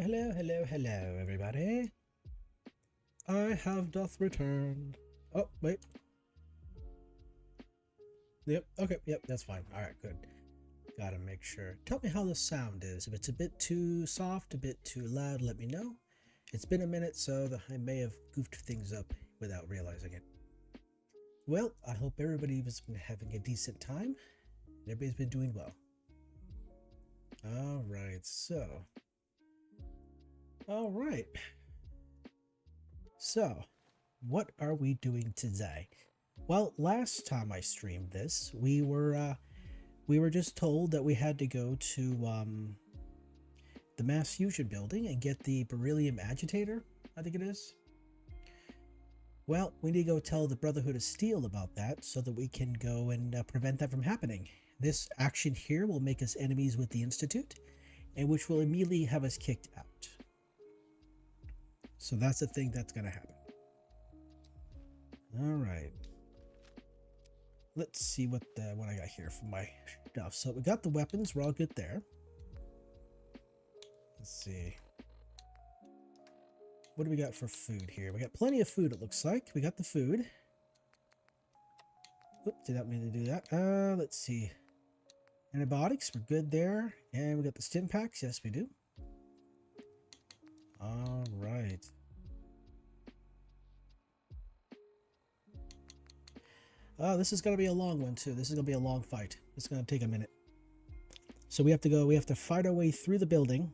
Hello, hello, hello, everybody. I have doth returned. Oh, wait. Yep, okay, yep, that's fine. Alright, good. Gotta make sure. Tell me how the sound is. If it's a bit too soft, a bit too loud, let me know. It's been a minute, so I may have goofed things up without realizing it. Well, I hope everybody has been having a decent time. Everybody's been doing well. Alright, so. Alright. So, what are we doing today? Well, last time I streamed this, we were just told that we had to go to the Mass Fusion building and get the beryllium agitator, I think it is. Well, we need to go tell the Brotherhood of Steel about that so that we can go and prevent that from happening. This action here will make us enemies with the Institute, and which will immediately have us kicked out. So that's the thing that's going to happen. All right. Let's see what I got here for my stuff. So we got the weapons. We're all good there. Let's see. What do we got for food here? We got plenty of food, it looks like. We got the food. Oops, did not mean to do that. Let's see. Antibiotics, we're good there. And we got the stim packs. Yes, we do. All right. Oh, this is going to be a long one, too. This is going to be a long fight. It's going to take a minute. So we have to fight our way through the building,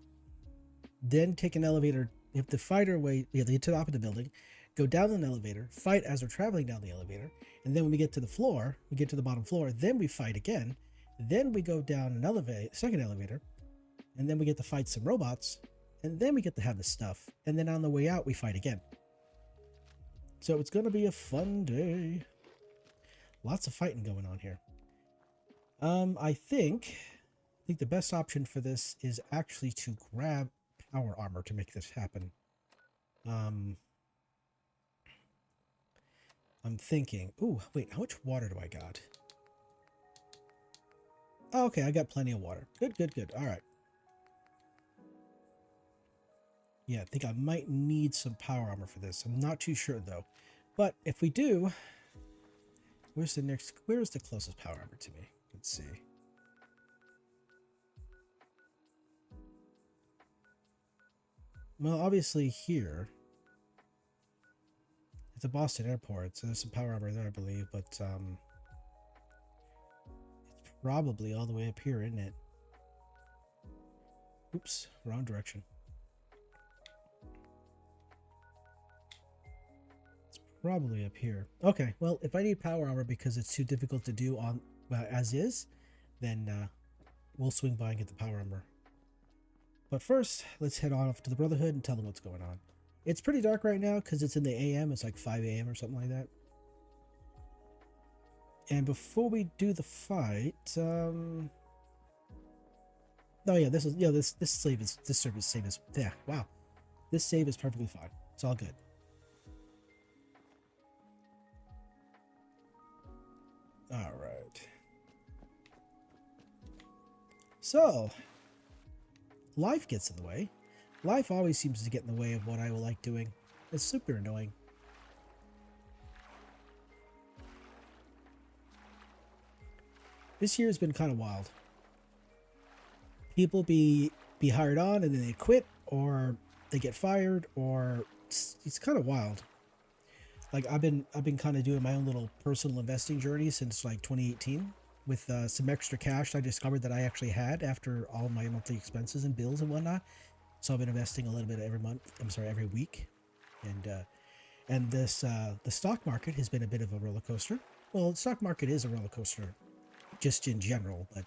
then take an elevator. We have to fight our way, we have to get to the top of the building, go down an elevator, fight as we're traveling down the elevator, and then when we get to the floor, we get to the bottom floor, then we fight again, then we go down an second elevator, and then we get to fight some robots, and then we get to have the stuff, and then on the way out, we fight again. So it's going to be a fun day. Lots of fighting going on here. I think the best option for this is actually to grab power armor to make this happen. I'm thinking, ooh, wait, how much water do I got? Oh, okay, I got plenty of water. Good, good, good. All right. Yeah, I think I might need some power armor for this. I'm not too sure, though. But if we do, where's the closest power armor to me? Let's see. Well, obviously here, it's the Boston airport, so there's some power armor there, I believe, but it's probably all the way up here, isn't it? Oops, wrong direction. It's probably up here. Okay, well, if I need power armor because it's too difficult to do on as is, then we'll swing by and get the power armor. But first, let's head on off to the Brotherhood and tell them what's going on. It's pretty dark right now because it's in the AM. It's like 5 a.m. or something like that. And before we do the fight, oh yeah, this save is yeah, wow. This save is perfectly fine. It's all good. All right. So, life gets in the way. Life always seems to get in the way of what I like doing. It's super annoying. This year has been kind of wild. People be hired on and then they quit, or they get fired, or it's kind of wild. Like I've been kind of doing my own little personal investing journey since like 2018 with some extra cash I discovered that I actually had after all my monthly expenses and bills and whatnot. So I've been investing a little bit every week, and the stock market has been a bit of a roller coaster. Well, the stock market is a roller coaster, just in general, but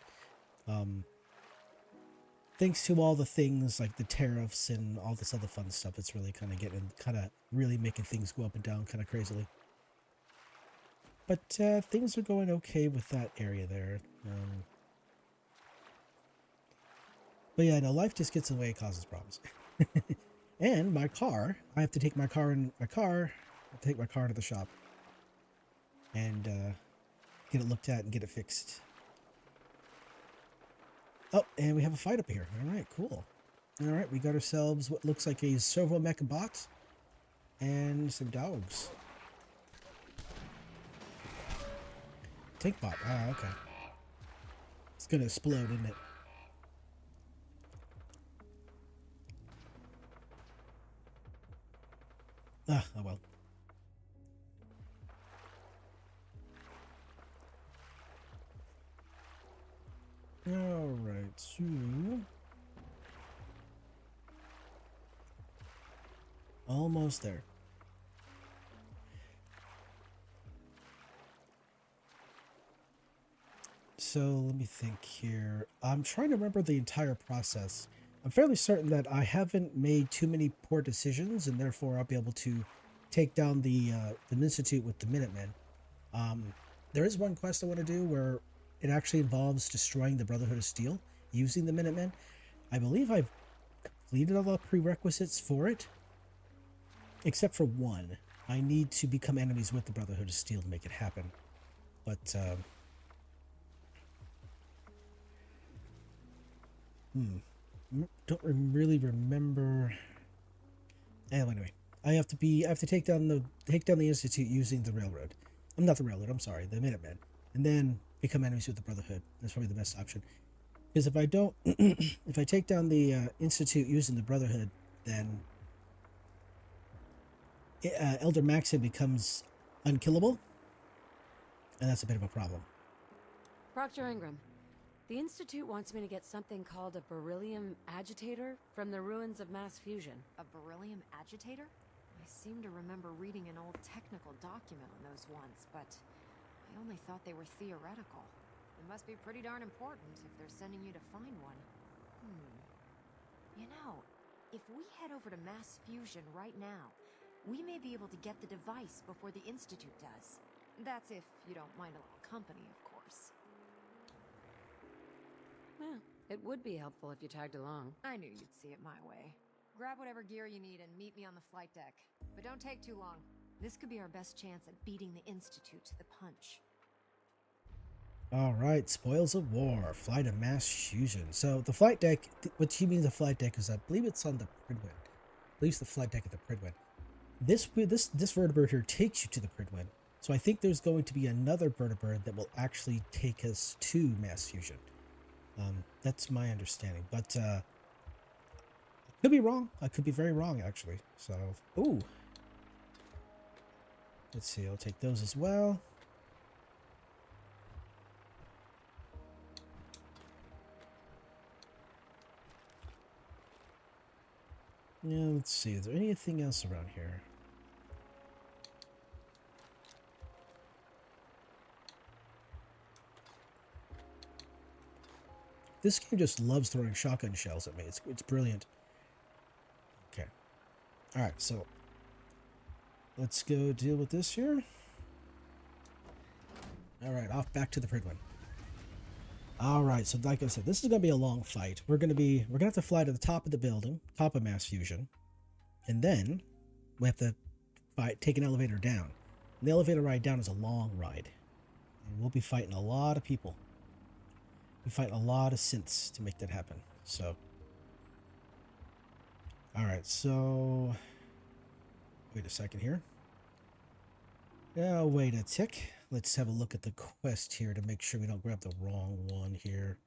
thanks to all the things like the tariffs and all this other fun stuff, it's really kind of really making things go up and down kind of crazily. But things are going okay with that area there. But yeah, no, life just gets in the way, it causes problems. And my car, I have to take my car to the shop and get it looked at and get it fixed. Oh, and we have a fight up here. All right, cool. Alright, we got ourselves what looks like a servo mech bot and some dogs. Tank bot. Ah, okay. It's gonna explode, isn't it? Ah, oh well. Alright, so... almost there. So let me think here. I'm trying to remember the entire process. I'm fairly certain that I haven't made too many poor decisions, and therefore I'll be able to take down the Institute with the Minutemen. There is one quest I want to do where it actually involves destroying the Brotherhood of Steel using the Minutemen. I believe I've completed all the prerequisites for it, except for one. I need to become enemies with the Brotherhood of Steel to make it happen. But, don't really remember. Anyway, I have to take down the Institute using the railroad. I'm not the railroad. I'm sorry, the Minutemen, and then become enemies with the Brotherhood. That's probably the best option. Because if I don't, if I take down the Institute using the Brotherhood, then Elder Maxim becomes unkillable, and that's a bit of a problem. Proctor Ingram, the Institute wants me to get something called a beryllium agitator from the ruins of mass fusion. A beryllium agitator? I seem to remember reading an old technical document on those once, but I only thought they were theoretical. It must be pretty darn important if they're sending you to find one. You know, if we head over to mass fusion right now, we may be able to get the device before the Institute does. That's if you don't mind a little company, of course. Yeah, it would be helpful if you tagged along. I knew you'd see it my way. Grab whatever gear you need and meet me on the flight deck. But don't take too long. This could be our best chance at beating the Institute to the punch. Alright, Spoils of War, Flight of Mass Fusion. So the flight deck, what she means the flight deck is I believe it's on the Pridwin. I believe it's the flight deck of the Pridwin. This vertibird here takes you to the Pridwin. So I think there's going to be another vertibird that will actually take us to Mass Fusion. That's my understanding. But I could be wrong. I could be very wrong, actually. So, ooh. Let's see, I'll take those as well. Yeah, let's see. Is there anything else around here? This game just loves throwing shotgun shells at me. It's brilliant. Okay. Alright, so let's go deal with this here. Alright, off back to the Pridwin. Alright, so like I said, this is gonna be a long fight. We're gonna have to fly to the top of the building, top of Mass Fusion, and then we have to take an elevator down. And the elevator ride down is a long ride. And we'll be fighting a lot of people. We fight a lot of synths to make that happen. So, alright, so wait a second here. Now, wait a tick. Let's have a look at the quest here to make sure we don't grab the wrong one here.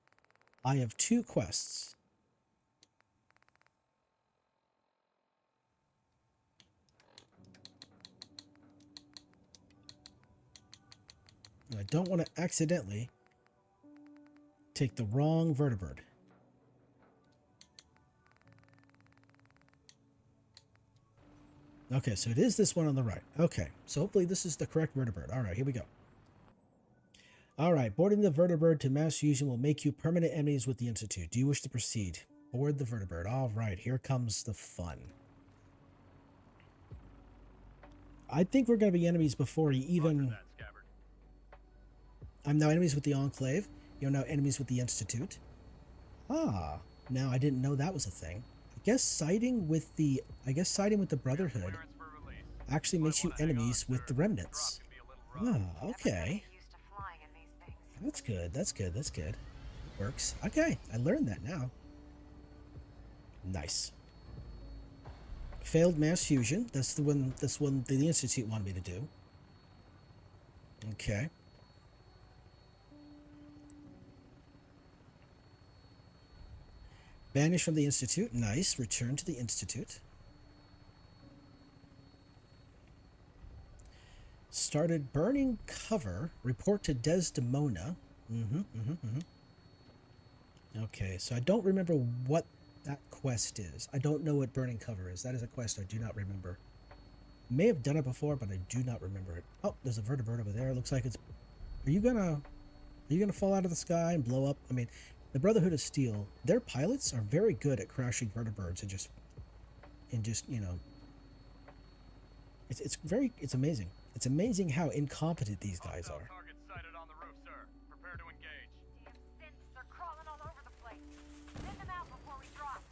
I have 2 quests. And I don't want to accidentally take the wrong vertibird. Okay, so it is this one on the right. Okay, so hopefully this is the correct vertibird. All right, here we go. All right, boarding the vertibird to mass fusion will make you permanent enemies with the Institute. Do you wish to proceed? Board the vertibird. All right, here comes the fun. I think we're going to be enemies before he even... I'm now enemies with the Enclave. You're now enemies with the Institute. Ah, now I didn't know that was a thing. I guess siding with the Brotherhood actually makes you enemies with the Remnants. Ah, okay. That's good. That's good. That's good. It works. Okay, I learned that now. Nice. Failed mass fusion. That's the one. That's one the Institute wanted me to do. Okay. Banish from the Institute. Nice. Return to the Institute. Started burning cover. Report to Desdemona. Okay, so I don't remember what that quest is. I don't know what burning cover is. That is a quest I do not remember. May have done it before, but I do not remember it. Oh, there's a vertibird over there. It looks like it's... Are you gonna fall out of the sky and blow up? I mean, the Brotherhood of Steel, their pilots are very good at crashing vertibirds and just, you know... It's amazing. It's amazing how incompetent these guys are. Target sighted on the roof, sir. Prepare to engage. Damn synths, they're crawling all over the place. Send them out before we drop.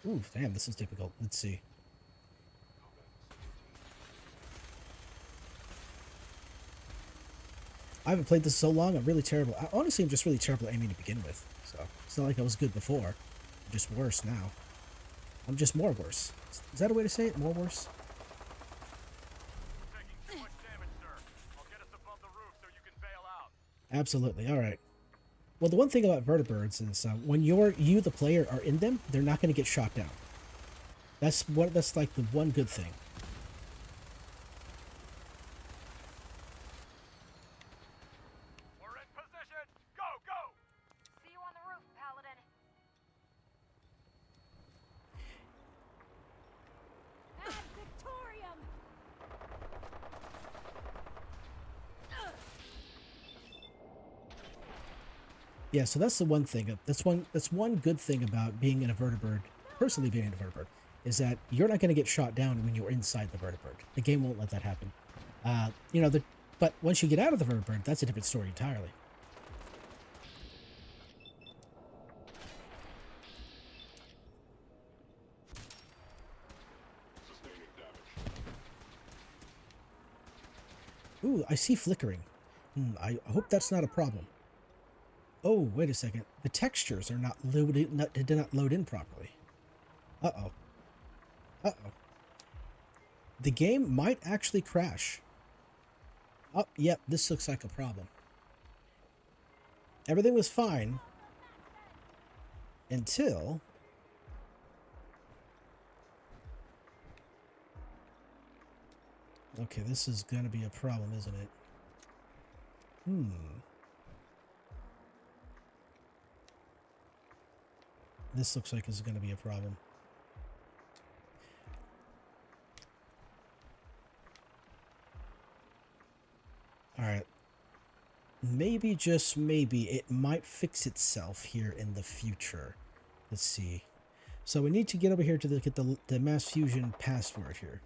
Ooh, damn, this is difficult. Let's see. I haven't played this so long. I'm really terrible. Honestly, I'm just really terrible at aiming to begin with. So it's not like I was good before. I'm just worse now. I'm just more worse. Is that a way to say it? More worse? Taking too much damage, sir. I'll get us above the roof so you can bail out. Absolutely. All right. Well, the one thing about vertibirds is when you, the player, are in them, they're not going to get shot down. That's like the one good thing. We're in position. Go, go. See you on the roof, Paladin. Ad Victorium! Yeah, so that's the one thing. That's one good thing about being in a vertibird. Personally, being in a vertibird is that you're not going to get shot down when you're inside the vertibird. The game won't let that happen. But once you get out of the vertibird, that's a different story entirely. Ooh, I see flickering. I hope that's not a problem. Oh, wait a second. The textures are not loaded. Did not load in properly. Uh-oh. Uh-oh. The game might actually crash. Oh, yep, this looks like a problem. Everything was fine until... Okay, this is going to be a problem, isn't it? This looks like it's going to be a problem. Alright. Maybe, just maybe, it might fix itself here in the future. Let's see. So we need to get over here to get the mass fusion password here.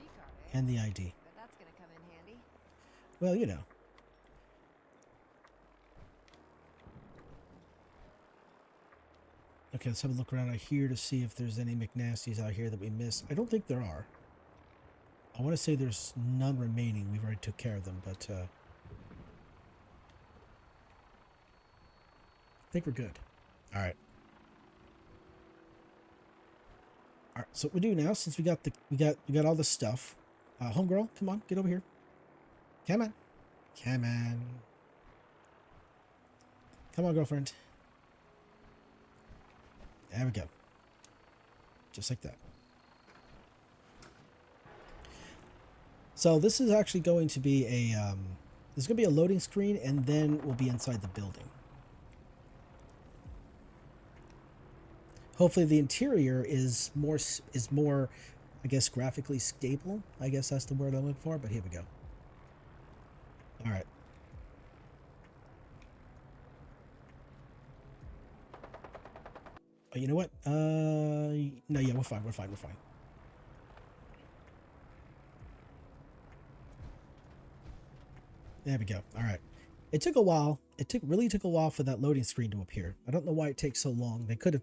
Keycard, eh? And the ID. Bet that's gonna come in handy. Well, you know. Okay, let's have a look around out here to see if there's any McNasties out here that we missed. I don't think there are. I want to say there's none remaining. We've already took care of them, but I think we're good. All right. All right. So what we do now, since we got all the stuff, homegirl, come on, get over here. Come on, come on, come on, girlfriend. There we go. Just like that. So this is actually going to be a there's going to be a loading screen, and then we'll be inside the building. Hopefully the interior is more, I guess, graphically stable. I guess that's the word I'm looking for, but here we go. All right. Oh, you know what? No, yeah, we're fine. We're fine. We're fine. There we go. All right. It took a while. Really took a while for that loading screen to appear. I don't know why it takes so long. They could have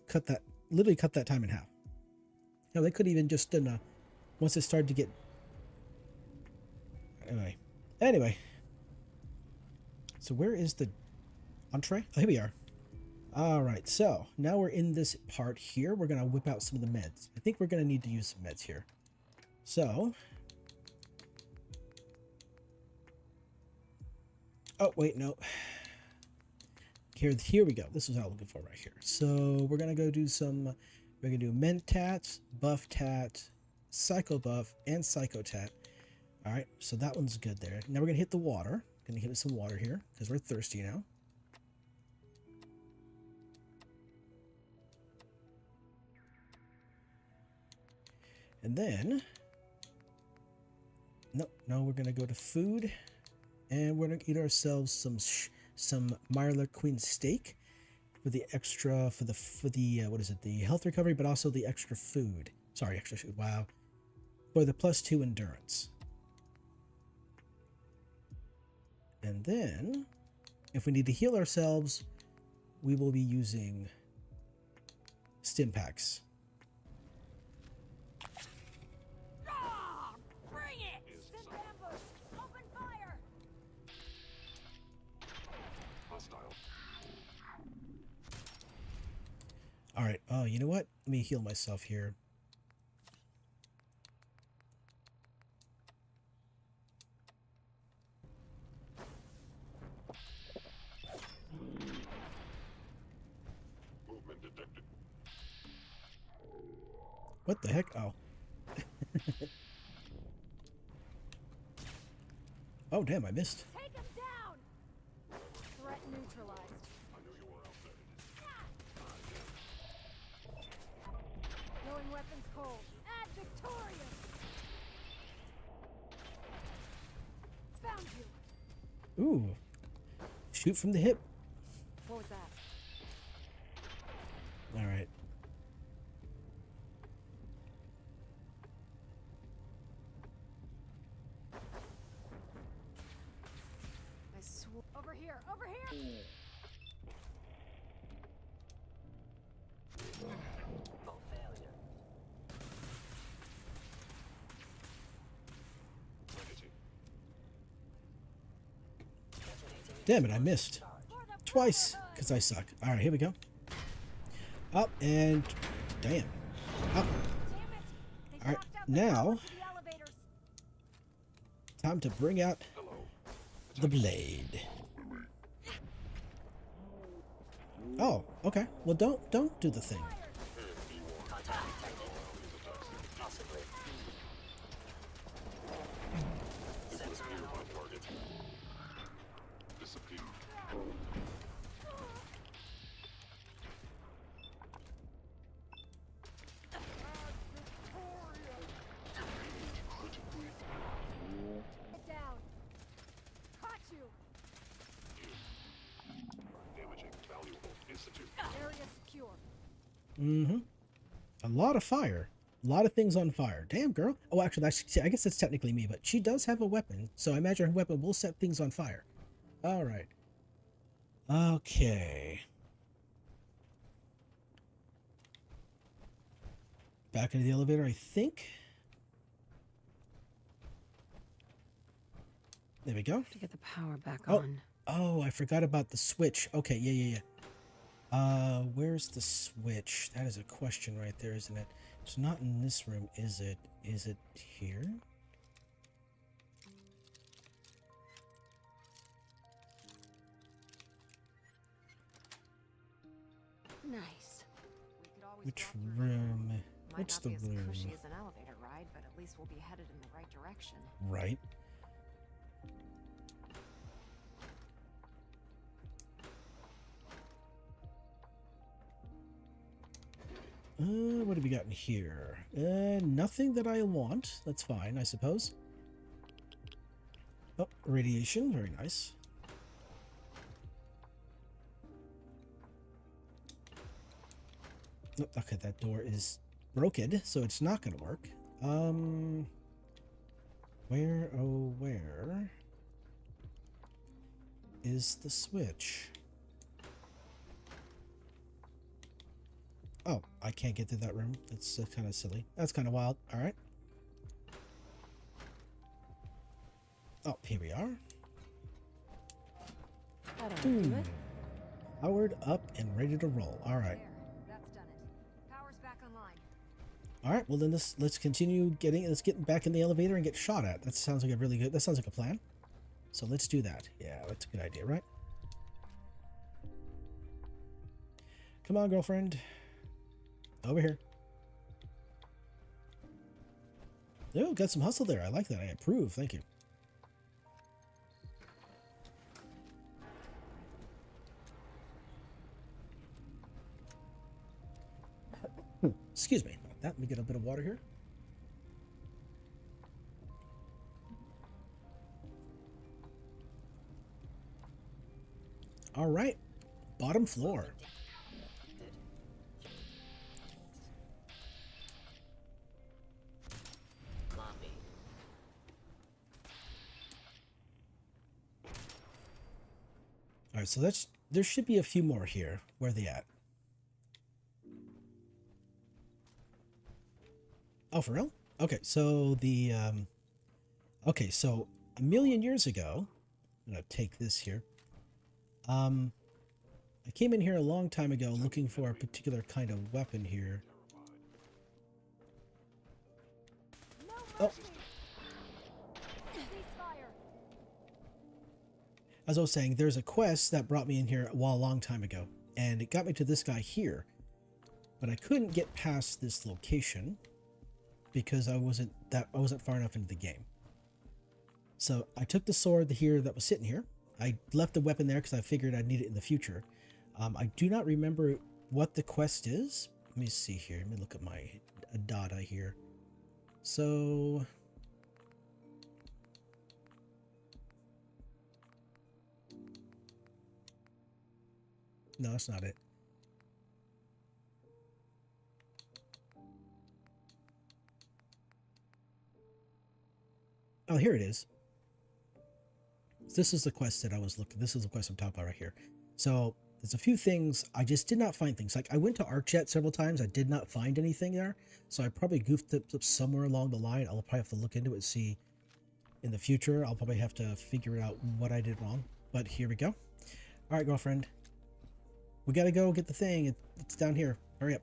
literally cut that time in half. No, they could even just done once it started to get. Anyway. So where is the entree? Oh, here we are. All right. So now we're in this part here. We're gonna whip out some of the meds. I think we're gonna need to use some meds here. So. Oh wait, no. Here we go. This is what I'm looking for right here. So we're gonna go do some. We're gonna do Mentat, Buff Tat, Psycho Buff, and Psycho Tat. All right. So that one's good there. Now we're gonna hit the water. Gonna hit some water here because we're thirsty now. And then. No, we're gonna go to food. And we're gonna eat ourselves some Marla Queen steak for the extra for the what is it, the health recovery, but also the extra food. Sorry, extra food. Wow, for the +2 endurance. And then, if we need to heal ourselves, we will be using stim packs. All right. Oh, you know what? Let me heal myself here. Movement detected. What the heck? Oh. Oh, damn, I missed. Take him down! Threat neutralized. I knew you were outfitted. Knowing weapons cold. Add victorious! Found you! Ooh. Shoot from the hip. What was that? All right. I swore. Over here! Over here! Damn it, I missed. Twice, because I suck. All right, here we go. Up and... Damn. Up. All right, now... Time to bring out the blade. Oh, okay. Well, don't do the thing. Get down! Caught you! Damaging valuable institute. Area secure. Mm-hmm. A lot of fire. A lot of things on fire. Damn, girl. Oh, actually, I guess that's technically me, but she does have a weapon, so I imagine her weapon will set things on fire. All right. Okay. Back into the elevator, I think. There we go. To get the power back Oh. on. Oh, I forgot about the switch. Okay, yeah. Where's the switch? That is a question right there, isn't it? It's not in this room, is it? Is it here? Nice. We could always Which walk through here. room? Might What's not the be as room? cushy as an elevator ride, but at least we'll be headed in the right direction. Right. What have we got in here? Nothing that I want. That's fine, I suppose. Oh, radiation. Very nice. Oh, okay, that door is broken, so it's not gonna work. Where, oh, where is the switch? Oh, I can't get to that room. That's kind of silly. That's kind of wild. All right. Oh, here we are. That'll do it. Powered up and ready to roll. All right. There, that's done it. Power's back online. All right. Well, then let's continue let's get back in the elevator and get shot at. That sounds like that sounds like a plan. So let's do that. Yeah, that's a good idea, right? Come on, girlfriend. Over here. Oh, got some hustle there. I like that. I approve. Thank you. Excuse me about that. Let me get a bit of water here. All right. Bottom floor. All right, so there should be a few more here. Where are they at? Oh, for real? Okay, so okay, so a million years ago, I'm gonna take this here. I came in here a long time ago looking for a particular kind of weapon here. Oh. As I was saying, there's a quest that brought me in here a long time ago, and it got me to this guy here, but I couldn't get past this location because I wasn't far enough into the game. So I took the sword here that was sitting here. I left the weapon there because I figured I'd need it in the future. I do not remember what the quest is. Let me see here. Let me look at my data here. So no, that's not it. Oh, here it is. This is the quest that I was looking. This is the quest I'm talking about right here. So there's a few things. I just did not find things. Like I went to ArcJet several times. I did not find anything there. So I probably goofed it up somewhere along the line. I'll probably have to look into it and see in the future. I'll probably have to figure out what I did wrong. But here we go. All right, girlfriend. We got to go get the thing. It's down here. Hurry up.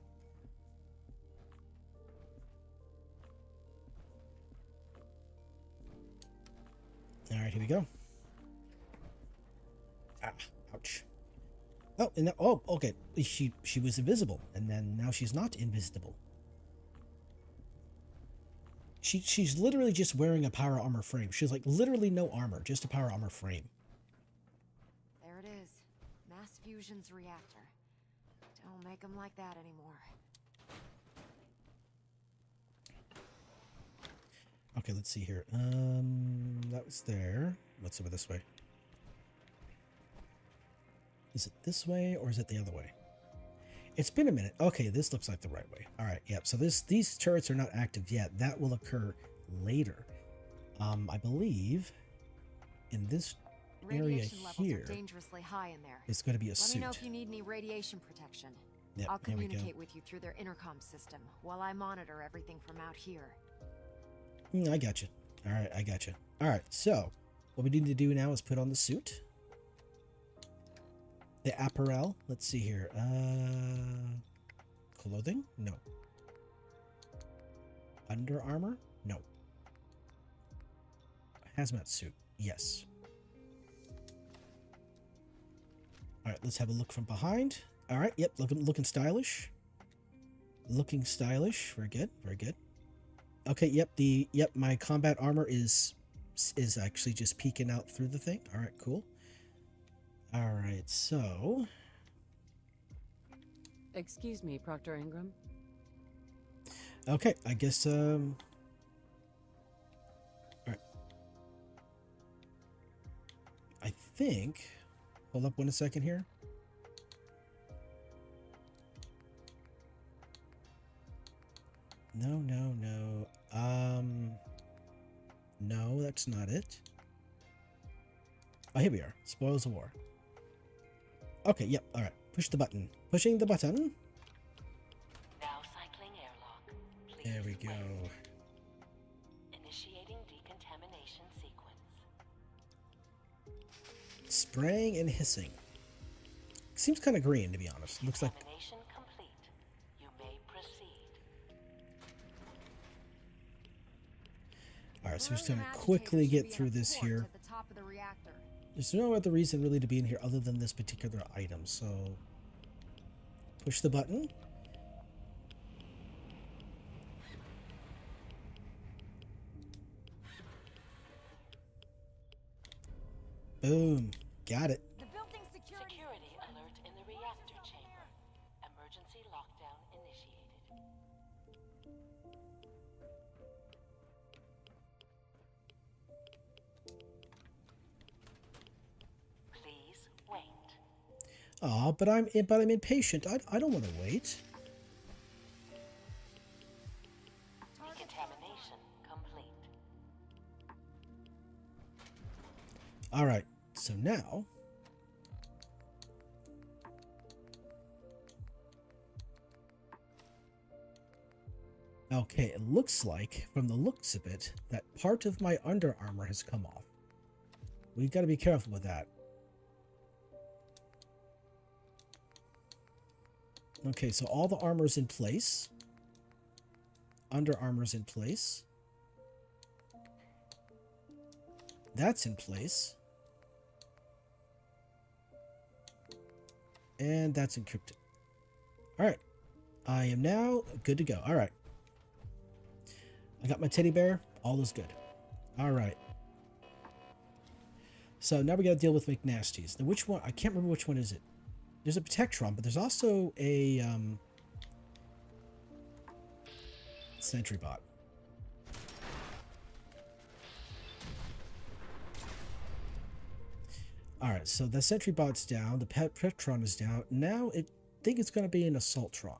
All right, here we go. Ah, ouch. Oh, and oh, okay. She was invisible, and then now she's not invisible. She's literally just wearing a power armor frame. She's like literally no armor, just a power armor frame. There it is. Mass fusion's reactor. Don't make them like that anymore. Okay, let's see here. That was there. Let's over this way. Is it this way or is it the other way? It's been a minute. Okay, this looks like the right way. All right, yep. So these turrets are not active yet. That will occur later. I believe in this area here, are dangerously high in there. it's going to be a Let suit. me know if you need any radiation protection. Yep, I'll here we go. communicate with you through their intercom system while I monitor everything from out here. I got you. All right, I got you. All right, so what we need to do now is put on the suit. The apparel. Let's see here. Clothing? No. Under armor? No. Hazmat suit? Yes. All right, let's have a look from behind. All right, yep, looking stylish. Looking stylish. Very good. Very good. Okay, yep, my combat armor is actually just peeking out through the thing. All right, cool. All right, so Excuse me, Proctor Ingram. okay, I guess all right. I think hold up one second here. No, no, no. No, that's not it. Oh, here we are. Spoils of war. Okay, yep, alright. Push the button. Pushing the button. Now cycling airlock. Please There we go. wait. Initiating decontamination sequence. Spraying and hissing. Seems kind of green, to be honest. Looks like... Decontamination complete. You may proceed. Alright, so we're just gonna Beryllium quickly agitator should get be in through a this port here. at the top of the reactor. There's no other reason really to be in here other than this particular item, so... Push the button. Boom. Got it. The building security. Security alert in the reactor chamber. Emergency lockdown initiated. Please wait. Aw, but I'm impatient. I don't want to wait. Decontamination complete. Alright, so now... Okay, it looks like, from the looks of it, that part of my Under Armour has come off. We've got to be careful with that. Okay, so all the armor's in place. Under Armour's in place. That's in place. And that's encrypted. Alright. I am now good to go. Alright. I got my teddy bear. All is good. Alright. So now we got to deal with McNasties. Now which one? I can't remember which one is it. There's a Protectron, but there's also a Sentry Bot. Alright, so the Sentry Bot's down. The Patron is down. Now I think it's going to be an Assaultron.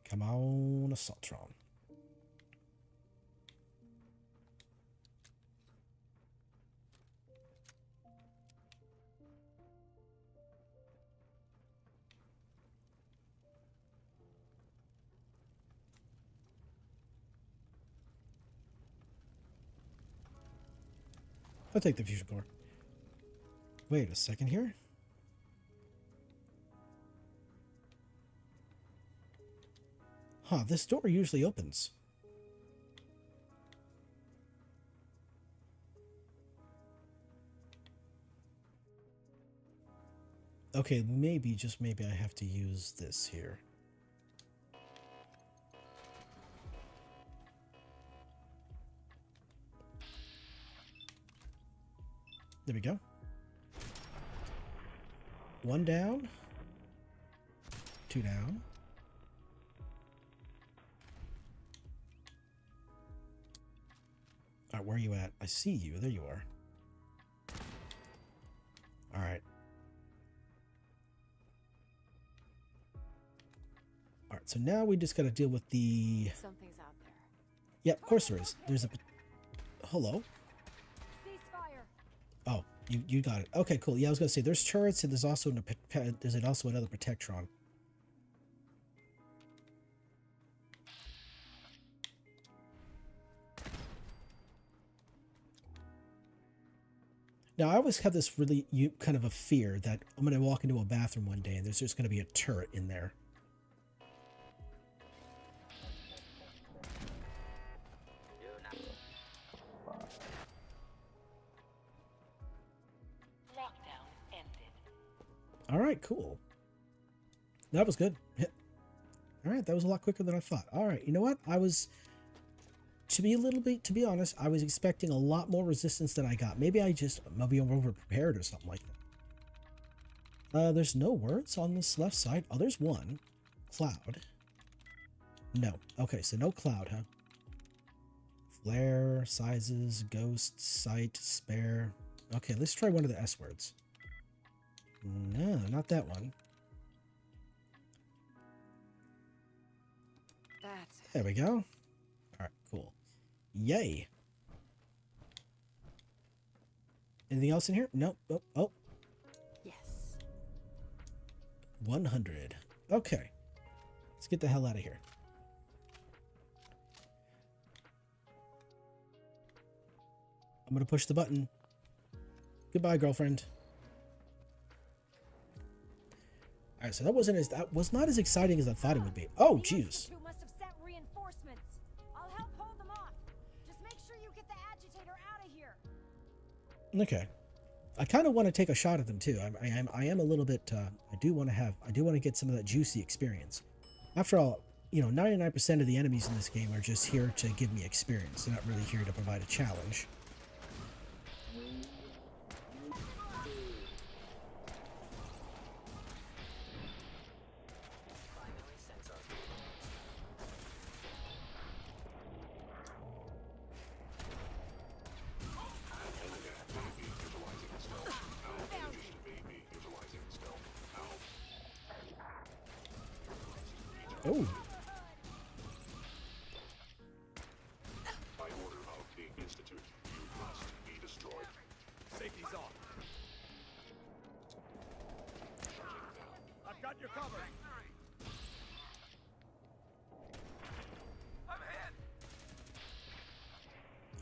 Come on, Assaultron. I'll take the fusion core. Wait a second here. Huh, this door usually opens. Okay, maybe, just maybe I have to use this here. There we go. One down. Two down. Alright, where are you at? I see you. There you are. Alright. Alright, so now we just gotta deal with the... Something's out there. Yeah, of course there is. There's a... Hello? Ceasefire. Oh, you got it. Okay, cool. Yeah, I was gonna say there's turrets and there's also also another Protectron. Now, I always have this really kind of a fear that I'm gonna walk into a bathroom one day and there's just gonna be a turret in there. Lockdown ended. All right, cool. That was good. All right, that was a lot quicker than I thought. All right, you know what? To be honest, I was expecting a lot more resistance than I got. Maybe I'm over prepared or something like that. There's no words on this left side. Oh, there's one. Cloud. No. Okay, so no cloud, huh? Flare, sizes, ghost, sight, spare. Okay, let's try one of the S words. No, not that one. that. There we go. All right, cool. Yay. Anything else in here? Nope. Oh, oh. Yes. 100. Okay. Let's get the hell out of here. I'm going to push the button. Goodbye, girlfriend. All right, so that was not as exciting as I thought it would be. Oh, jeez. Institute must have sent reinforcements. I'll help hold them off. Just make sure you get the agitator out of here. Okay. I kind of want to take a shot at them too. I am a little bit. I do want to get some of that juicy experience. After all, 99% of the enemies in this game are just here to give me experience. They're not really here to provide a challenge. Oh. By order of the Institute, you must be destroyed. Safety's off. I've got you covered. I'm hit.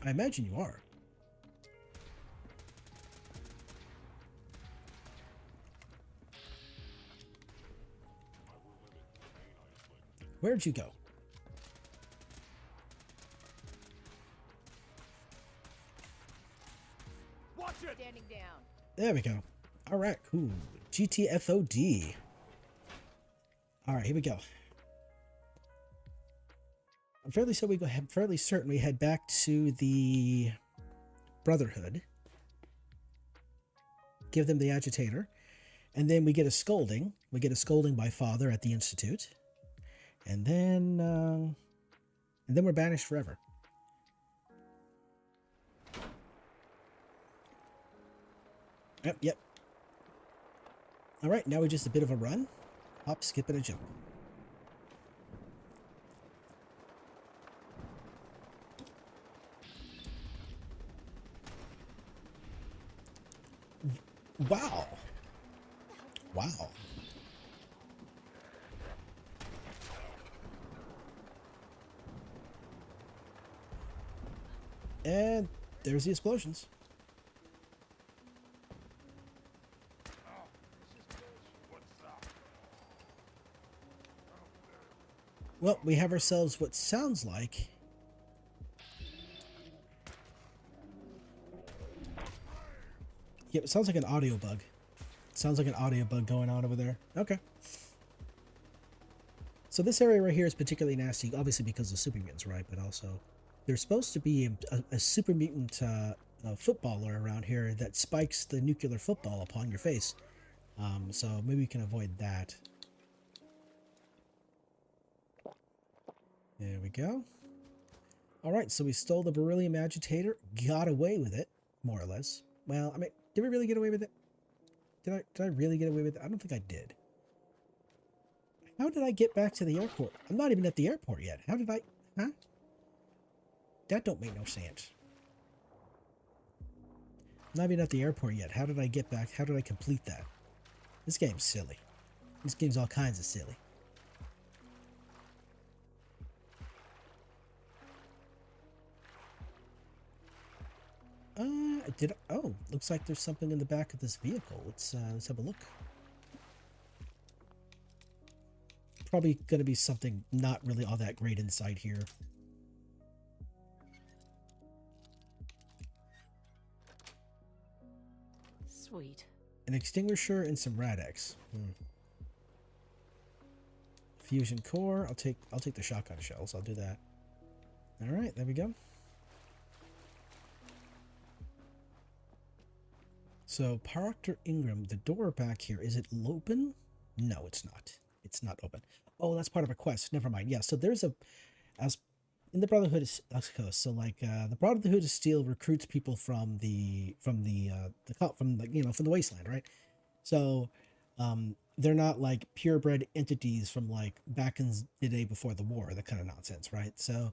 I imagine you are. Where'd you go? Watch it. Standing down. There we go. All right, cool. GTFOD. All right, here we go. I'm fairly certain we head back to the Brotherhood. Give them the agitator, and then we get a scolding. We get a scolding by Father at the Institute, and then we're banished forever. Yep. All right, now we're just a bit of a run. Hop, skip, and a jump. Wow. Wow. And there's the explosions. Well, we have ourselves what sounds like yep, it sounds like an audio bug. It sounds like an audio bug going on over there. Okay. So this area right here is particularly nasty, obviously because of super mutants, right? But also, there's supposed to be a super mutant footballer around here that spikes the nuclear football upon your face. So maybe we can avoid that. There we go. All right, so we stole the beryllium agitator, got away with it, more or less. Well, I mean, did we really get away with it? Did I really get away with it? I don't think I did. How did I get back to the airport? I'm not even at the airport yet. How did I... Huh? That don't make no sense. I'm not even at the airport yet. How did I get back? How did I complete that? This game's silly. This game's all kinds of silly. Oh, looks like there's something in the back of this vehicle. Let's have a look. Probably going to be something not really all that great inside here. Sweet. An extinguisher and some Rad-X. Fusion core. I'll take the shotgun shells. I'll do that. All right, there we go. So, Proctor Ingram, the door back here, is it open? No, it's not. It's not open. Oh, that's part of a quest. Never mind. Yeah, so there's as in the Brotherhood of so like the Brotherhood of Steel recruits people from the wasteland, right? So They're not like purebred entities from like back in the day before the war, that kind of nonsense, right? So,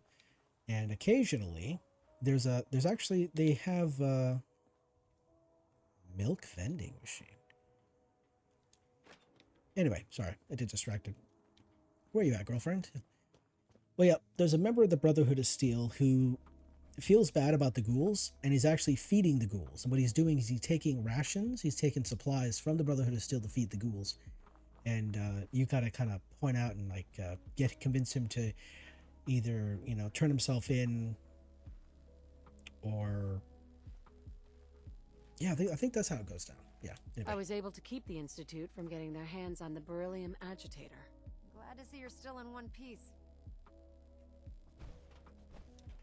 and occasionally there's actually they have a milk vending machine. Anyway, sorry, I did distracted. Where you at, girlfriend? Well, yeah, there's a member of the Brotherhood of Steel who feels bad about the ghouls, and he's actually feeding the ghouls. And what he's doing is he's taking rations, he's taking supplies from the Brotherhood of Steel to feed the ghouls. And you gotta kind of point out and like convince him to either turn himself in, or yeah, I think that's how it goes down. Yeah. Anyway. I was able to keep the Institute from getting their hands on the beryllium agitator. Glad to see you're still in one piece.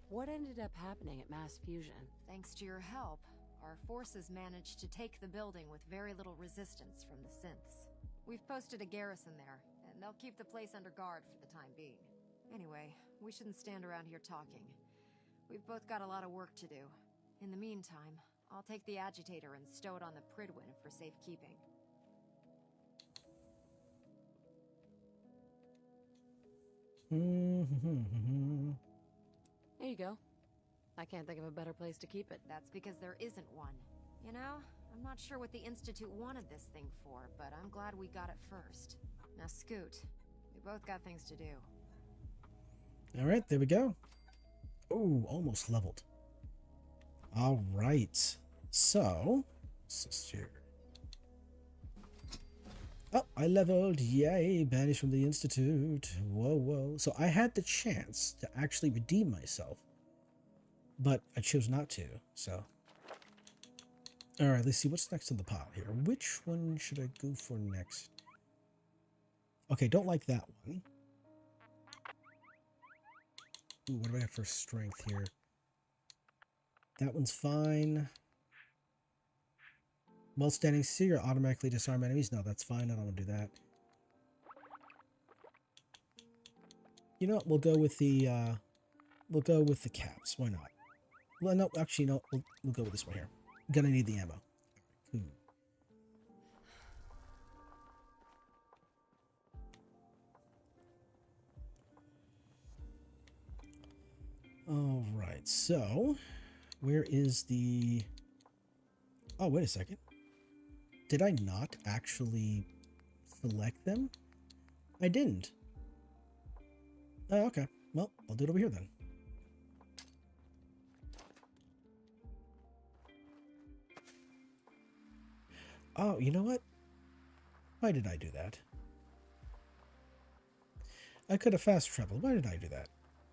What ended up happening at mass fusion? Thanks to your help, our forces managed to take the building with very little resistance from the synths. We've posted a garrison there, and they'll keep the place under guard for the time being. Anyway, we shouldn't stand around here talking. We've both got a lot of work to do. In the meantime, I'll take the agitator and stow it on the Pridwin for safekeeping. There you go. I can't think of a better place to keep it. That's because there isn't one. You know, I'm not sure what the Institute wanted this thing for, but I'm glad we got it first. Now scoot. We both got things to do. All right, there we go. Oh, almost leveled. All right. So, here. Oh, I leveled. Yay, banished from the Institute. Whoa, whoa. So I had the chance to actually redeem myself, but I chose not to, so. All right, let's see what's next on the pile here. Which one should I go for next? Okay, don't like that one. Ooh, what do I have for strength here? That one's fine. While standing still, automatically disarm enemies. No, that's fine. I don't want to do that. You know what? We'll go with the caps. Why not? Well, no, actually, no. We'll go with this one here. I'm gonna need the ammo. Cool. All right. So, where is the? Oh, wait a second. Did I not actually select them? I didn't. Oh, okay. Well, I'll do it over here then. Oh, you know what? Why did I do that? I could have fast traveled. Why did I do that?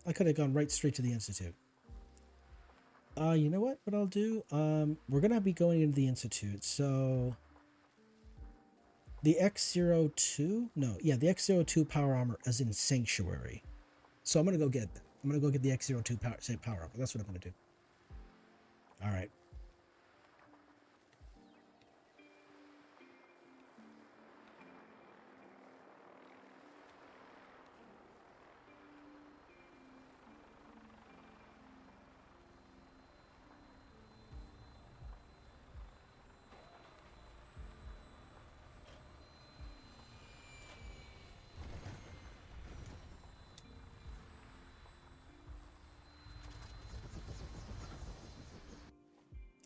I could have gone right straight to the Institute. You know what? What I'll do? We're gonna be going into the Institute, so the X02? No, yeah, the X02 power armor is in Sanctuary. So I'm gonna go get that. I'm gonna go get the X02 power armor. That's what I'm gonna do. All right.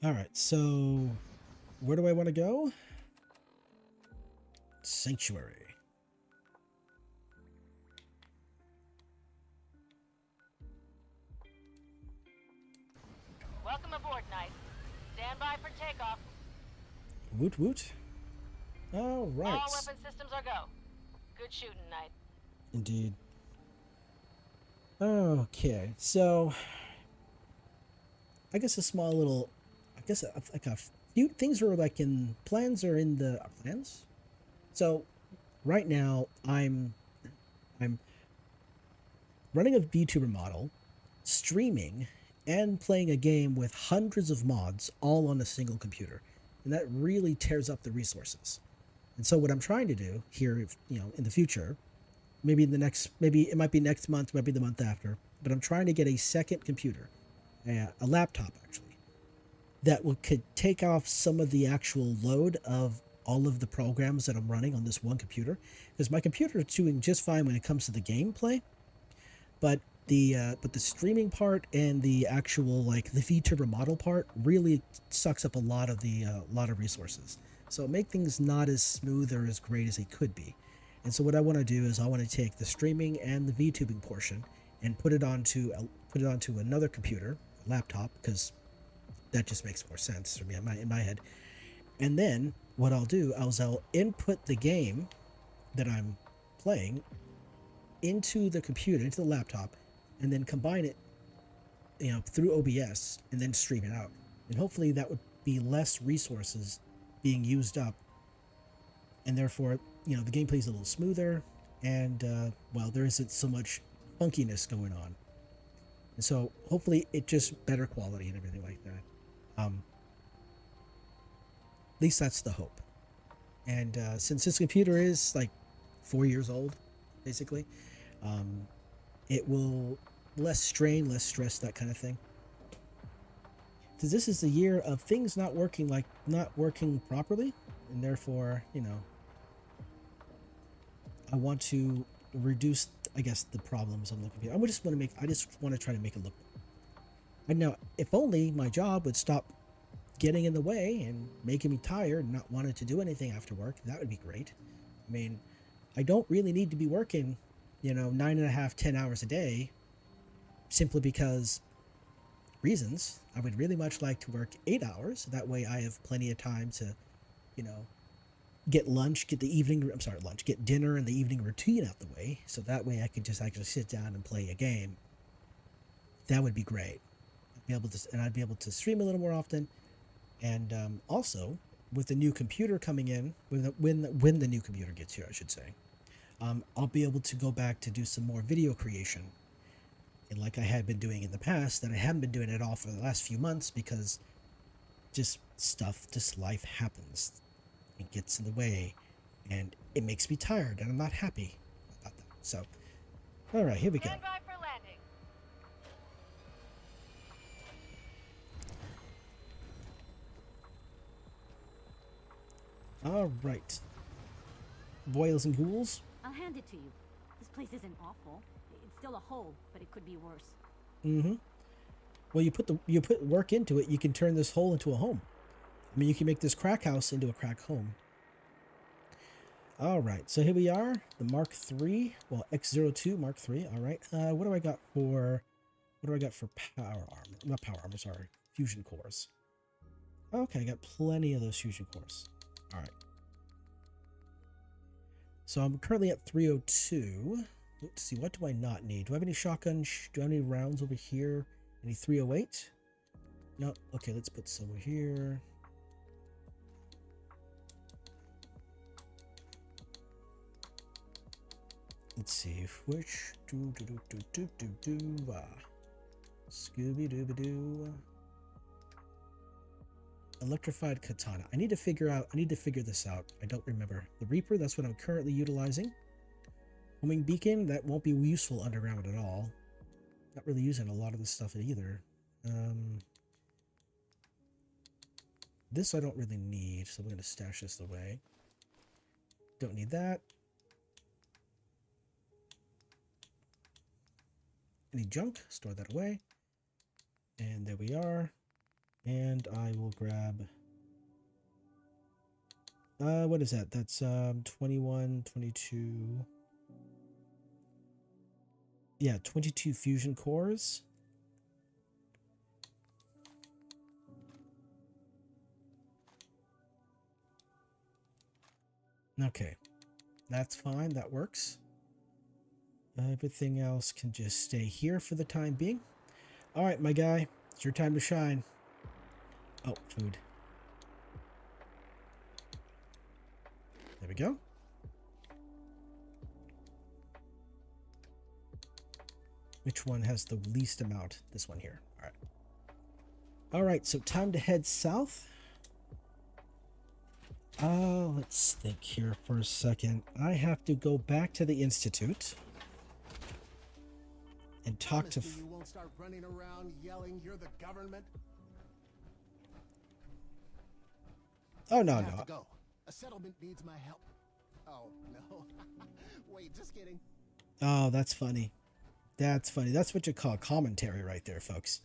All right, so where do I want to go? Sanctuary. Welcome aboard, Knight. Stand by for takeoff. Woot woot. All right. All weapon systems are go. Good shooting, Knight. Indeed. Okay, so I guess a small little, I guess like a few things are like in plans or in the plans. So right now I'm running a VTuber model, streaming, and playing a game with hundreds of mods all on a single computer, and that really tears up the resources. And so what I'm trying to do here, if, in the future, maybe it might be next month, might be the month after, but I'm trying to get a second computer, a laptop actually, that could take off some of the actual load of all of the programs that I'm running on this one computer, because my computer is doing just fine when it comes to the gameplay, but the streaming part and the actual like the VTuber model part really sucks up a lot of resources. So make things not as smooth or as great as they could be. And so what I want to do is I want to take the streaming and the VTubing portion and put it onto another computer, laptop, because that just makes more sense for me in my head. And then what I'll do is I'll input the game that I'm playing into the computer, into the laptop, and then combine it, through OBS and then stream it out. And hopefully that would be less resources being used up, and therefore, the gameplay is a little smoother, and there isn't so much funkiness going on. And so hopefully it just better quality and everything like that. At least that's the hope. And since this computer is like 4 years old, basically, it will less strain, less stress, that kind of thing. Because this is the year of things not working properly, and therefore, I want to reduce, I guess, the problems on the computer. I just want to try to make it look. And now, if only my job would stop getting in the way and making me tired and not wanting to do anything after work, that would be great. I mean, I don't really need to be working, 9.5, 10 hours a day, simply because reasons. I would really much like to work 8 hours. That way I have plenty of time to, get dinner and the evening routine out the way. So that way I could just actually sit down and play a game. That would be great. I'd be able to stream a little more often. And also, with the new computer coming in, when the new computer gets here, I should say, I'll be able to go back to do some more video creation. And like I had been doing in the past, that I haven't been doing at all for the last few months because just life happens. It gets in the way, and it makes me tired, and I'm not happy about that. So, all right, here we go. Stand by for landing. All right, boils and ghouls. I'll hand it to you. This place isn't awful. It's still a hole, but it could be worse. Mm-hmm. Well, you put work into it, you can turn this hole into a home. I mean, you can make this crack house into a crack home. All right, so here we are, the Mark III, well, X02 Mark III. All right, what do I got for power armor? Not power armor, sorry, fusion cores. Okay, I got plenty of those fusion cores. All right. So I'm currently at 302. Let's see, what do I not need? Do I have any shotgun? Do I have any rounds over here? Any 308? No. Okay, let's put some over here. Let's see, which Scooby-Dooby-Doo. Electrified katana. I need to figure this out. I don't remember. The Reaper, that's what I'm currently utilizing. Homing beacon, that won't be useful underground at all. Not really using a lot of this stuff either. This I don't really need, so I'm going to stash this away. Don't need that. Any junk, store that away. And there we are. And I will grab... what is that? That's 21, 22... Yeah, 22 fusion cores. Okay, that's fine, that works. Everything else can just stay here for the time being. All right, my guy, it's your time to shine. Oh, food. There we go. Which one has the least amount? This one here. All right. All right, so time to head south. Let's think here for a second. I have to go back to the Institute and talk to... You won't start running around yelling you're the government. Oh, no, You have no. to go. A settlement needs my help. Oh, no. Wait, just kidding. Oh, that's funny. That's funny. That's what you call commentary right there, folks.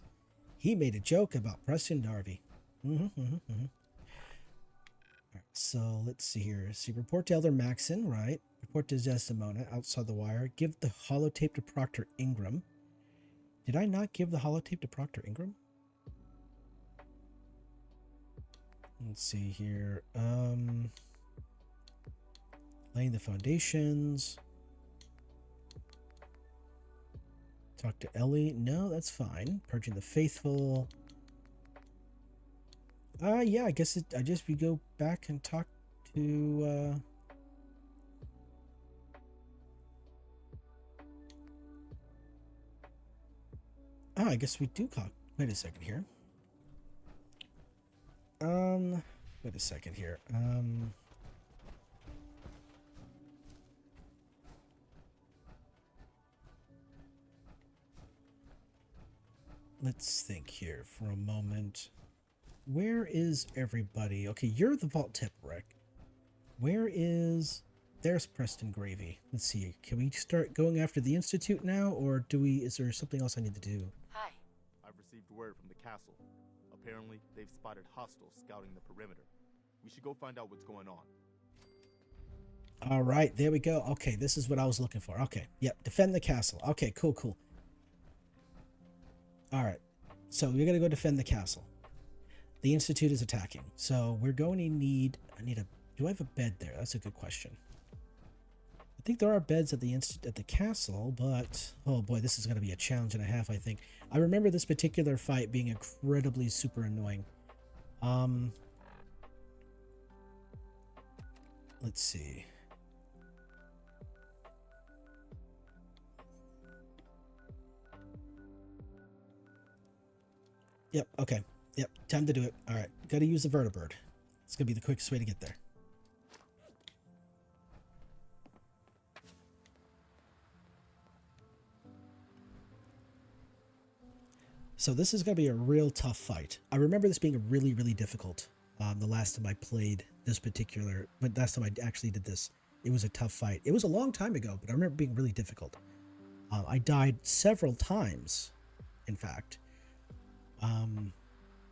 He made a joke about Preston Darby. So let's see here. See, report to Elder Maxon, right? Report to Desdemona outside the wire. Give the holotape to Proctor Ingram. Did I not give the holotape to Proctor Ingram? Let's see here. Laying the foundations. Talk to Ellie. No, that's fine. Purging the faithful. Yeah, I guess I just we go back and talk to I guess we do talk. Wait a second here. Wait a second here. Let's think here for a moment. Where is everybody? Okay, you're the vault tip, Rick. Where is... There's Preston Gravy. Let's see. Can we start going after the Institute now, or is there something else I need to do? Hi. I've received word from the castle. Apparently, they've spotted hostiles scouting the perimeter. We should go find out what's going on. All right, there we go. Okay, this is what I was looking for. Okay, yep, defend the castle. Okay, cool. All right, so we're gonna go defend the castle. The Institute is attacking, so we're going to need. Do I have a bed there? That's a good question. I think there are beds at the castle, but oh boy, this is gonna be a challenge and a half. I think. I remember this particular fight being incredibly super annoying. Let's see. Yep, okay. Yep, time to do it. Alright, gotta use the vertibird. It's gonna be the quickest way to get there. So this is gonna be a real tough fight. I remember this being really, really difficult. The last time I played this particular, but last time I actually did this, it was a tough fight. It was a long time ago, but I remember it being really difficult. I died several times, in fact.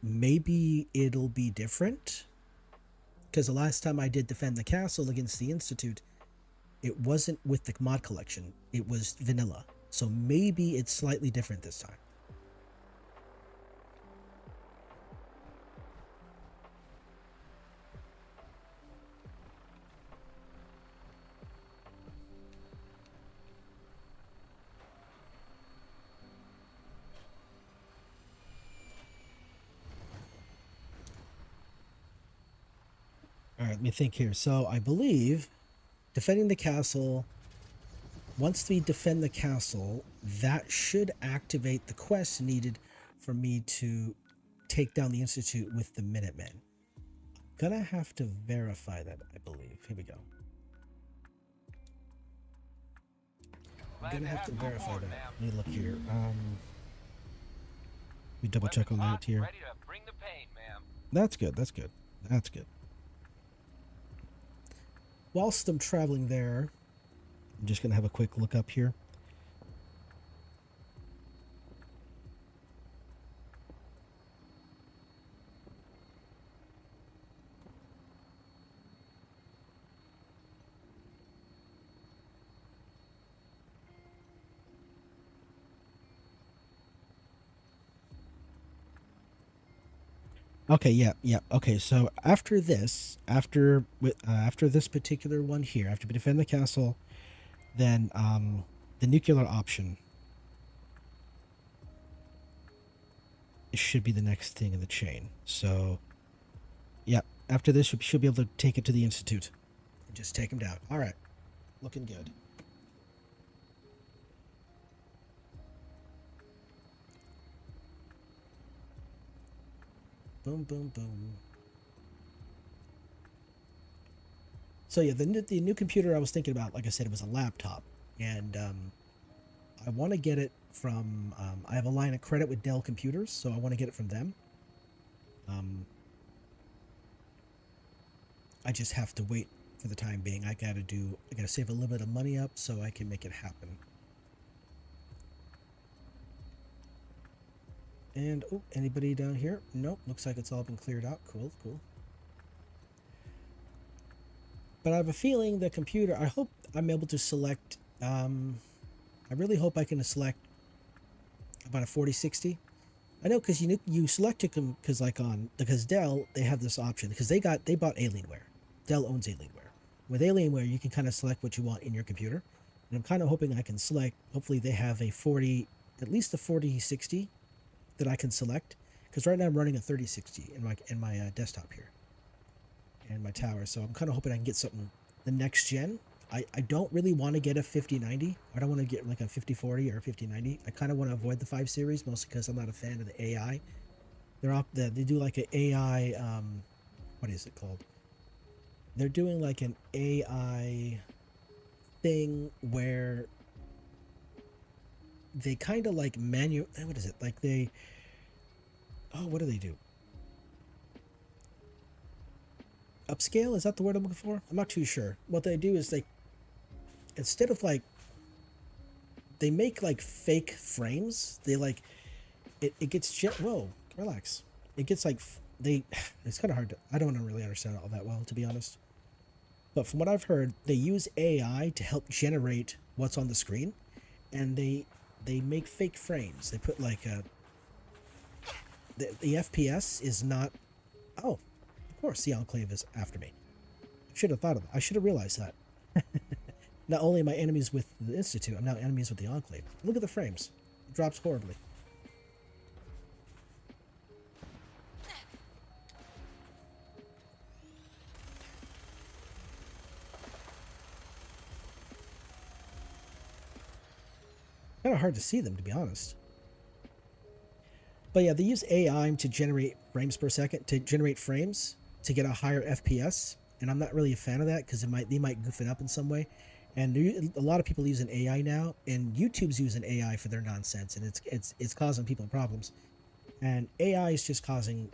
Maybe it'll be different, because the last time I did defend the castle against the Institute, it wasn't with the mod collection. It was vanilla. So maybe it's slightly different this time. All right, let me think here. So I believe defending the castle, once we defend the castle, that should activate the quest needed for me to take down the Institute with the Minutemen. I'm gonna have to verify that, I believe. Here we go. I'm gonna have to verify that. Let me look here. We double check on that here. Ready to bring the pain, ma'am. That's good. That's good. That's good. Whilst I'm traveling there, I'm just going to have a quick look up here. Okay, yeah. Okay, so after this particular one here, after we defend the castle, then the nuclear option, it should be the next thing in the chain. So, yeah, after this, we should be able to take it to the Institute and just take him down. All right, looking good. Boom, boom, boom. So yeah, the new computer I was thinking about, like I said, it was a laptop, and I want to get it from. I have a line of credit with Dell Computers, so I want to get it from them. I just have to wait for the time being. I gotta save a little bit of money up so I can make it happen. And, oh, anybody down here? Nope, looks like it's all been cleared out. Cool, cool. But I have a feeling the computer, I hope I'm able to select, I really hope I can select about a 4060. I know, because you select it because Dell, they have this option, because they bought Alienware. Dell owns Alienware. With Alienware, you can kind of select what you want in your computer. And I'm kind of hoping I can select, hopefully they have at least a 4060 that I can select. Because right now I'm running a 3060 in my desktop here. And my tower. So I'm kind of hoping I can get something, the next gen. I don't really want to get a 5090. I don't want to get like a 5040 or a 5090. I kind of want to avoid the 5 series, mostly because I'm not a fan of the AI. They do like an AI, what is it called? They're doing like an AI thing where they kind of like what is it? Like what do they do? Upscale? Is that the word I'm looking for? I'm not too sure. What they do is instead of like, they make like fake frames. They like, it gets, whoa, relax. It gets like, it's kind of hard to, I don't really understand it all that well, to be honest. But from what I've heard, they use AI to help generate what's on the screen. And they make fake frames. They put like the FPS is not, oh, of course the Enclave is after me. I should have thought of that. I should have realized that. Not only am I enemies with the Institute, I'm now enemies with the Enclave. Look at the frames. It drops horribly. Kind of hard to see them, to be honest. But yeah, they use AI to generate frames per second, to generate frames to get a higher FPS. And I'm not really a fan of that because they might goof it up in some way. And a lot of people using AI now, and YouTube's using AI for their nonsense, and it's causing people problems. And AI is just causing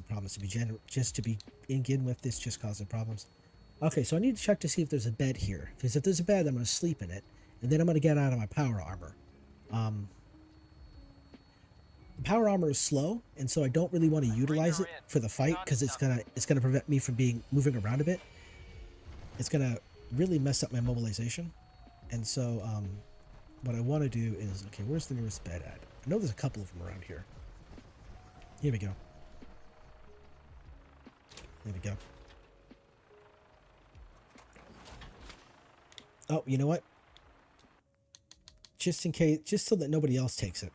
problems to begin with. This just causing problems. Okay, so I need to check to see if there's a bed here, because if there's a bed, I'm going to sleep in it, and then I'm going to get out of my power armor. The power armor is slow, and so I don't really want to utilize it for the fight because it's gonna prevent me from moving around a bit. It's gonna really mess up my mobilization, and so what I want to do is, okay, where's the nearest bed at? I know there's a couple of them around here. Here we go. There we go. Oh, you know what? Just in case, just so that nobody else takes it.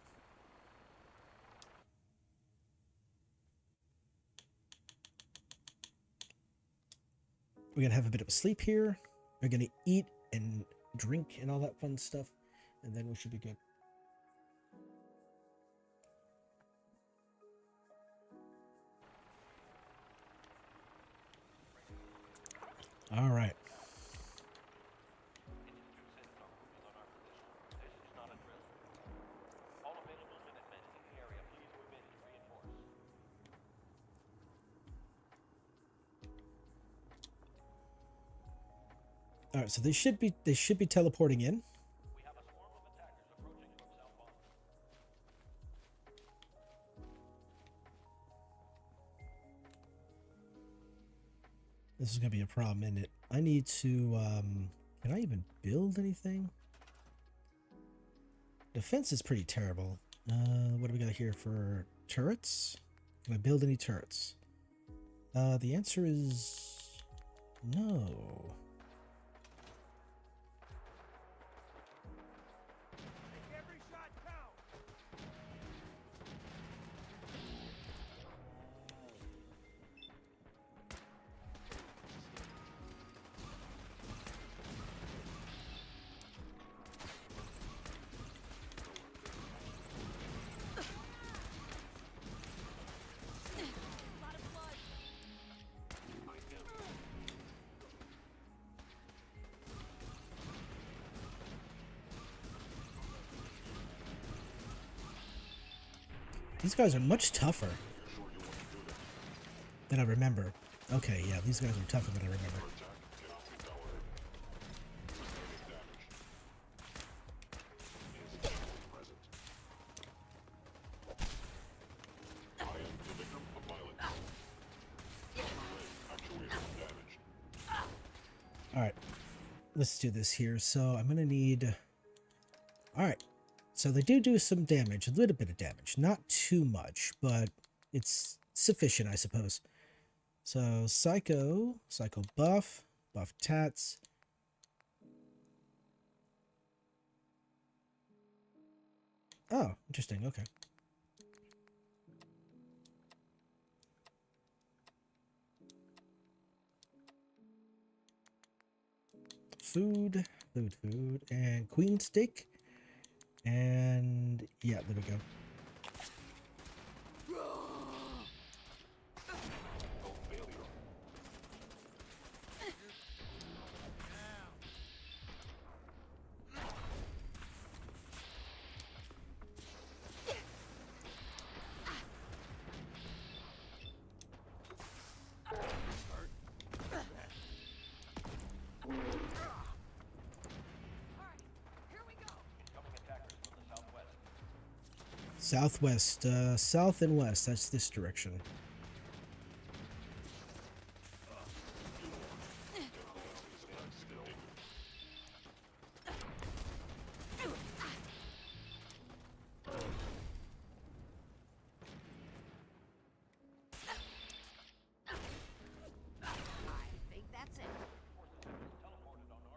We're going to have a bit of a sleep here. We're going to eat and drink and all that fun stuff. And then we should be good. All right. All right, so they should be teleporting in. This is gonna be a problem, isn't it? I need to can I even build anything? Defense is pretty terrible. What do we got here for turrets? Can I build any turrets? The answer is no. These guys are much tougher than I remember. Okay, yeah, these guys are tougher than I remember. Alright, let's do this here. So I'm going to need... Alright, so they do some damage, a little bit of damage. Not too much, but it's sufficient, I suppose. So Psycho buff, buff tats. Oh, interesting, okay. Food, and queen steak. And yeah, there we go. Southwest, south and west, that's this direction. I think that's it.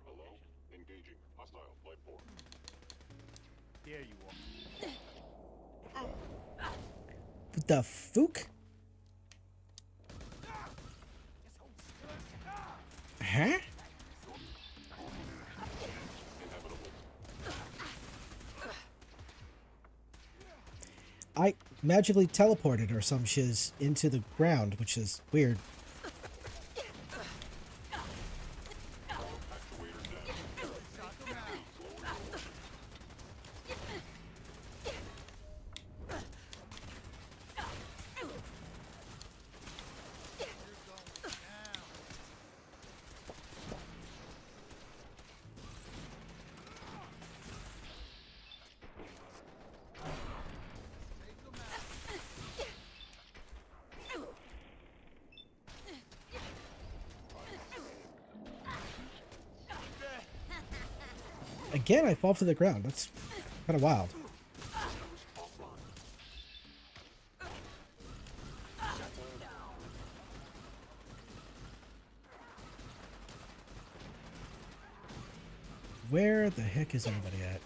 Hello? Engaging. Hostile life form. There you are. What the fook? Huh? I magically teleported or some shiz into the ground, which is weird. Again, I fall to the ground. That's kind of wild. Where the heck is everybody at?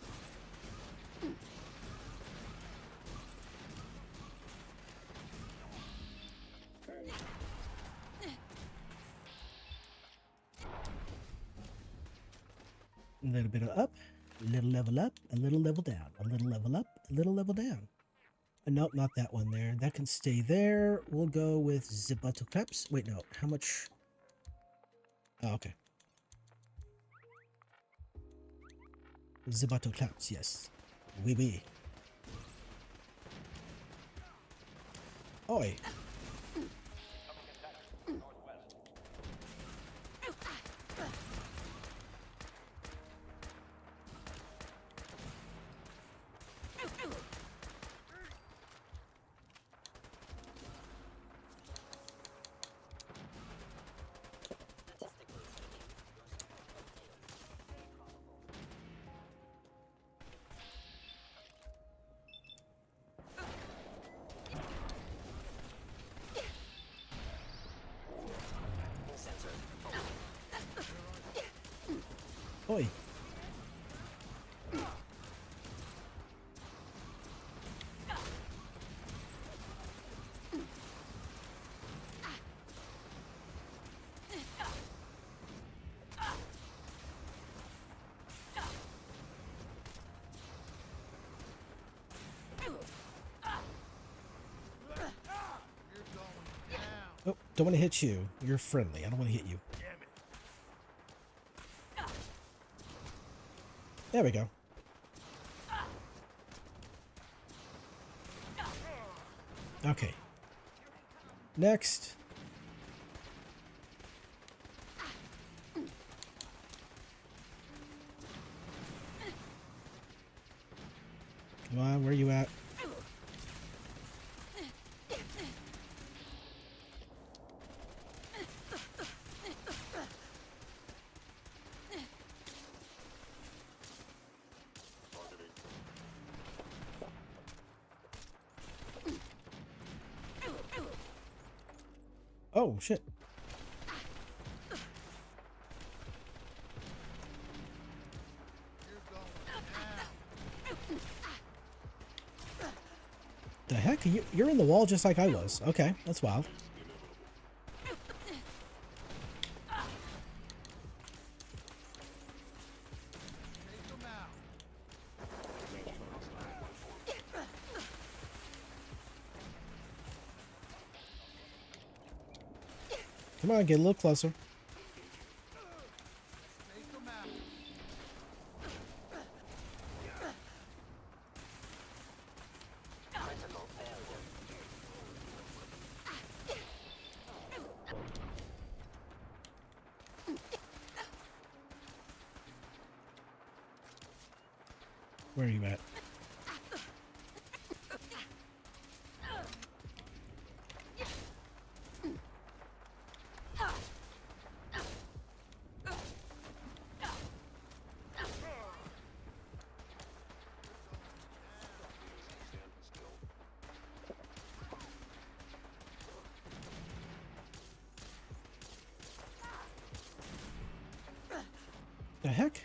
A little bit of up, a little level up, a little level down, a little level up, a little level down. Nope, not that one there. That can stay there. We'll go with the bottle caps. Wait, no. How much? Oh, okay. The bottle caps, yes. Oui, oui. Oi. Oi. Oh, don't want to hit you. You're friendly. I don't want to hit you. There we go. Okay. Next. Come on, where you at? Oh, shit. The heck? You're in the wall just like I was. Okay, that's wild. Come on, get a little closer. Where are you at? The heck?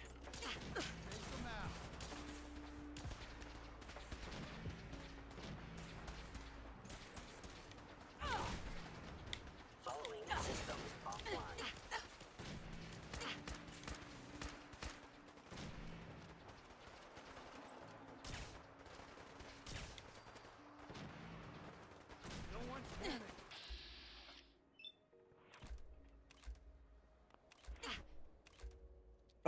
Following systems offline.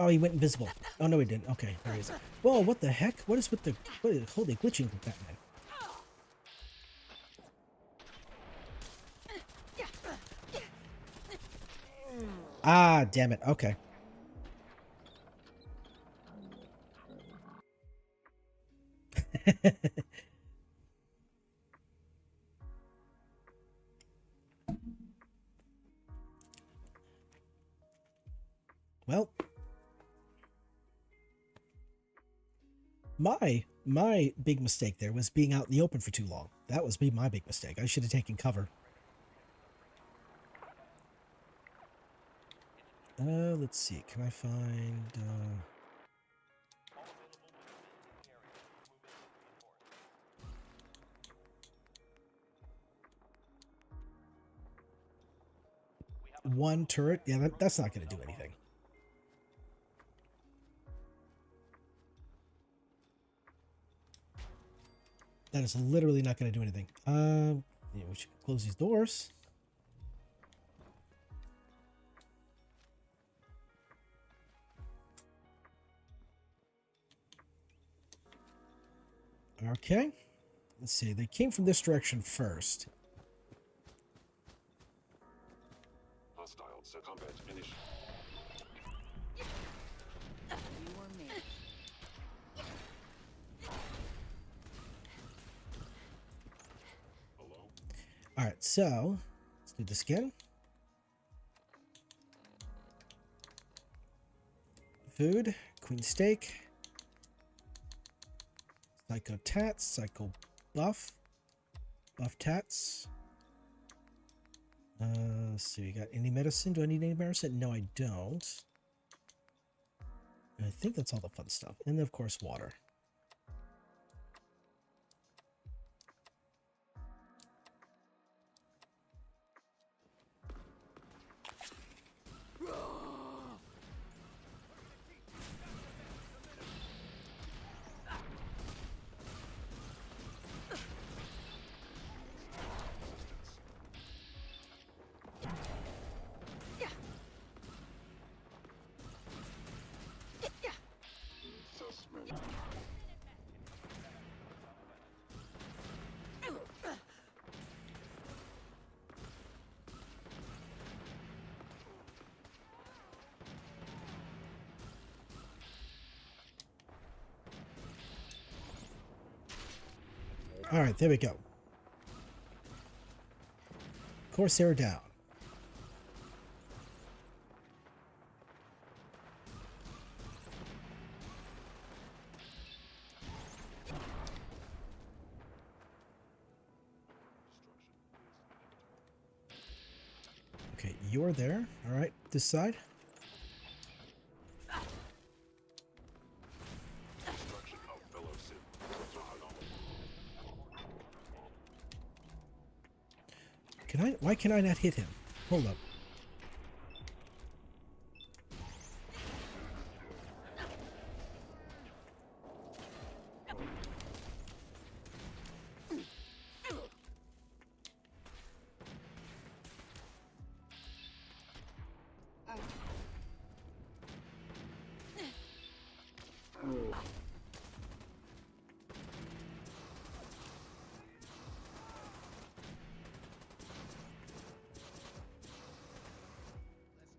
Oh, he went invisible. Oh, no, he didn't. Okay, there he is. Whoa, what the heck? What is with the... Holy glitching with Batman. Ah, damn it. Okay. Well... My big mistake there was being out in the open for too long. That was my big mistake. I should have taken cover. Let's see. Can I find... one turret? Yeah, that's not going to do anything. That is literally not going to do anything. Yeah, we should close these doors. Okay. Let's see. They came from this direction first. Hostile combat initiated. All right, so let's do this again. Food, queen steak, psycho tats, psycho buff, buff tats. Let's see, we got any medicine? Do I need any medicine? No, I don't. I think that's all the fun stuff. And of course, water. Assessment. All right, there we go. Corsair down. Okay, you're there. All right, this side. Destruction of fellowship. Can I? Why can I not hit him? Hold up.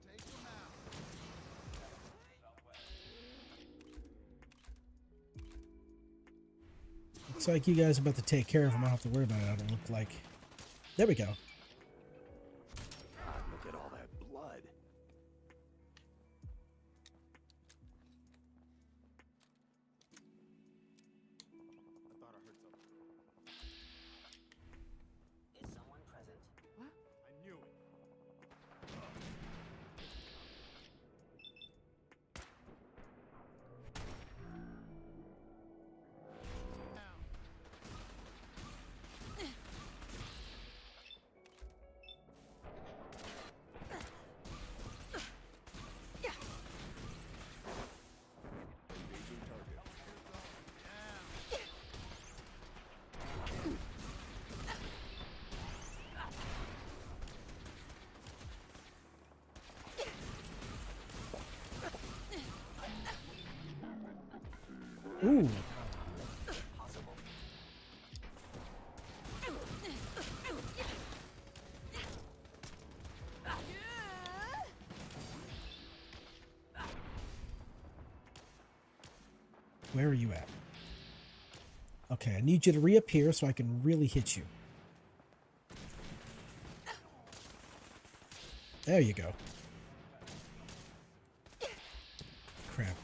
Let's take them out. Looks like you guys are about to take care of him. I don't have to worry about it. I don't look like. There we go. God, look at all that blood. I thought I heard something. Is someone present? I knew it. Engaging target. Ooh. Where are you at? Okay, I need you to reappear so I can really hit you. There you go. Crap.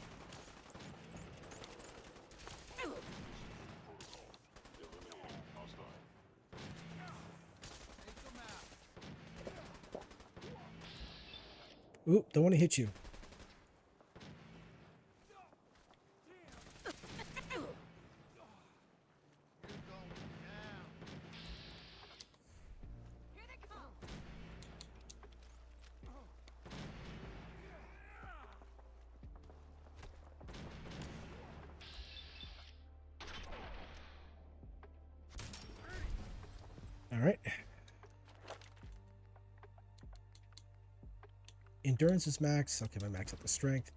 Oop, don't want to hit you. Here they come! All right. Endurance is max. Okay, my max up the strength.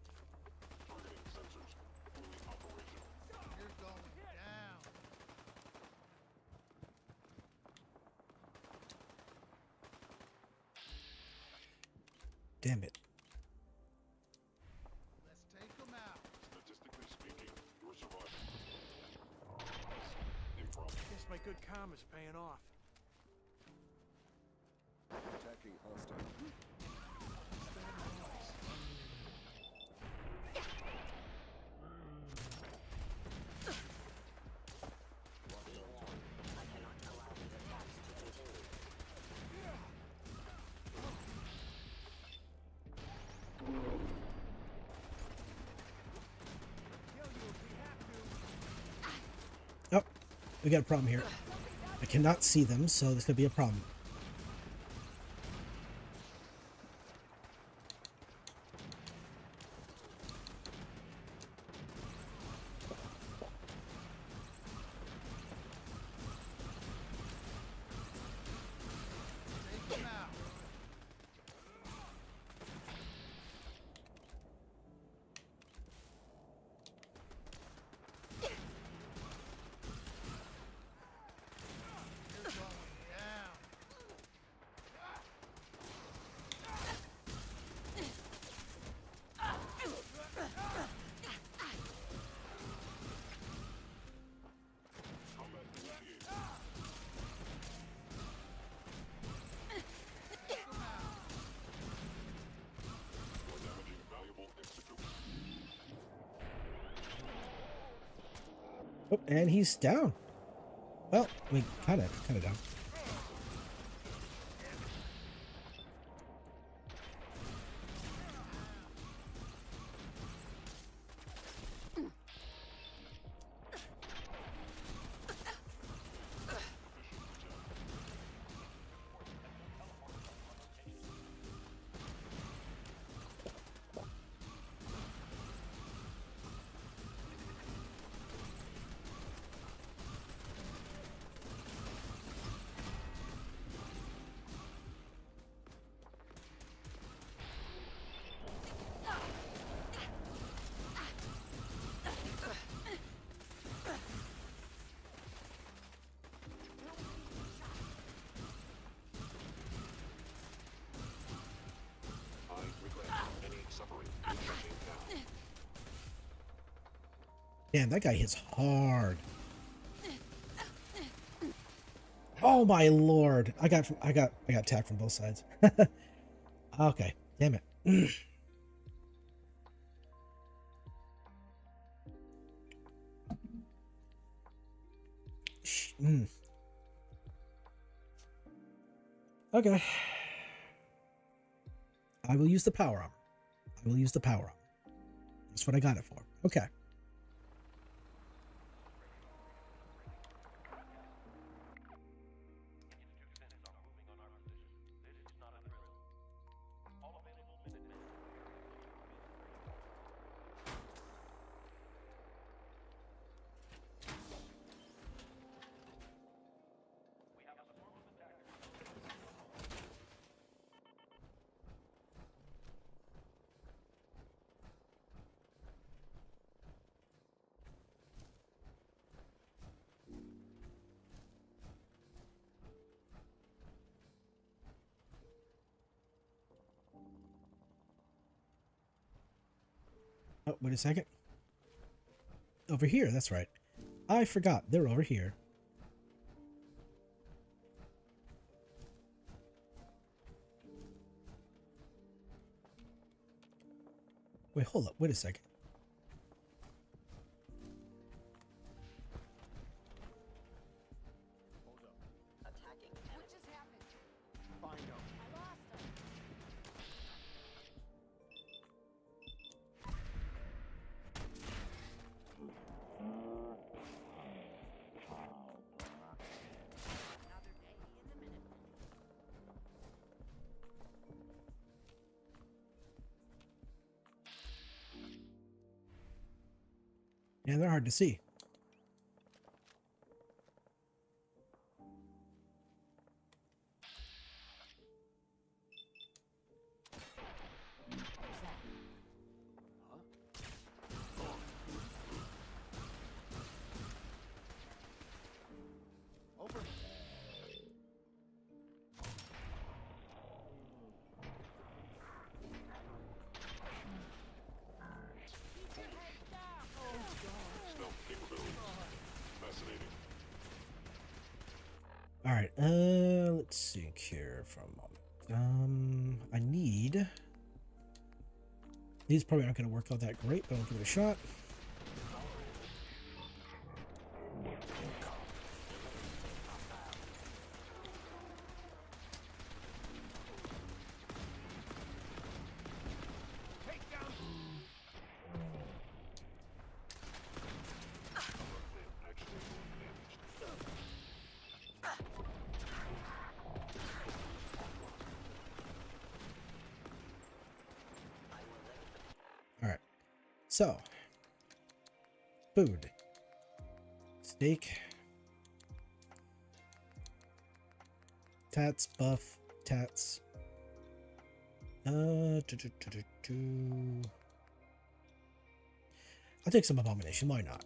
Targeting sensors fully operational. You're going down. Damn it. Let's take them out. Statistically speaking, you're surviving. Improv. Guess my good karma's paying off. Attacking hostile. Be warned, I cannot allow these attacks to continue. Oh, we got a problem here. I cannot see them, so there's going to be a problem. Take them out. You're going down. Oh, and he's down. Well, I mean, kind of down. I regret any suffering you touching now. Damn, that guy hits hard. Oh my lord! I got attacked from both sides. Okay, damn it. Okay. I will use the power armor. I will use the power armor. That's what I got it for. Okay. Oh, wait a second. Over here, that's right. I forgot. They're over here. Wait, hold up. Wait a second. What just happened? Find him. I lost him. Another day in the minute. Yeah, they're hard to see. Over. Stealth capabilities. Fascinating. All right. Let's see here for a moment. I need. These probably aren't going to work out that great, but I'll give it a shot. So, food, steak, tats, buff, tats. I'll take some abomination. Why not?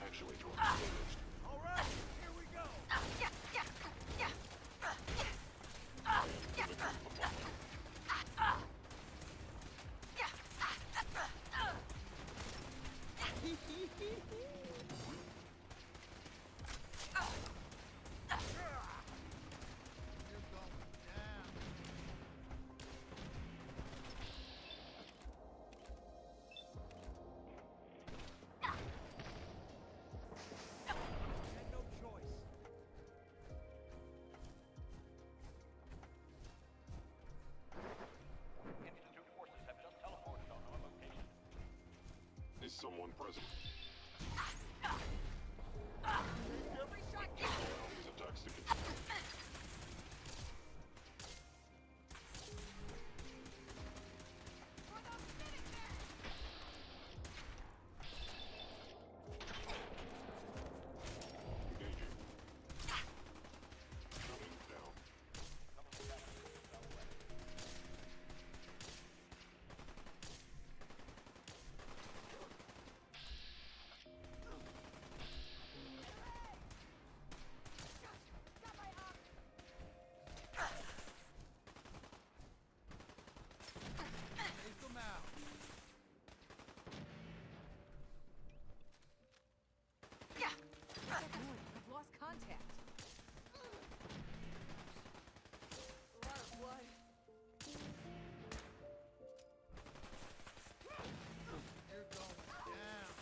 Actually, damaged. All right, here we go. Is someone present? These attacks to continue. Engaging. Shutting down. I've lost contact. A lot of blood. You're going down.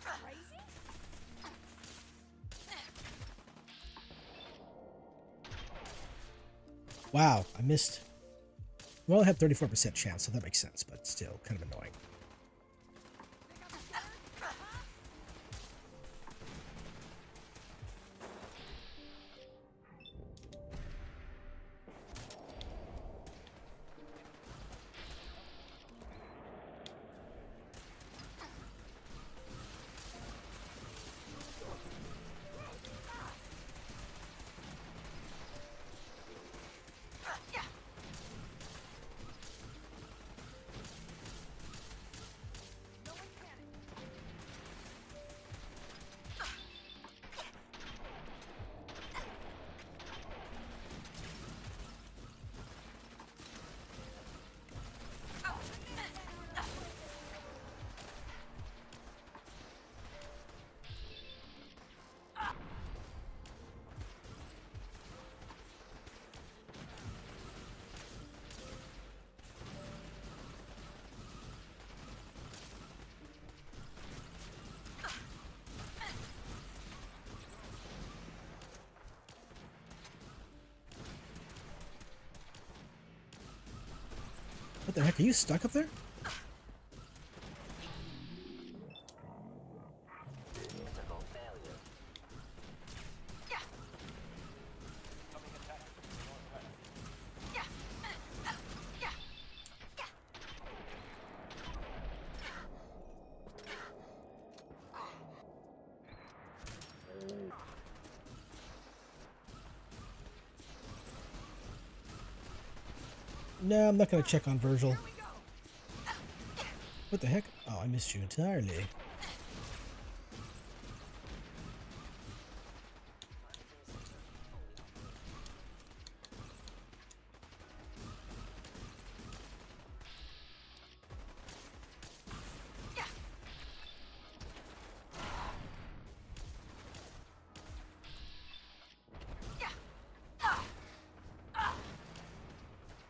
Crazy? Wow, I missed. Well, I had 34% chance, so that makes sense, but still kind of annoying. What the heck? Are you stuck up there? No, I'm not going to check on Virgil. What the heck? Oh, I missed you entirely.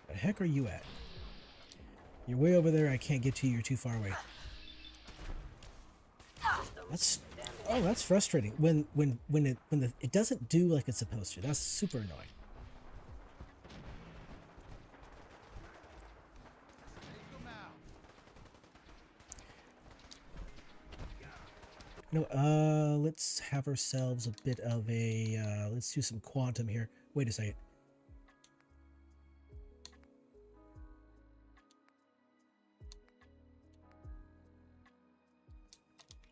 Where the heck are you at? You're way over there. I can't get to you. You're too far away. That's frustrating. When it doesn't do like it's supposed to. That's super annoying. Let's have ourselves a bit of a let's do some quantum here. Wait a second.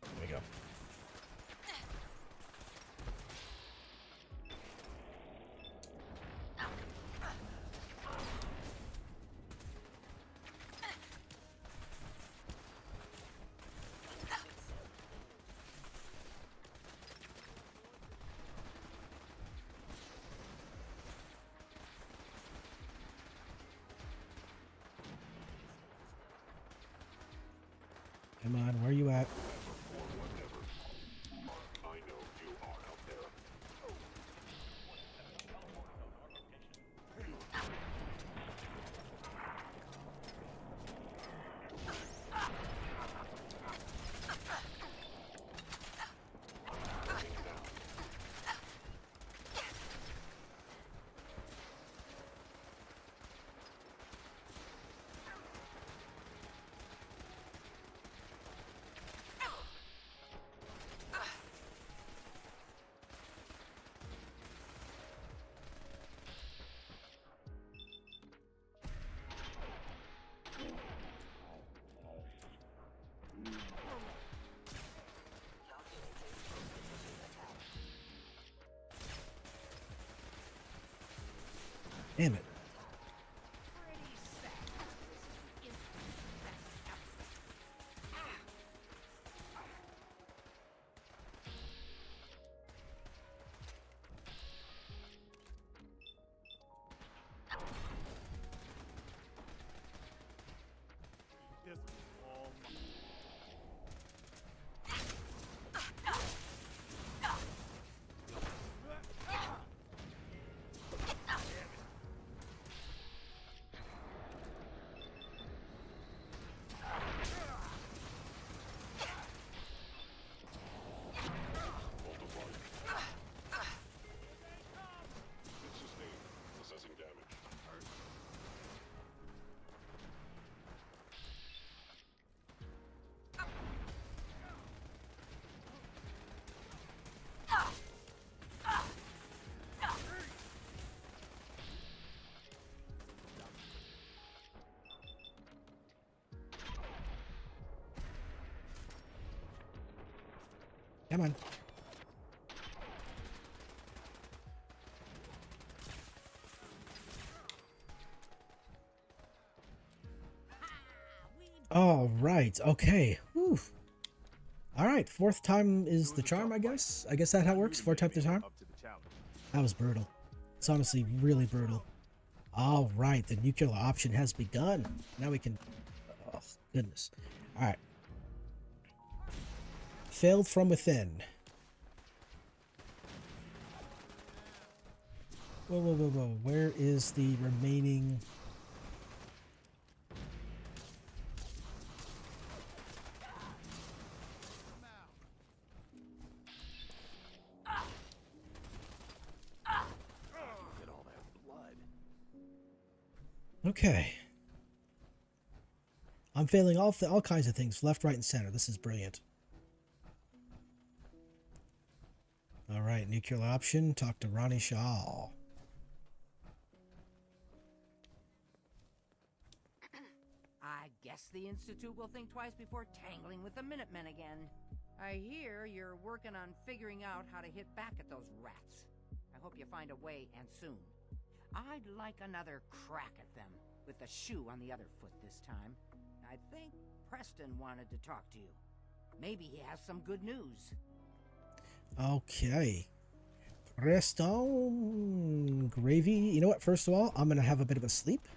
There we go. Come on, where you at? I know you are out there. Damn it. This was all my... It's sustained. Assessing damage. Come on. All right. Okay. Whew. All right. Fourth time is the charm, I guess. I guess that's how it works. Fourth time's the charm. Up to the challenge. That was brutal. It's honestly really brutal. All right. The nuclear option has begun. Now we can... Oh, goodness. All right. Failed from within. Whoa, whoa, whoa, whoa. Where is the remaining... Get all that blood. Okay. I'm failing all kinds of things, left, right, and center. This is brilliant. All right, nuclear option. Talk to Ronnie Shaw. I guess the Institute will think twice before tangling with the Minutemen again. I hear you're working on figuring out how to hit back at those rats. I hope you find a way, and soon. I'd like another crack at them, with the shoe on the other foot this time. I think Preston wanted to talk to you. Maybe he has some good news. Okay. Preston Gravy. You know what? First of all, I'm going to have a bit of a sleep.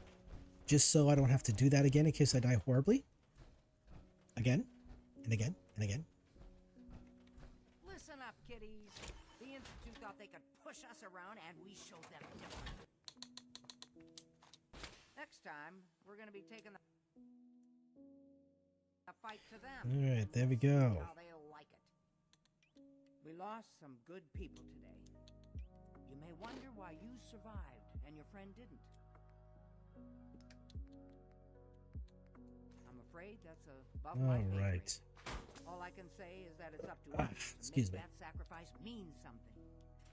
Just so I don't have to do that again in case I die horribly. Again. And again. And again. Listen up, kiddies. The Institute thought they could push us around, and we showed them different. Next time, we're going to be taking the fight to them. Alright, there we go. How they'll like it. We lost some good people today. You may wonder why you survived and your friend didn't. I'm afraid that's above my pay grade. Alright. All I can say is that it's up to us to Excuse make me. that sacrifice mean something.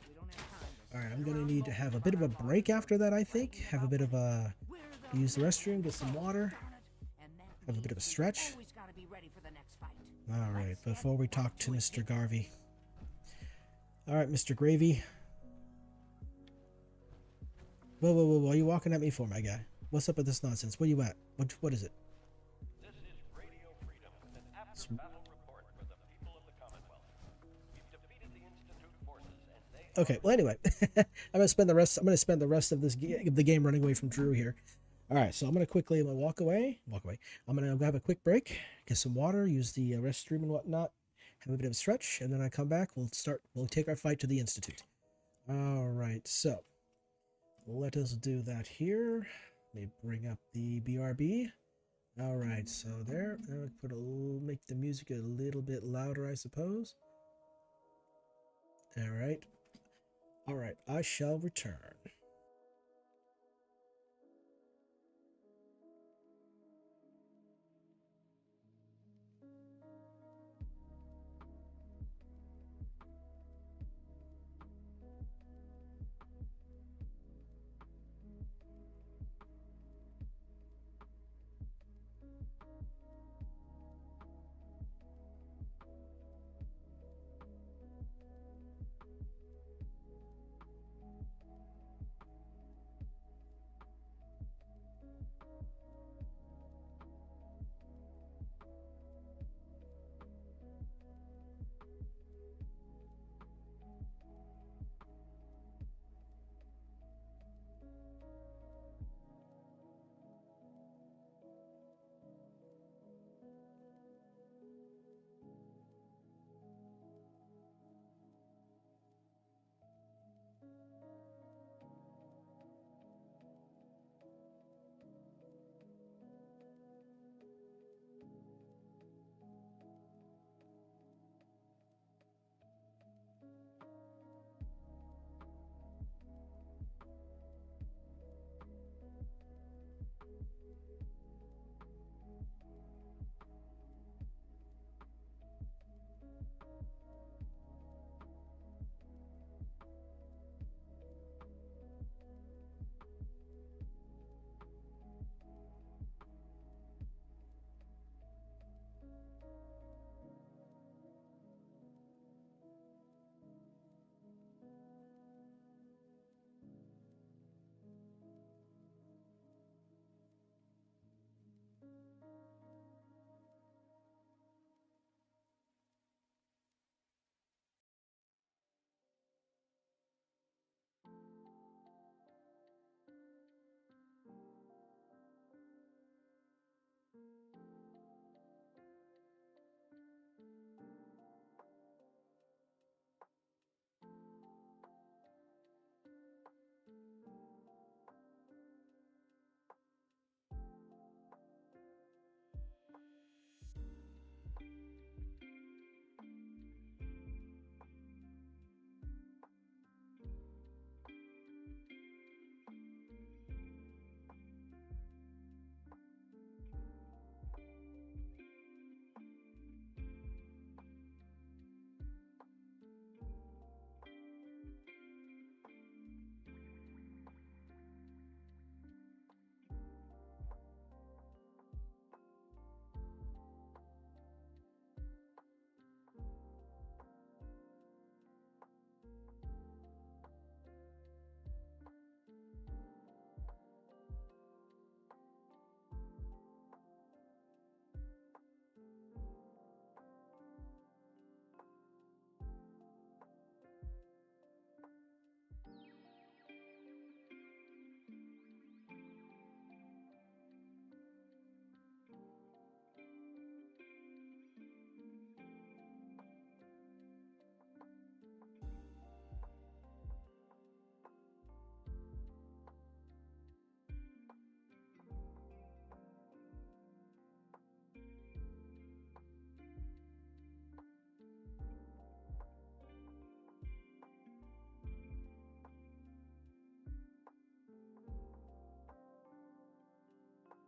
We don't have time to Alright, sit I'm going to around need to moping have a about bit of a our bosses break after that, I fighting think. Have a about bit of a... We're the Use the winners. restroom, get some water. Darn it. And that Have a bit of a means stretch. we've always gotta be ready for the next fight. Alright, Let's before get we back talk to it. Mr. Garvey. Alright, Mr. Gravy. Whoa, whoa, whoa, what are you walking at me for, my guy? What's up with this nonsense? Where you at? What is it? This is Radio Freedom with an after-battle report for the people of the Commonwealth. We've defeated the Institute forces, and they... Okay, well anyway, I'm gonna spend the rest of the game running away from Drew here. All right, so I'm gonna walk away. I'm gonna go have a quick break, get some water, use the restroom and whatnot, have a bit of a stretch, and then I come back. We'll take our fight to the Institute. All right, so let us do that here. Let me bring up the BRB. All right, so there. Make the music a little bit louder, I suppose. All right. All right, I shall return.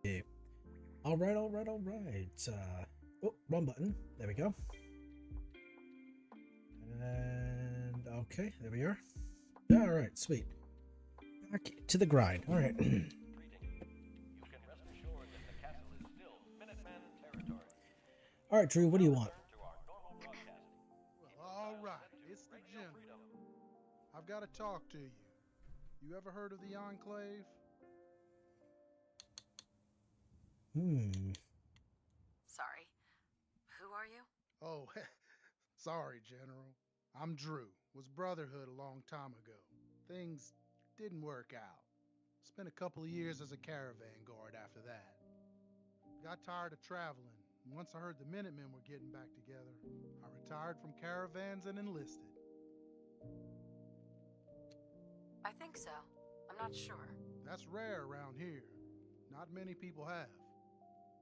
Okay. All right, all right, all right. Oh, wrong button. There we go. And okay, there we are. All right, sweet. Back to the grind. All right. Greeting. You can rest assured that the castle is still Minuteman territory. All right, Drew. What do you want? To our normal broadcasting. Well, all right. It's the general. I've got to talk to you. You ever heard of the Enclave? Sorry. Who are you? Oh, sorry, General. I'm Drew. Was Brotherhood a long time ago. Things didn't work out. Spent a couple of years as a caravan guard after that. Got tired of traveling. Once I heard the Minutemen were getting back together, I retired from caravans and enlisted. I think so. I'm not sure. That's rare around here. Not many people have.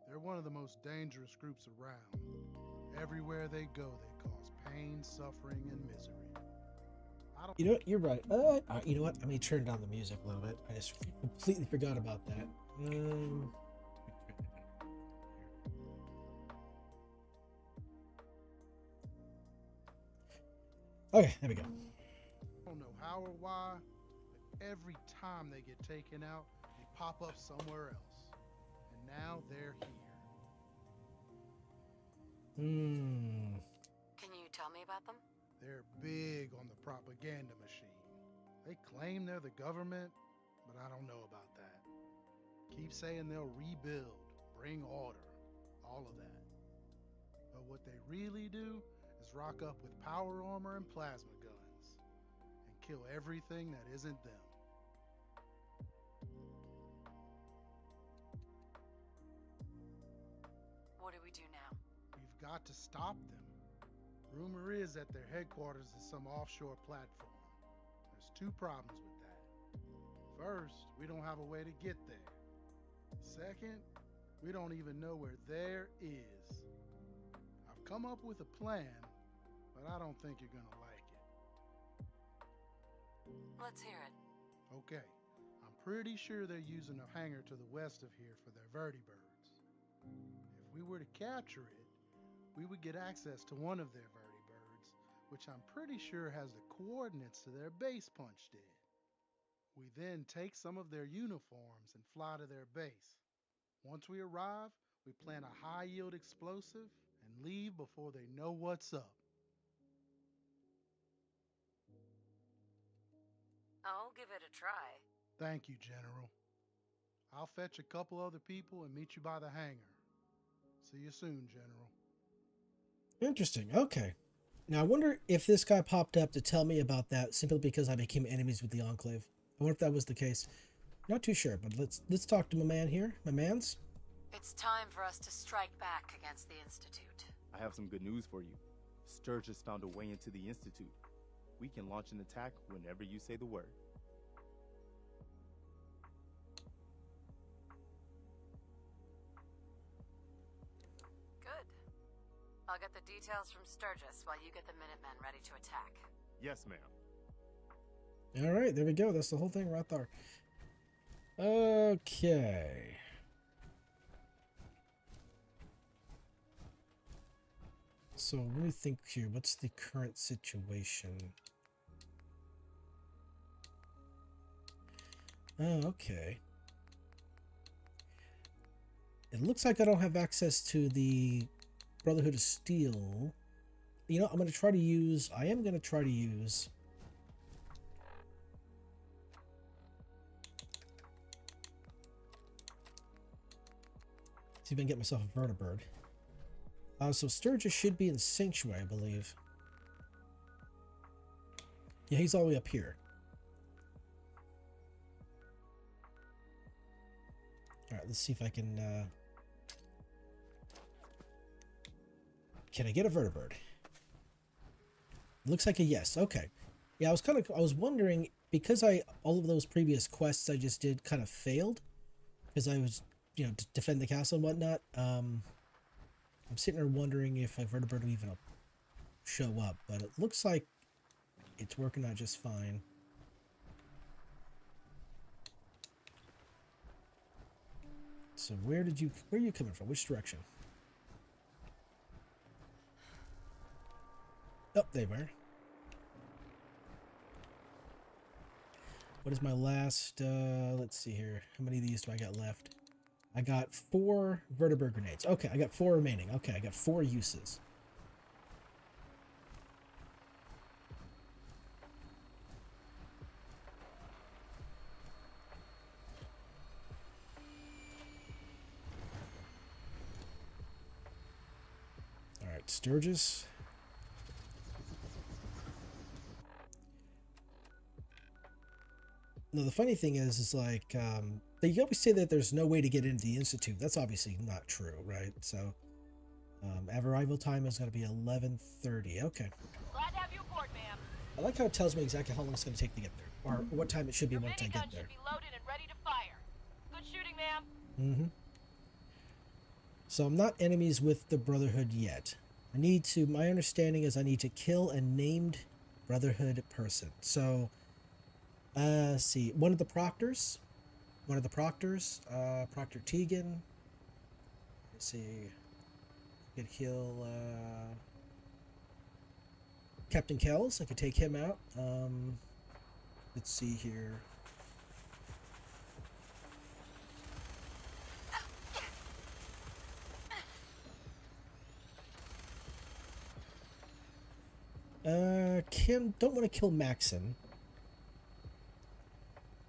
They're one of the most dangerous groups around. Everywhere they go, they cause pain, suffering, and misery. You know what? You're right. You know what? Let me turn down the music a little bit. I just completely forgot about that. Okay, there we go. I don't know how or why, but every time they get taken out, they pop up somewhere else. And now they're here. Can you tell me about them? They're big on the propaganda machine. They claim they're the government, but I don't know about that. Keep saying they'll rebuild, bring order, all of that. But what they really do is rock up with power armor and plasma guns and kill everything that isn't them. What do we do now? We've got to stop them. Rumor is that their headquarters is some offshore platform. There's two problems with that. First, we don't have a way to get there. Second, we don't even know where there is. I've come up with a plan, but I don't think you're gonna like it. Let's hear it. Okay, I'm pretty sure they're using a hangar to the west of here for their vertibirds. If we were to capture it, we would get access to one of their vertibirds, which I'm pretty sure has the coordinates to their base punched in. We then take some of their uniforms and fly to their base. Once we arrive, we plant a high-yield explosive and leave before they know what's up. I'll give it a try. Thank you, General. I'll fetch a couple other people and meet you by the hangar. See you soon, General. Interesting. Okay. Now I wonder if this guy popped up to tell me about that simply because I became enemies with the Enclave. I wonder if that was the case. Not too sure, but let's talk to my man here. My mans. It's time for us to strike back against the Institute. I have some good news for you. Sturgis found a way into the Institute. We can launch an attack whenever you say the word. Good. I'll get the details from Sturgis while you get the Minutemen ready to attack. Yes, ma'am. All right, there we go. That's the whole thing right there. Okay. So let me think here. What's the current situation? Oh, okay. It looks like I don't have access to the Brotherhood of Steel. You know, I am going to try to use... see if I can get myself a vertibird. So Sturgis should be in Sanctuary, I believe. Yeah, he's all the way up here. Alright, let's see if I can... Can I get a vertibird? Looks like a yes. Okay. Yeah, I was wondering, because all of those previous quests I just did kind of failed, because I was, you know, to defend the castle and whatnot. I'm sitting there wondering if a vertibird will even show up, but it looks like it's working out just fine. So where are you coming from? Which direction? Oh, they were. What is my last, let's see here. How many of these do I got left? I got 4 vertibird grenades. Okay, I got 4 remaining. Okay, I got 4 uses. All right, Sturgis. No, the funny thing is like they always say that there's no way to get into the Institute. That's obviously not true, right? So, arrival time is going to be 11:30. Okay. Glad to have you aboard, ma'am. I like how it tells me exactly how long it's going to take to get there, or what time it should be Your once I minigun get there. should be loaded and ready to fire. Good shooting, ma'am. Mm-hmm. So I'm not enemies with the Brotherhood yet. I need to. My understanding is I need to kill a named Brotherhood person. So, let's see. One of the proctors, Proctor Tegan. Let's see. I could kill Captain Kells. I could take him out. Let's see here. Kim, don't want to kill Maxon.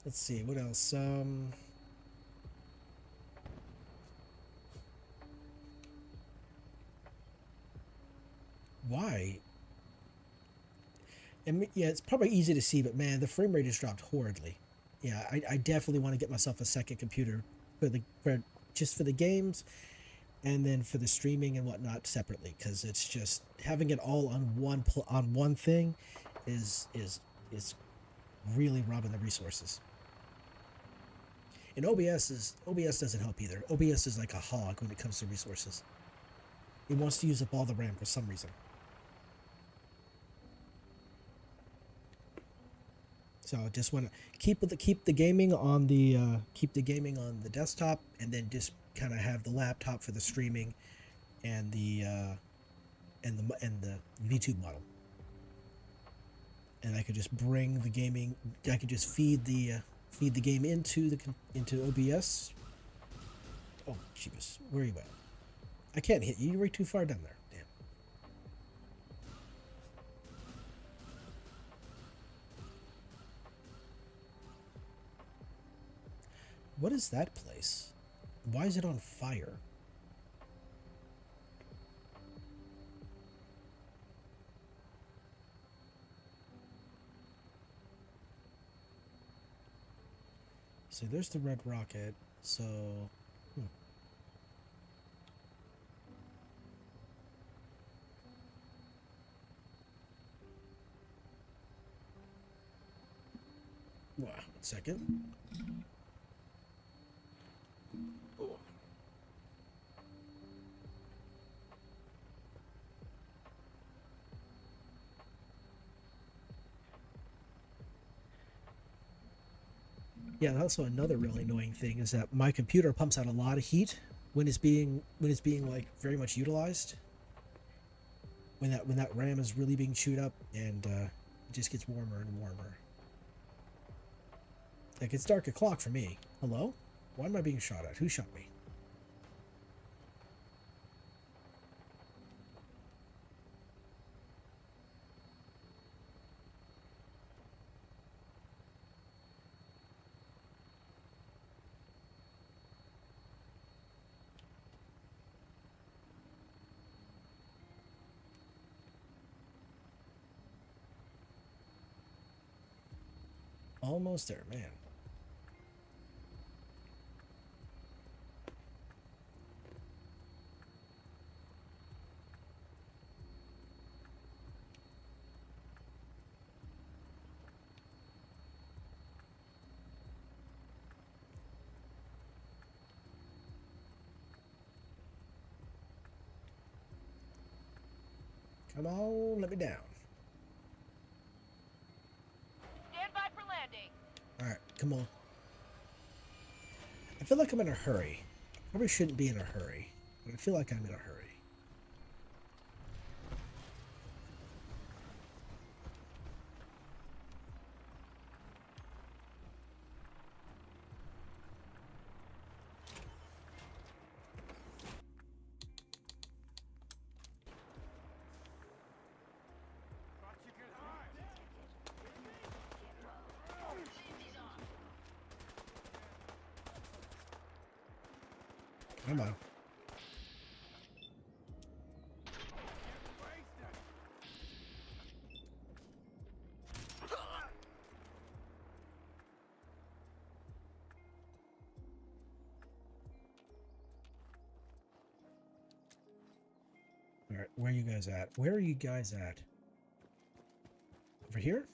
Let's see, what else? Why? And yeah, it's probably easy to see, but man, the frame rate has dropped horridly. Yeah, I definitely want to get myself a second computer just for the games, and then for the streaming and whatnot separately, because it's just having it all on one thing is really robbing the resources. And OBS doesn't help either. OBS is like a hog when it comes to resources. It wants to use up all the RAM for some reason. So I just want to keep the gaming on the desktop, and then just kind of have the laptop for the streaming and the VTube model. And I could just bring the gaming. I could just feed the game into OBS. Oh, jeez, where are you at? I can't hit you. You're way too far down there. Damn. What is that place? Why is it on fire? So there's the red rocket. So, wow, 1 second. Oh. Yeah, also another really annoying thing is that my computer pumps out a lot of heat when it's being like very much utilized. When that RAM is really being chewed up, and it just gets warmer and warmer. Like, it's dark o'clock for me. Hello? Why am I being shot at? Who shot me? Almost there, man. Come on, let me down. Stand by for landing. Alright, come on. I feel like I'm in a hurry. I probably shouldn't be in a hurry, but I feel like I'm in a hurry. Come on. Where are you guys at? Where are you guys at? Over here?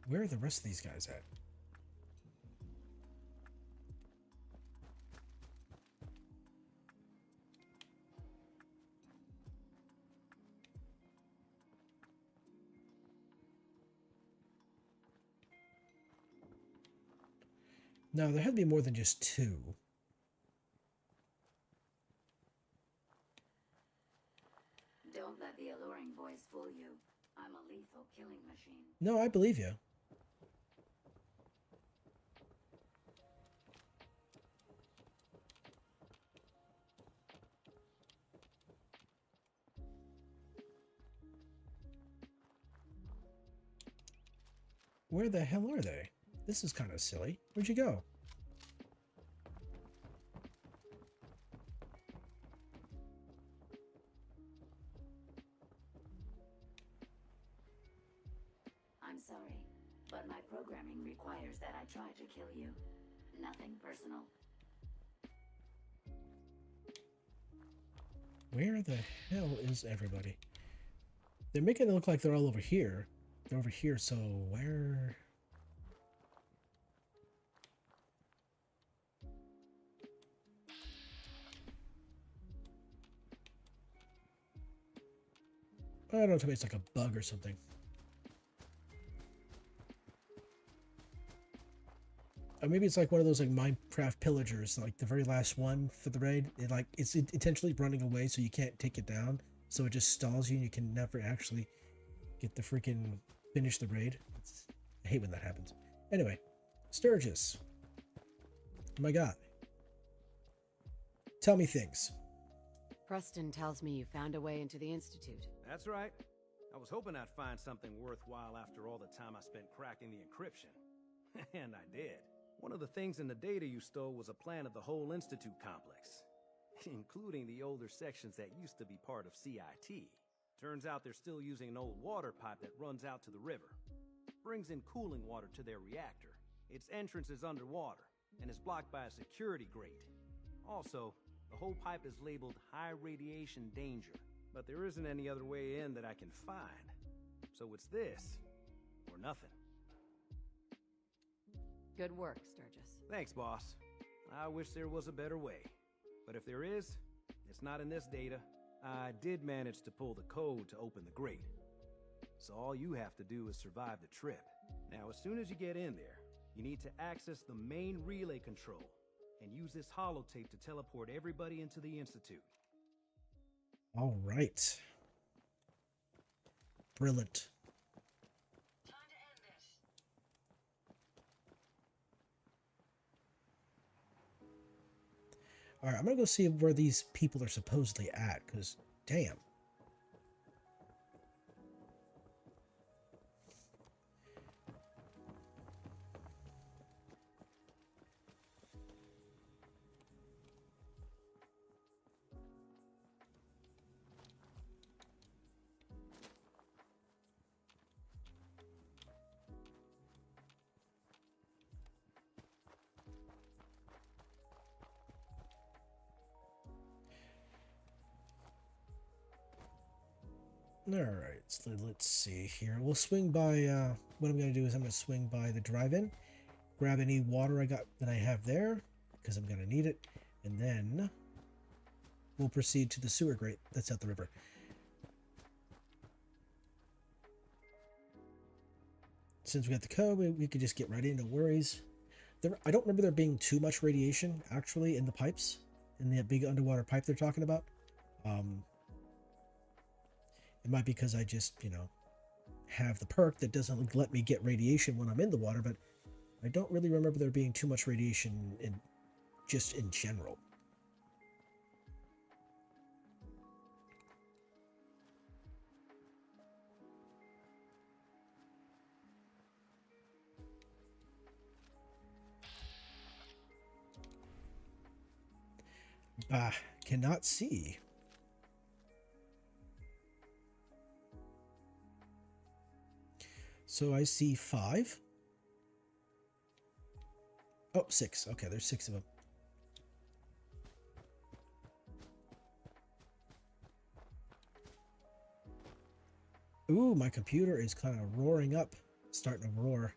Where are the rest of these guys at? No, there had to be more than just two. Don't let the alluring voice fool you. I'm a lethal killing machine. No, I believe you. Where the hell are they? This is kind of silly. Where'd you go? I'm sorry, but my programming requires that I try to kill you. Nothing personal. Where the hell is everybody? They're making it look like they're all over here. They're over here, so where? I don't know, maybe it's like a bug or something. Or maybe it's like one of those like Minecraft pillagers, like the very last one for the raid. It's intentionally running away so you can't take it down, so it just stalls you and you can never actually get the freaking finish the raid. I hate when that happens. Anyway, Sturgis, my guy, tell me things. Preston tells me you found a way into the Institute. That's right. I was hoping I'd find something worthwhile after all the time I spent cracking the encryption. And I did. One of the things in the data you stole was a plan of the whole Institute complex, including the older sections that used to be part of CIT. Turns out they're still using an old water pipe that runs out to the river. Brings in cooling water to their reactor. Its entrance is underwater, and is blocked by a security grate. Also, the whole pipe is labeled high radiation danger, but there isn't any other way in that I can find. So it's this, or nothing. Good work, Sturgis. Thanks, boss. I wish there was a better way. But if there is, it's not in this data. I did manage to pull the code to open the grate. So all you have to do is survive the trip. Now, as soon as you get in there, you need to access the main relay control and use this holotape to teleport everybody into the Institute. All right. Brilliant. All right, I'm gonna go see where these people are supposedly at, because damn. All right, so let's see here. We'll swing by, what I'm going to do is I'm going to swing by the drive-in, grab any water I got that I have there, because I'm going to need it, and then we'll proceed to the sewer grate that's at the river. Since we got the code, we could just get right in, no worries. I don't remember there being too much radiation, actually, in the pipes, in the big underwater pipe they're talking about. It might be because I just, have the perk that doesn't let me get radiation when I'm in the water, but I don't really remember there being too much radiation just in general. Cannot see. So I see 5. Oh, 6. Okay, there's 6 of them. Ooh, my computer is kind of roaring up. Starting to roar.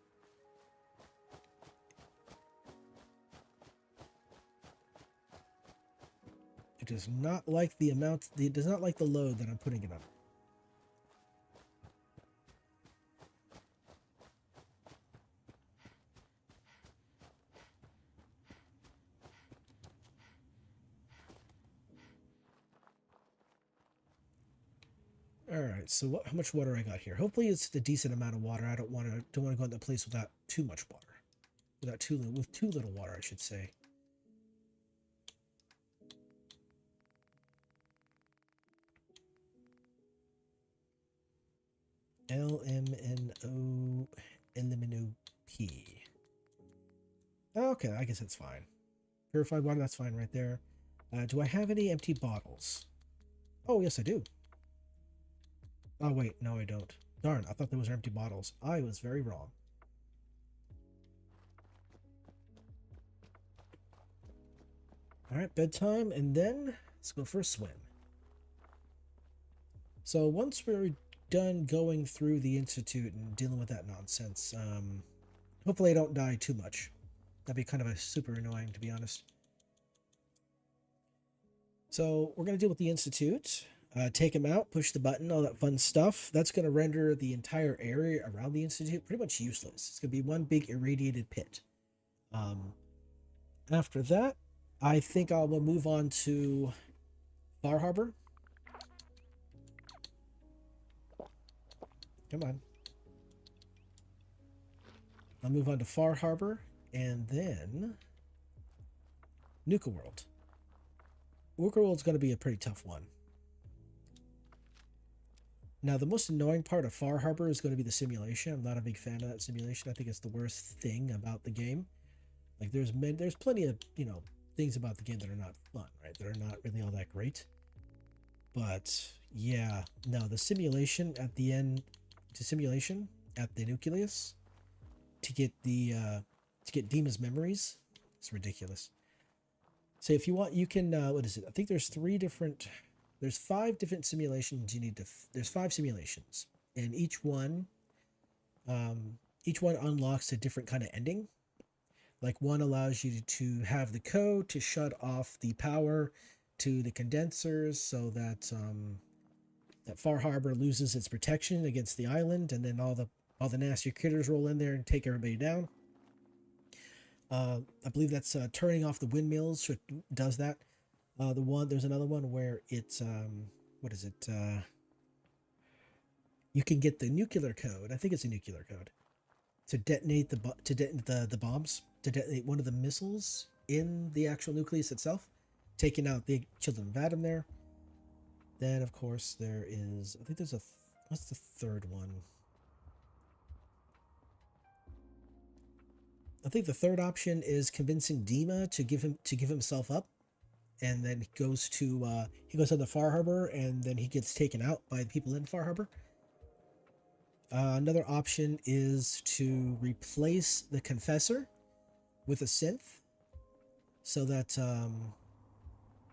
It does not like the amount, it does not like the load that I'm putting it on. Alright, so how much water I got here? Hopefully it's a decent amount of water. I don't want to go into the place without too much water. With too little water, I should say. LMNO P. Okay, I guess that's fine. Purified water, that's fine right there. Do I have any empty bottles? Oh, yes, I do. Oh, wait, no, I don't. Darn, I thought those were empty bottles. I was very wrong. Alright, bedtime, and then let's go for a swim. So once we're done going through the Institute and dealing with that nonsense, hopefully I don't die too much. That'd be kind of a super annoying, to be honest. So we're going to deal with the Institute. Take him out, push the button, all that fun stuff. That's going to render the entire area around the Institute pretty much useless. It's going to be one big irradiated pit. After that, I think I will move on to Far Harbor. Come on. I'll move on to Far Harbor and then Nuka World. Nuka World's going to be a pretty tough one. Now, the most annoying part of Far Harbor is going to be the simulation. I'm not a big fan of that simulation. I think it's the worst thing about the game. Like, there's plenty of, things about the game that are not fun, right? That are not really all that great. But, yeah, no, the simulation at the end, at the nucleus, to get Dima's memories, it's ridiculous. So if you want, you can, what is it? I think there's 5 different simulations you need to, there's 5 simulations, and each one unlocks a different kind of ending. Like, one allows you to have the code to shut off the power to the condensers so that that Far Harbor loses its protection against the island, and then all the nasty critters roll in there and take everybody down. I believe that's turning off the windmills, so it does that. There's another one where it's what is it? You can get the nuclear code. I think it's a nuclear code to detonate the bombs, to detonate one of the missiles in the actual nucleus itself, taking out the children of Adam there. Then, of course, there is, I think there's what's the third one? I think the third option is convincing Dima to give himself up, and then he goes to the Far Harbor, and then he gets taken out by the people in Far Harbor. Another option is to replace the Confessor with a synth, so that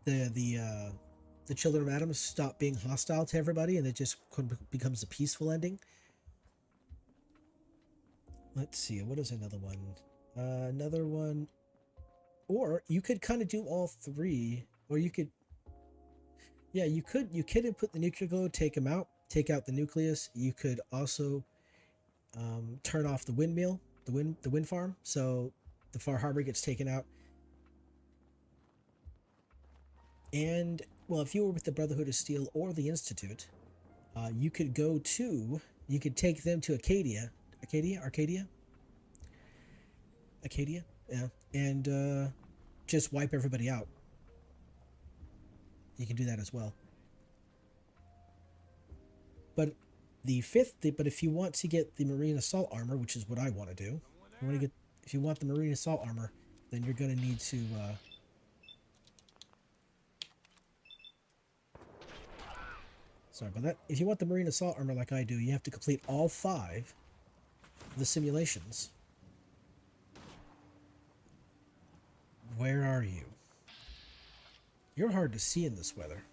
the children of Adam stop being hostile to everybody, and it just becomes a peaceful ending. Let's see, what is another one? Another one, or you could kind of do all 3, or you could input the nuclear code, take him out, take out the nucleus. You could also turn off the windmill, the wind farm, so the Far Harbor gets taken out. And, well, if you were with the Brotherhood of Steel or the Institute, you could take them to Arcadia, yeah, and just wipe everybody out. You can do that as well. But if you want to get the Marine Assault Armor, which is what I want to do, if you want the Marine Assault Armor, then you're going to need to sorry about that. If you want the Marine Assault Armor like I do, you have to complete all 5 the simulations. Where are you? You're hard to see in this weather.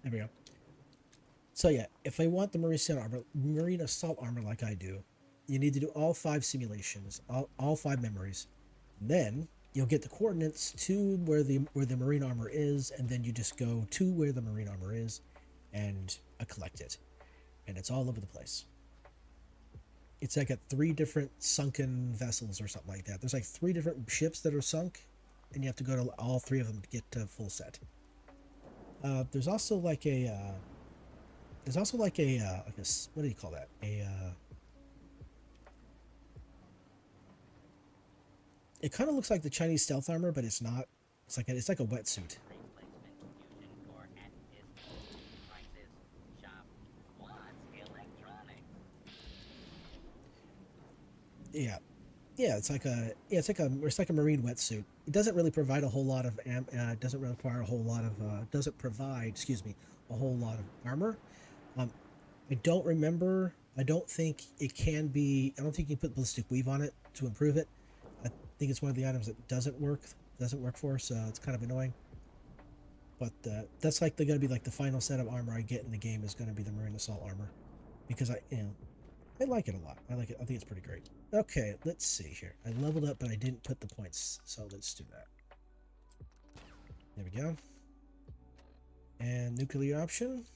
There we go. So yeah, if I want the marine assault armor like I do, you need to do all 5 simulations, all 5 memories. Then you'll get the coordinates to where the marine armor is, and then you just go to where the marine armor is and collect it. And it's all over the place. It's like at 3 different sunken vessels or something like that. There's like 3 different ships that are sunk, and you have to go to all 3 of them to get to full set. There's also like a what do you call that? It kind of looks like the Chinese stealth armor, but it's not. It's like a wetsuit. Yeah, it's like a marine wetsuit. It doesn't really provide a whole lot of doesn't provide, excuse me, a whole lot of armor. I don't remember. I don't think it can be. I don't think you can put ballistic weave on it to improve it. I think it's one of the items that doesn't work for, so it's kind of annoying. But that's like they're gonna be like the final set of armor I get in the game is gonna be the marine assault armor, because I like it a lot. I like it. I think it's pretty great. Okay, let's see here. I leveled up, but I didn't put the points, so let's do that. There we go. And nuclear option.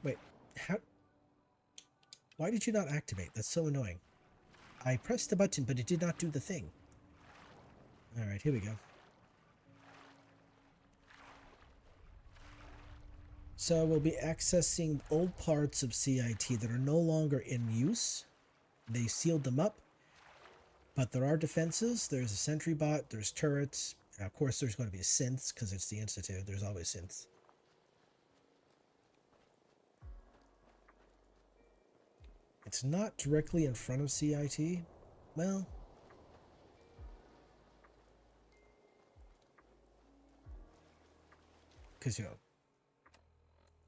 Wait, how? Why did you not activate? That's so annoying. I pressed the button, but it did not do the thing. Alright, here we go. So we'll be accessing old parts of CIT that are no longer in use. They sealed them up, but there are defenses. There's a sentry bot, there's turrets. Of course, there's going to be synths, because it's the Institute. There's always synths. It's not directly in front of CIT. Well, because,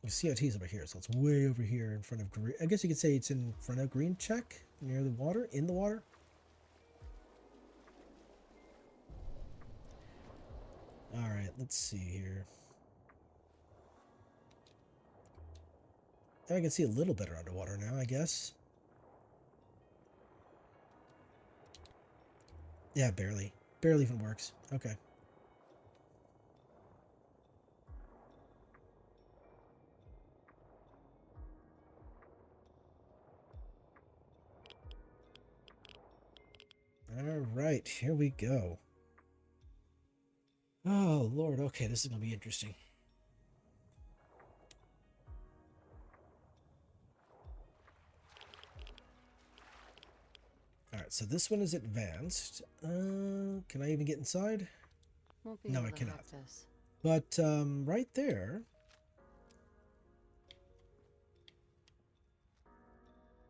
CIT is over here, so it's way over here in front of green. I guess you could say it's in front of green check, near the water, in the water. Alright, let's see here. I can see a little better underwater now, I guess. Yeah, barely. Barely even works. Okay. Alright, here we go. Oh, Lord. Okay, this is going to be interesting. Alright, so this one is advanced. Can I even get inside? No, I cannot. But, right there...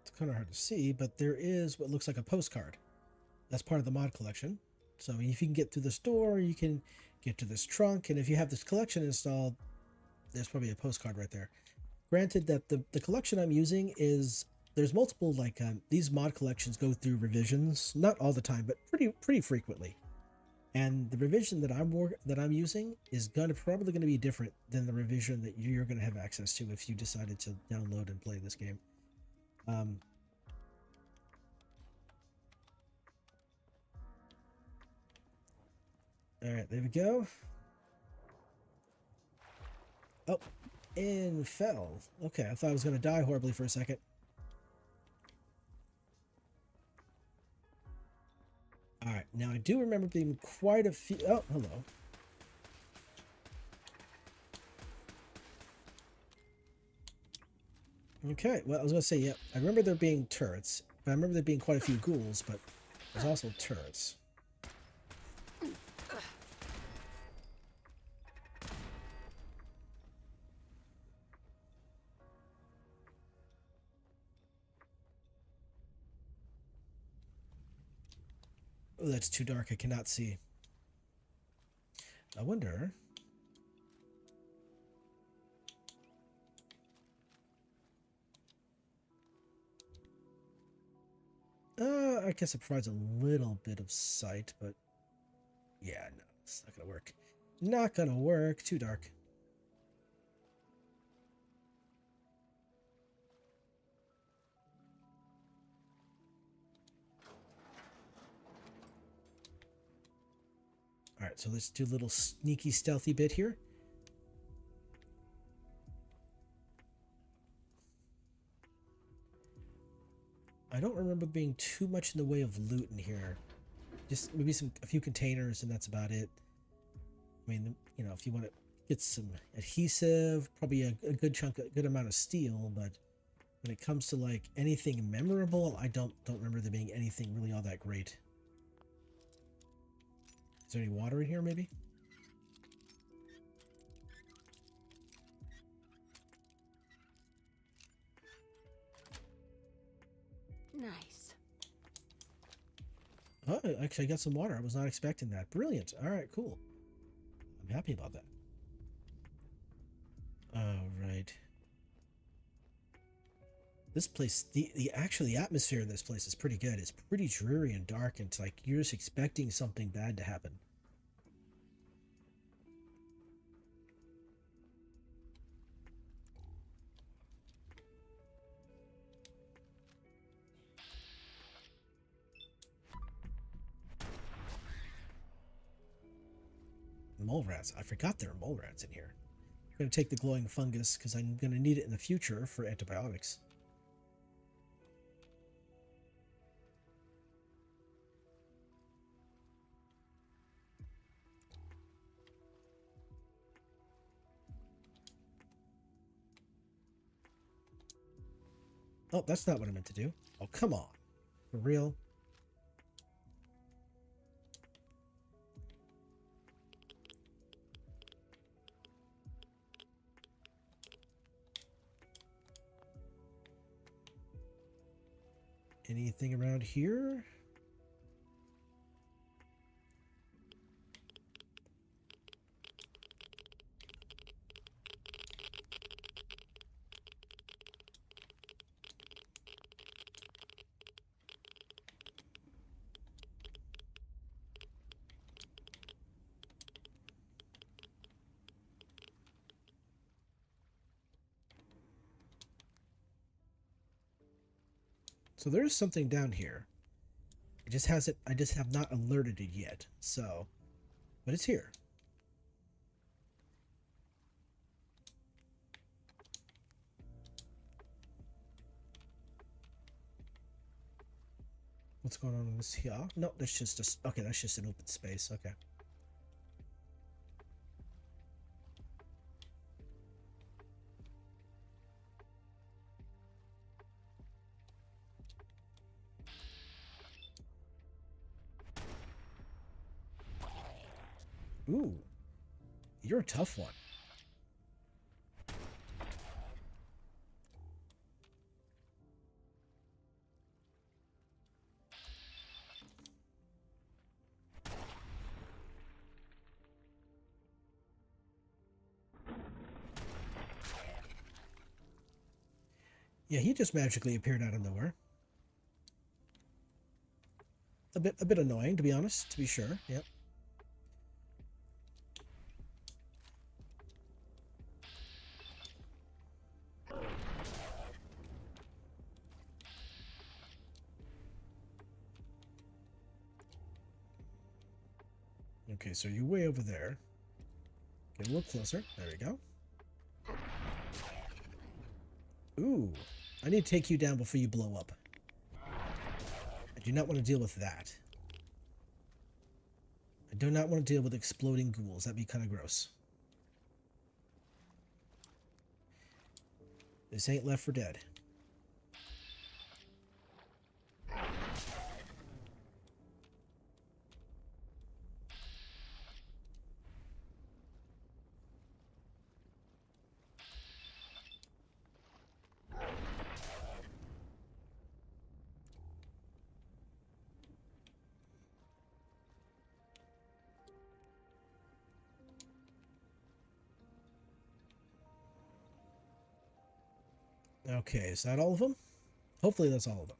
It's kind of hard to see, but there is what looks like a postcard. That's part of the mod collection. So if you can get through this door, you can get to this trunk, and if you have this collection installed, there's probably a postcard right there. Granted that the collection I'm using is, there's multiple, like, these mod collections go through revisions, not all the time, but pretty frequently. And the revision that I'm using is probably going to be different than the revision that you're going to have access to if you decided to download and play this game. Alright, there we go. Oh, and fell. Okay, I thought I was going to die horribly for a second. Alright, now I do remember being quite a few... Oh, hello. Okay, well, I was going to say, yeah, I remember there being turrets, but I remember there being quite a few ghouls, but there's also turrets. Oh, that's too dark. I cannot see. I wonder. I guess it provides a little bit of sight, but yeah, no, it's not gonna work. Not gonna work. Too dark. All right, so let's do a little sneaky, stealthy bit here. I don't remember being too much in the way of loot in here. Just maybe a few containers, and that's about it. I mean, you know, if you want to get some adhesive, probably a good amount of steel. But when it comes to like anything memorable, I don't remember there being anything really all that great. Is there any water in here, maybe? Nice. Oh, actually, I got some water. I was not expecting that. Brilliant. All right, cool. I'm happy about that. All right. This place, the atmosphere in this place is pretty good. It's pretty dreary and dark, and it's like you're just expecting something bad to happen. Mole rats. I forgot there are mole rats in here. I'm going to take the glowing fungus because I'm going to need it in the future for antibiotics. Oh, that's not what I meant to do. Oh, come on. For real? Anything around here? So there's something down here. It just hasn't, I just have not alerted it yet. So, but it's here. What's going on in this here? No, that's just a, okay, that's just an open space. Okay. Ooh, you're a tough one. Yeah, he just magically appeared out of nowhere. A bit annoying, to be honest, to be sure. Yep. Okay, so you're way over there. Get a little closer. There we go. Ooh, I need to take you down before you blow up. I do not want to deal with that. I do not want to deal with exploding ghouls. That'd be kind of gross. This ain't Left 4 Dead. Okay, is that all of them? Hopefully that's all of them.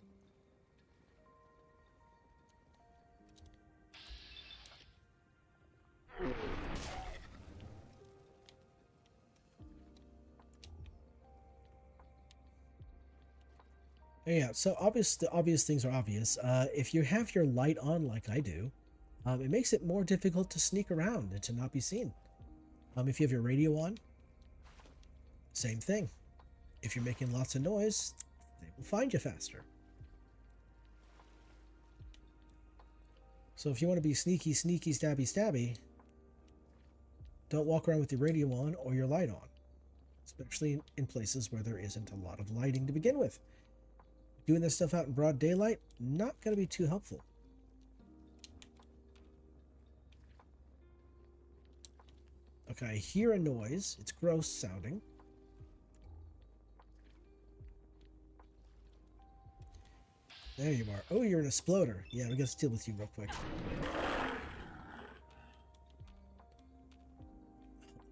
Yeah, so the obvious things are obvious. If you have your light on like I do, it makes it more difficult to sneak around and to not be seen. If you have your radio on, same thing. If you're making lots of noise, they will find you faster. So if you want to be sneaky, sneaky, stabby, stabby, don't walk around with your radio on or your light on, especially in places where there isn't a lot of lighting to begin with. Doing this stuff out in broad daylight, not going to be too helpful. Okay, I hear a noise. It's gross sounding. There you are. Oh, you're an exploder. Yeah, we gotta deal with you real quick.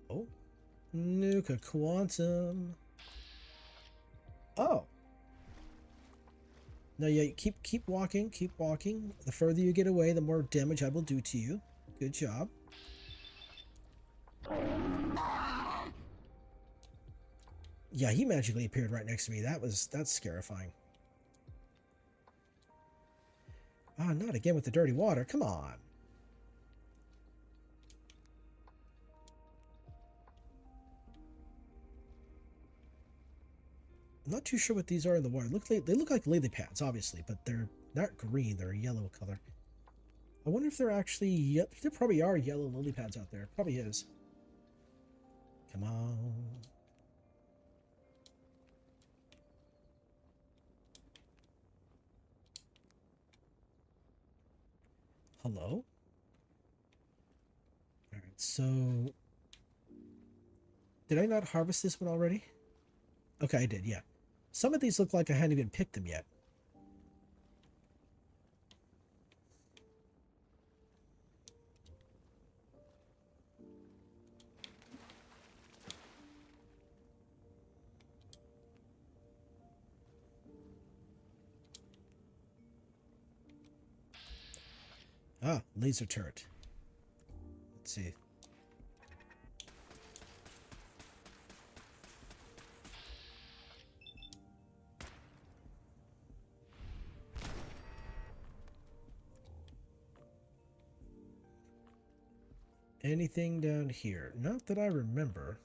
Oh. Nuka Quantum. Oh. No, yeah, keep walking, keep walking. The further you get away, the more damage I will do to you. Good job. Yeah, he magically appeared right next to me. That's scarifying. Ah, not again with the dirty water. Come on. I'm not too sure what these are in the water. They look like lily pads, obviously, but they're not green. They're a yellow color. I wonder if they're actually... There probably are yellow lily pads out there. Probably is. Come on. Hello? Alright, so... Did I not harvest this one already? Okay, I did, yeah. Some of these look like I hadn't even picked them yet. Ah, laser turret. Let's see. Anything down here? Not that I remember.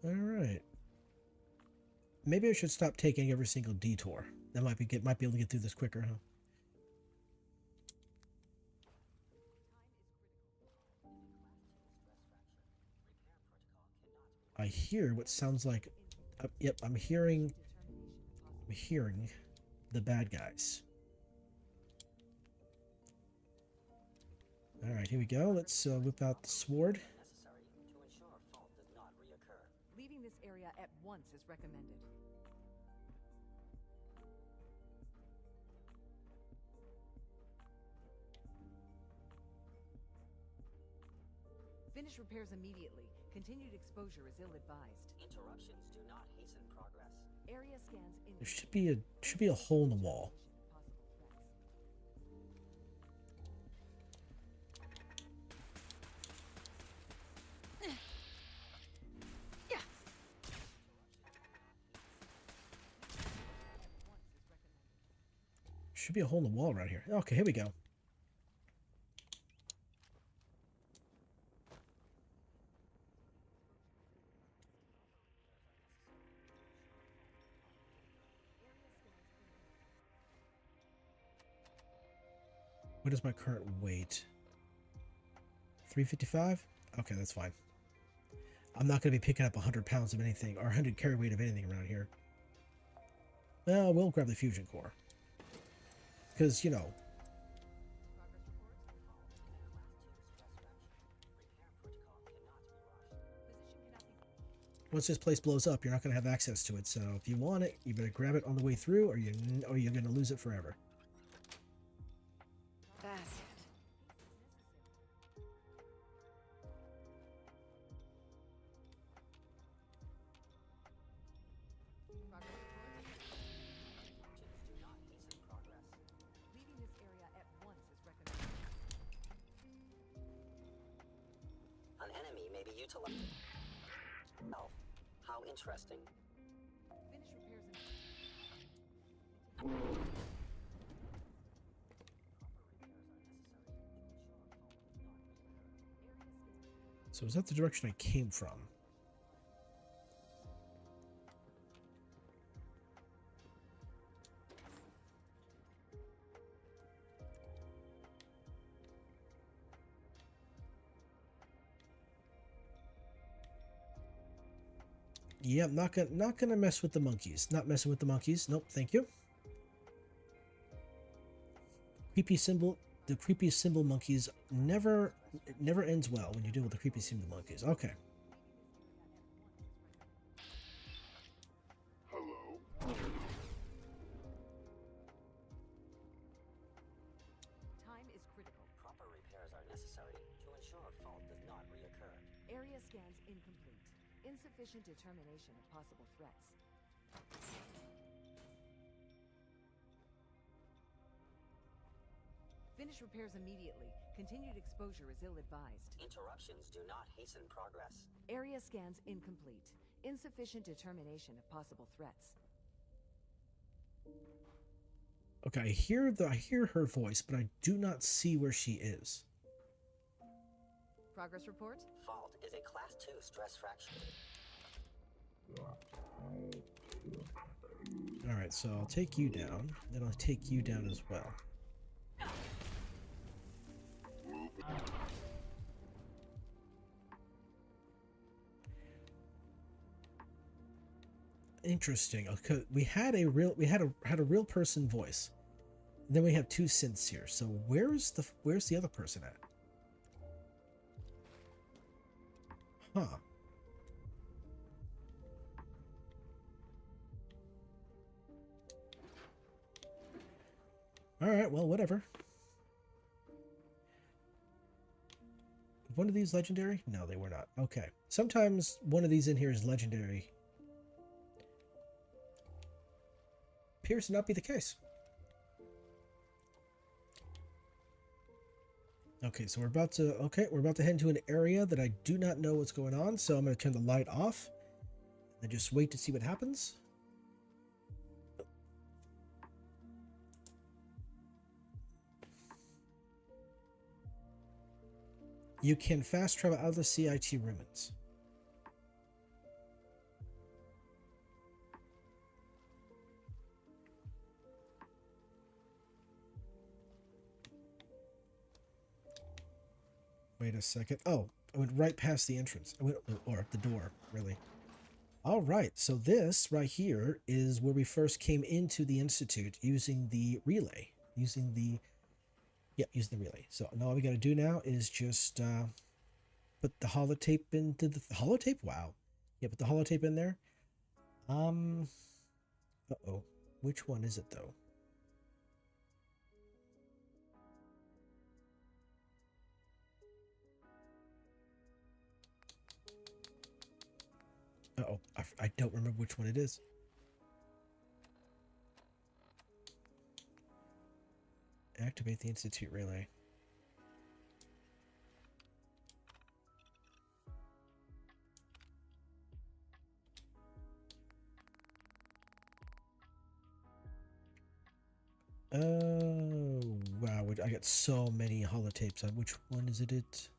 All right. Maybe I should stop taking every single detour. That might be able to get through this quicker, huh? I hear what sounds like. Yep, I'm hearing the bad guys. All right, here we go. Let's whip out the sword. Leaving this area at once is recommended. Finish repairs immediately. Continued exposure is ill-advised. Interruptions do not hasten progress. Area scans in. There should be a hole in the wall. Should be a hole in the wall right here. Okay, here we go. What is my current weight? 355? Okay, that's fine. I'm not going to be picking up 100 pounds of anything, or 100 carry weight of anything around here. Well, we'll grab the fusion core. Because, you know. Once this place blows up, you're not going to have access to it. So if you want it, you better grab it on the way through, or you're going to lose it forever. That's it. be utilized. Oh, how interesting. Finish repairs and... So is that the direction I came from? Yeah, not gonna mess with the monkeys. Not messing with the monkeys. Nope, thank you. Creepy symbol. The creepy symbol monkeys never ends well when you deal with the creepy symbol monkeys. Okay. Time is critical. Proper repairs are necessary to ensure a fault does not reoccur. Area scans incomplete. Insufficient determination of possible threats. Finish repairs immediately. Continued exposure is ill-advised. Interruptions do not hasten progress. Area scans incomplete. Insufficient determination of possible threats. Okay, I hear her voice, but I do not see where she is. Progress report? Fault is a Class 2 stress fracture. Alright, so I'll take you down. Then I'll take you down as well. Interesting. Okay, we had a real person voice. Then we have two synths here. So where's the other person at? Huh. All right, well, whatever. One of these legendary? No, they were not. Okay. Sometimes one of these in here is legendary. Appears to not be the case. Okay, so we're about to head into an area that I do not know what's going on, so I'm going to turn the light off and just wait to see what happens. You can fast travel out of the CIT ruins. Wait a second. Oh, I went right past the entrance. Or the door, really. All right, so this right here is where we first came into the Institute using the relay. Using the relay. So now all we got to do now is just put the holotape into the holotape. Wow. Yeah, put the holotape in there. Uh-oh. Which one is it though? Uh-oh. I don't remember which one it is. Activate the Institute relay. Oh, wow. I got so many holotapes. Which one is it?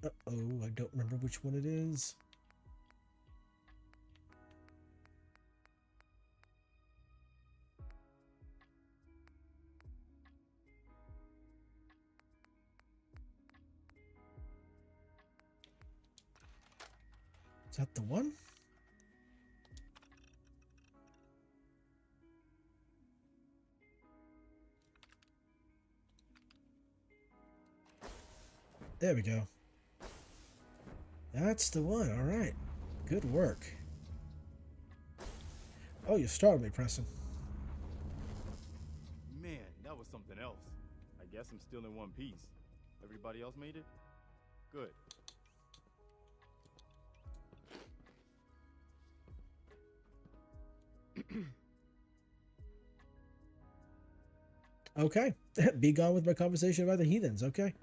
Uh-oh, I don't remember which one it is. Is that the one? There we go. That's the one. All right. Good work. Oh, you startled me, Preston. Man, that was something else. I guess I'm still in one piece. Everybody else made it? Good. Okay. Be gone with my conversation about the heathens, okay?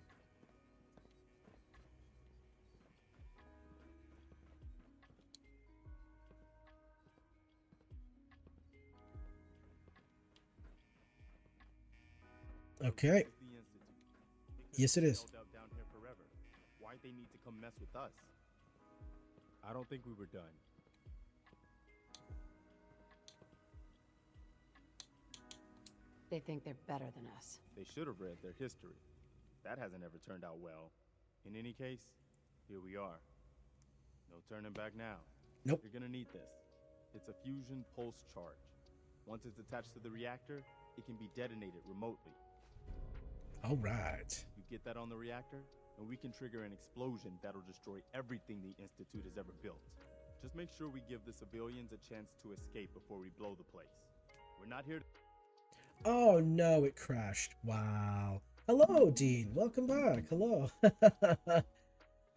Okay. Yes, it is. Down here forever. Why'd they need to come mess with us? I don't think we were done. They think they're better than us. They should have read their history. That hasn't ever turned out well. In any case, here we are. No turning back now. Nope. You're gonna need this. It's a fusion pulse charge. Once it's attached to the reactor, it can be detonated remotely. All right. You get that on the reactor, and we can trigger an explosion that'll destroy everything the Institute has ever built. Just make sure we give the civilians a chance to escape before we blow the place. We're not here to... Oh no, it crashed. Wow. Hello, Dean. Welcome back. Hello.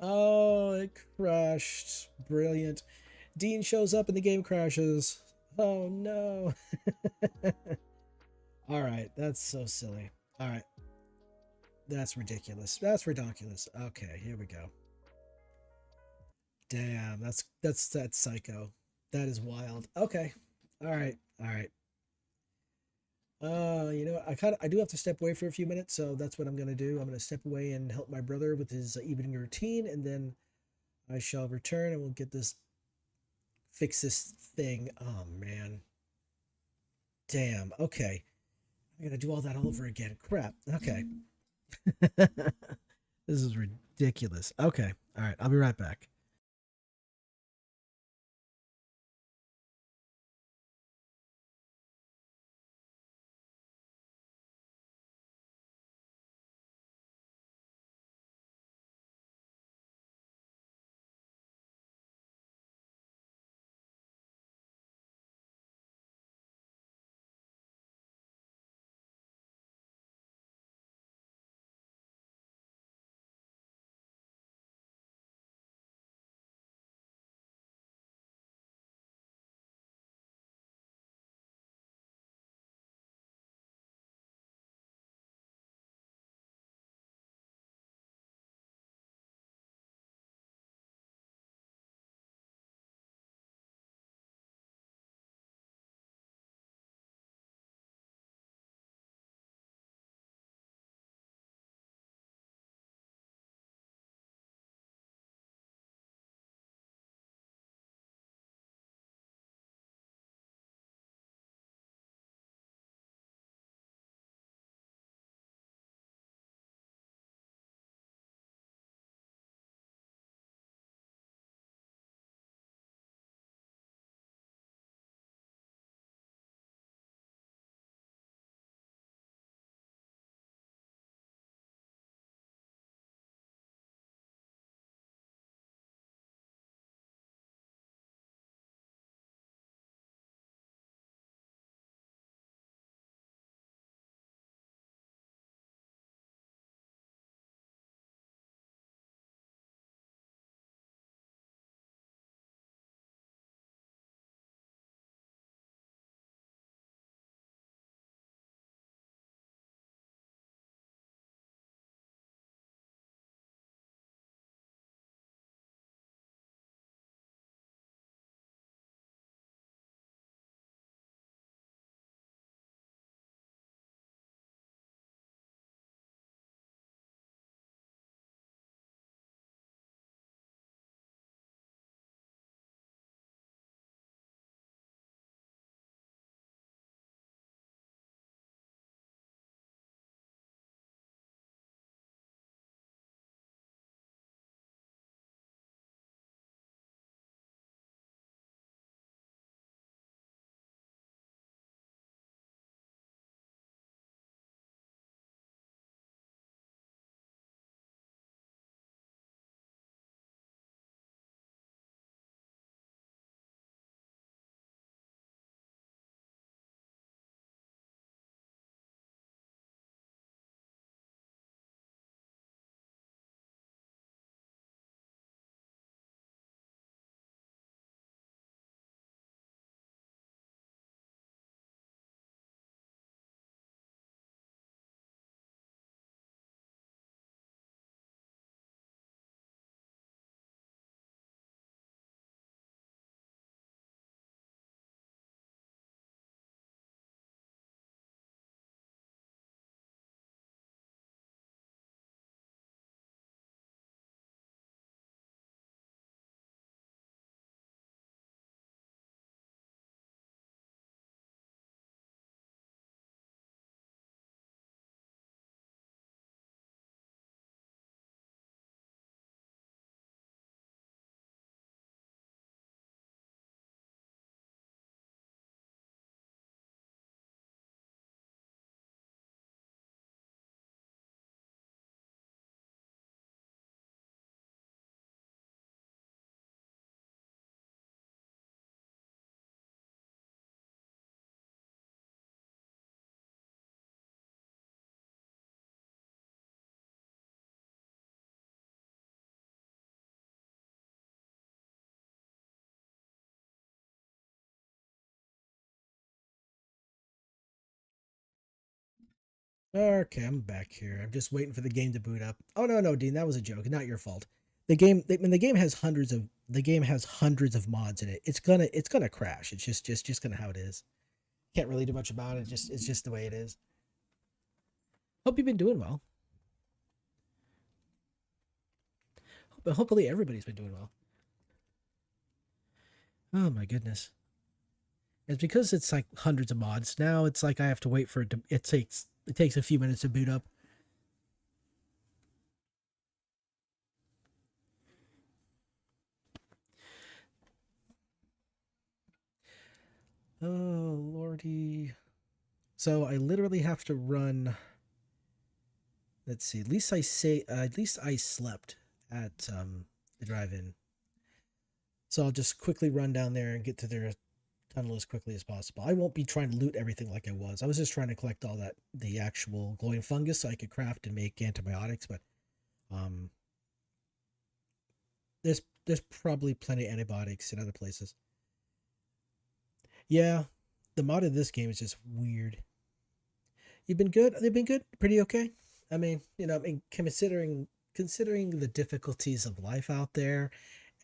Oh, it crashed. Brilliant. Dean shows up and the game crashes. Oh no. All right, that's so silly. All right. That's ridiculous. That's ridiculous. Okay, here we go. Damn, that's psycho. That is wild. Okay. All right. All right. You know, I do have to step away for a few minutes, so that's what I'm gonna do. I'm gonna step away and help my brother with his evening routine, and then I shall return and we'll get this fix this thing. Oh man. Damn. Okay. I'm gonna do all that all over again. Crap. Okay. This is ridiculous. Okay. All right. I'll be right back. Okay, I'm back here. I'm just waiting for the game to boot up. Oh no, Dean, that was a joke. Not your fault. The game has hundreds of mods in it. It's gonna crash. It's just gonna how it is. Can't really do much about it. It's just the way it is. Hope you've been doing well. But hopefully everybody's been doing well. Oh my goodness. It's because it's like hundreds of mods. Now it's like I have to wait for it to it takes a few minutes to boot up. Oh lordy. So I literally have to run. Let's see. At least I slept at the drive-in. So I'll just quickly run down there and get to their tunnel as quickly as possible. I won't be trying to loot everything like I was. I was just trying to collect all the actual glowing fungus so I could craft and make antibiotics, but um there's probably plenty of antibiotics in other places. Yeah, the mod of this game is just weird. You've been good? They've been good? Pretty okay? I mean, considering the difficulties of life out there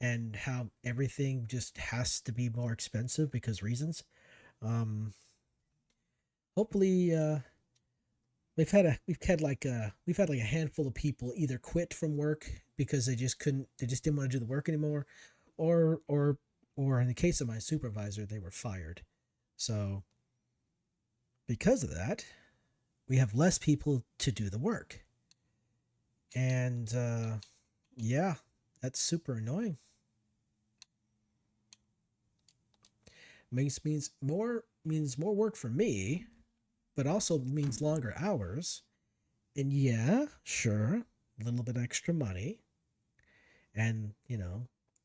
and how everything just has to be more expensive because reasons. Um Hopefully we've had like a handful of people either quit from work because they just didn't want to do the work anymore, or or in the case of my supervisor, they were fired. So because of that, we have less people to do the work. And yeah, that's super annoying. Means more work for me, but also means longer hours. And yeah, sure, a little bit extra money. And,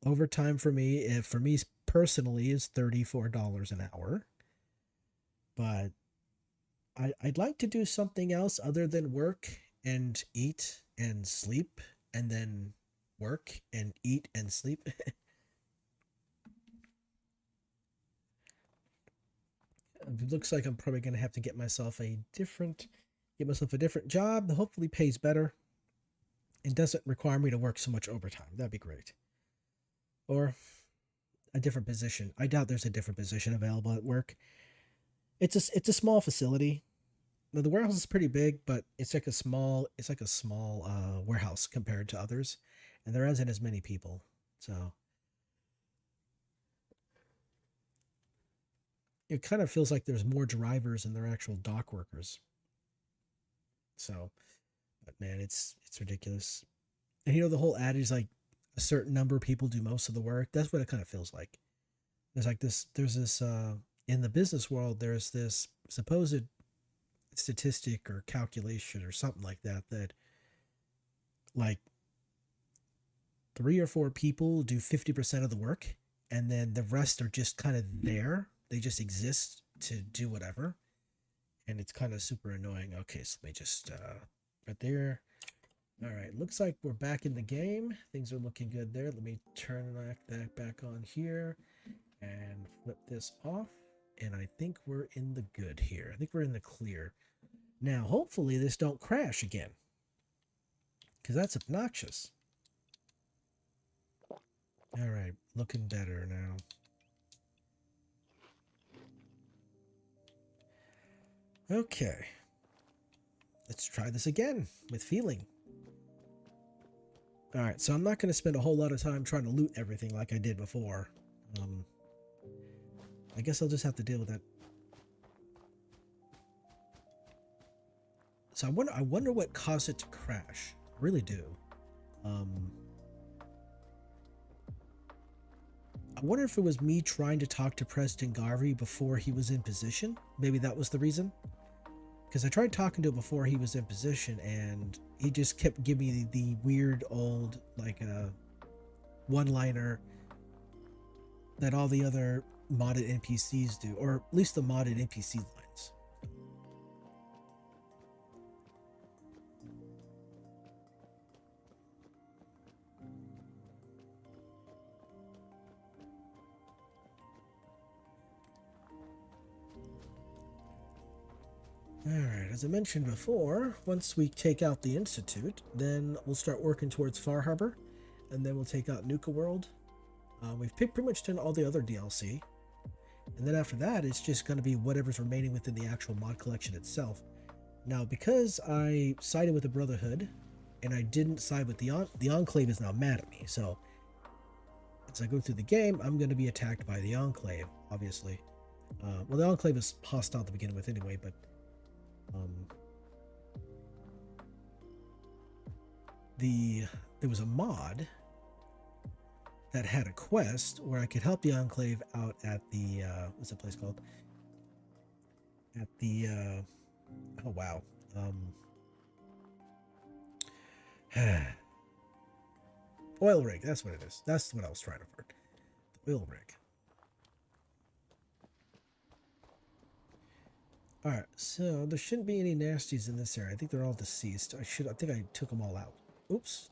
overtime for me, if for me personally is $34 an hour. But I'd like to do something else other than work and eat and sleep and then work and eat and sleep. It looks like I'm probably going to have to get myself a different job that hopefully pays better and doesn't require me to work so much overtime. That'd be great. Or a different position. I doubt there's a different position available at work. It's a small facility. Now, the warehouse is pretty big, but it's like a small warehouse compared to others, and there isn't as many people. So it kind of feels like there's more drivers than there are actual dock workers. So, but man, it's ridiculous. And the whole adage is like a certain number of people do most of the work. That's what it kind of feels like. There's this in the business world, there's this supposed statistic or calculation or something like that like 3 or 4 people do 50% of the work, and then the rest are just kind of there. They just exist to do whatever. And it's kind of super annoying. Okay, so let me just right there. All right, looks like we're back in the game. Things are looking good there. Let me turn that back on here and flip this off. And I think we're in the good here. I think we're in the clear. Now, hopefully this don't crash again, because that's obnoxious. All right, looking better now. Okay. Let's try this again with feeling. All right, so I'm not going to spend a whole lot of time trying to loot everything like I did before. I guess I'll just have to deal with that. So I wonder what caused it to crash. I really do. I wonder if it was me trying to talk to Preston Garvey before he was in position. Maybe that was the reason. Because I tried talking to him before he was in position, and he just kept giving me the weird old, like, one-liner that all the other modded NPCs do, or at least the modded NPC lines. Alright, as I mentioned before, once we take out the Institute, then we'll start working towards Far Harbor, and then we'll take out Nuka World. We've pretty much done all the other DLC, and then after that, it's just going to be whatever's remaining within the actual mod collection itself. Now, because I sided with the Brotherhood, and I didn't side with the Enclave is now mad at me, so as I go through the game, I'm going to be attacked by the Enclave, obviously. Well, the Enclave is hostile to begin with anyway, but there was a mod that had a quest where I could help the Enclave out at the what's that place called? At the oh wow. Oil rig, that's what it is. That's what I was trying to find. The oil rig. Alright, so there shouldn't be any nasties in this area. I think they're all deceased. I think I took them all out. Oops.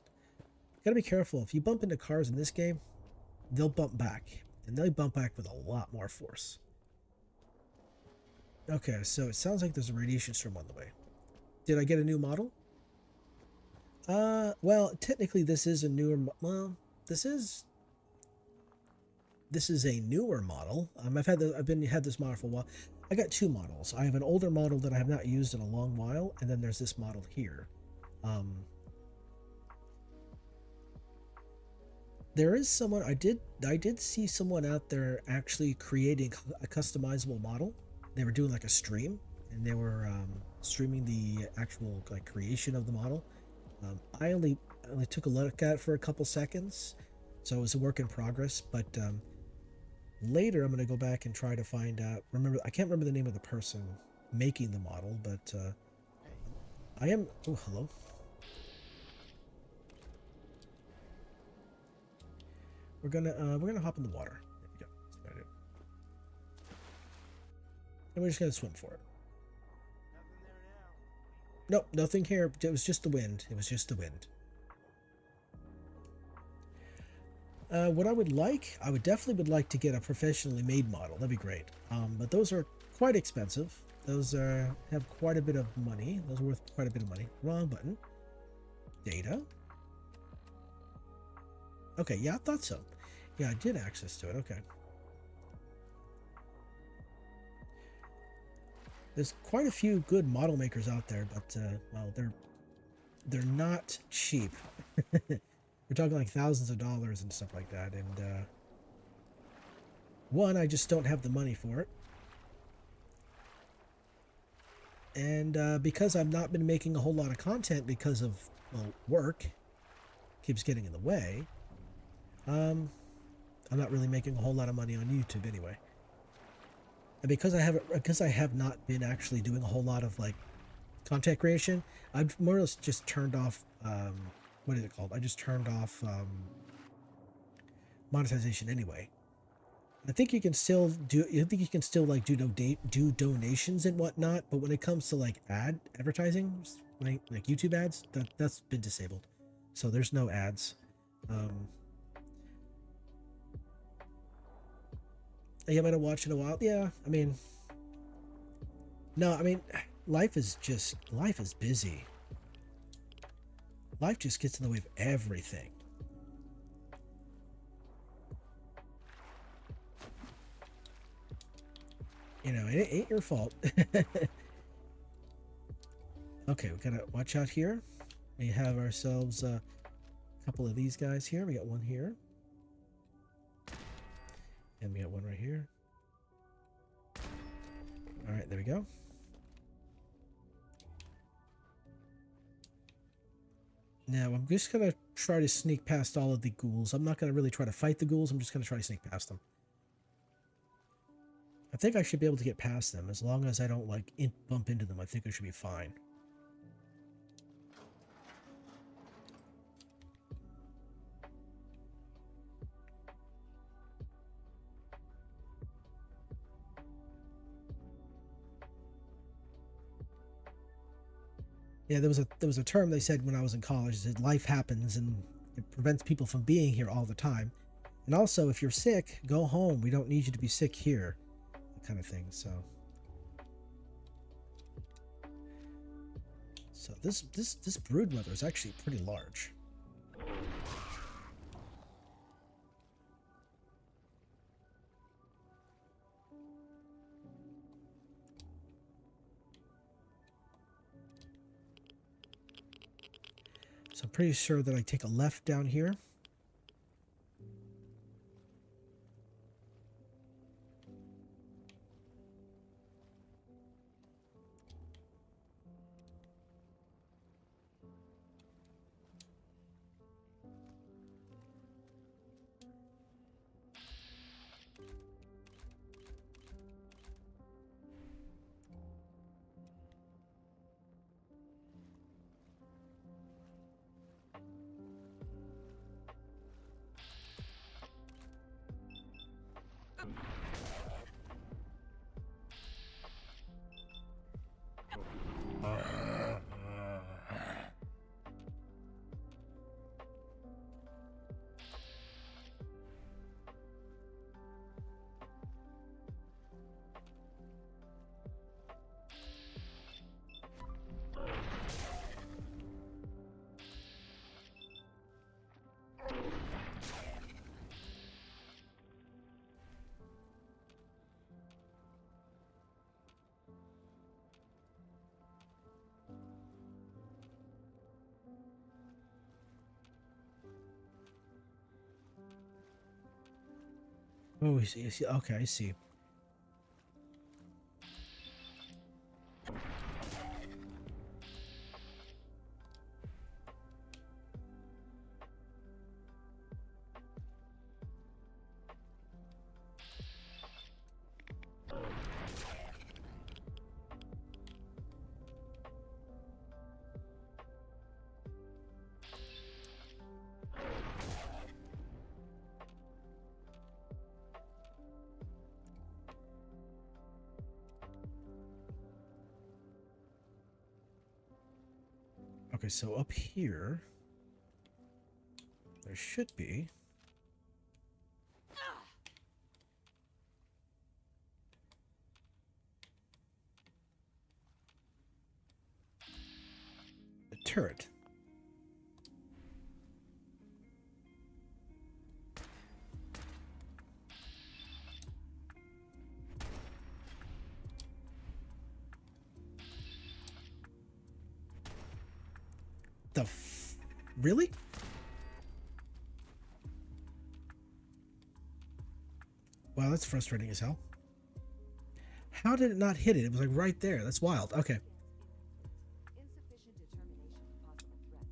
Gotta be careful. If you bump into cars in this game, they'll bump back. And they'll bump back with a lot more force. Okay, so it sounds like there's a radiation storm on the way. Did I get a new model? Well, technically this is a newer, well, this is a newer model. I've had this model for a while. I got two models. I have an older model that I have not used in a long while, and then there's this model here. There is someone, I did see someone out there actually creating a customizable model. They were doing like a stream, and they were streaming the actual like creation of the model. I only took a look at it for a couple seconds, so it was a work in progress. But later, I'm going to go back and try to find out. I can't remember the name of the person making the model, but I am. Oh, hello. We're gonna hop in the water. There we go. That's what I do. And we're just gonna swim for it. Nope, nothing here. It was just the wind. It was just the wind. What I would definitely like to get a professionally made model. That'd be great. But those are quite expensive. Those have quite a bit of money. Those are worth quite a bit of money. Wrong button. Data. Okay, yeah, I thought so. Yeah, I did access to it. Okay. There's quite a few good model makers out there, but well, they're not cheap. We're talking like thousands of dollars and stuff like that. And one, I just don't have the money for it. And because I've not been making a whole lot of content because of, well, work keeps getting in the way, I'm not really making a whole lot of money on YouTube anyway. And because I have not been actually doing a whole lot of like content creation, I've more or less just turned off what is it called? I just turned off monetization anyway. I think you can still like do donations and whatnot, but when it comes to like advertising, like YouTube ads, that's been disabled. So there's no ads. You might have watched in a while. Yeah, I mean, no, I mean, life is busy. Life just gets in the way of everything. You know, it ain't your fault. Okay, we gotta watch out here. We have ourselves a couple of these guys here. We got one here. And we got one right here. All right, there we go. Now, I'm just going to try to sneak past all of the ghouls. I'm not going to really try to fight the ghouls. I'm just going to try to sneak past them. I think I should be able to get past them. As long as I don't, like, bump into them, I think I should be fine. Yeah, there was a term they said when I was in college. It said life happens and it prevents people from being here all the time. And also, if you're sick, go home. We don't need you to be sick here. That kind of thing, so. So this brood mother is actually pretty large. So I'm pretty sure that I take a left down here. Oh, I see. Okay, I see. Okay, so up here, there should be. A turret. Really? Wow, that's frustrating as hell. How did it not hit it? It was like right there. That's wild. Okay. Insufficient determination of possible threats.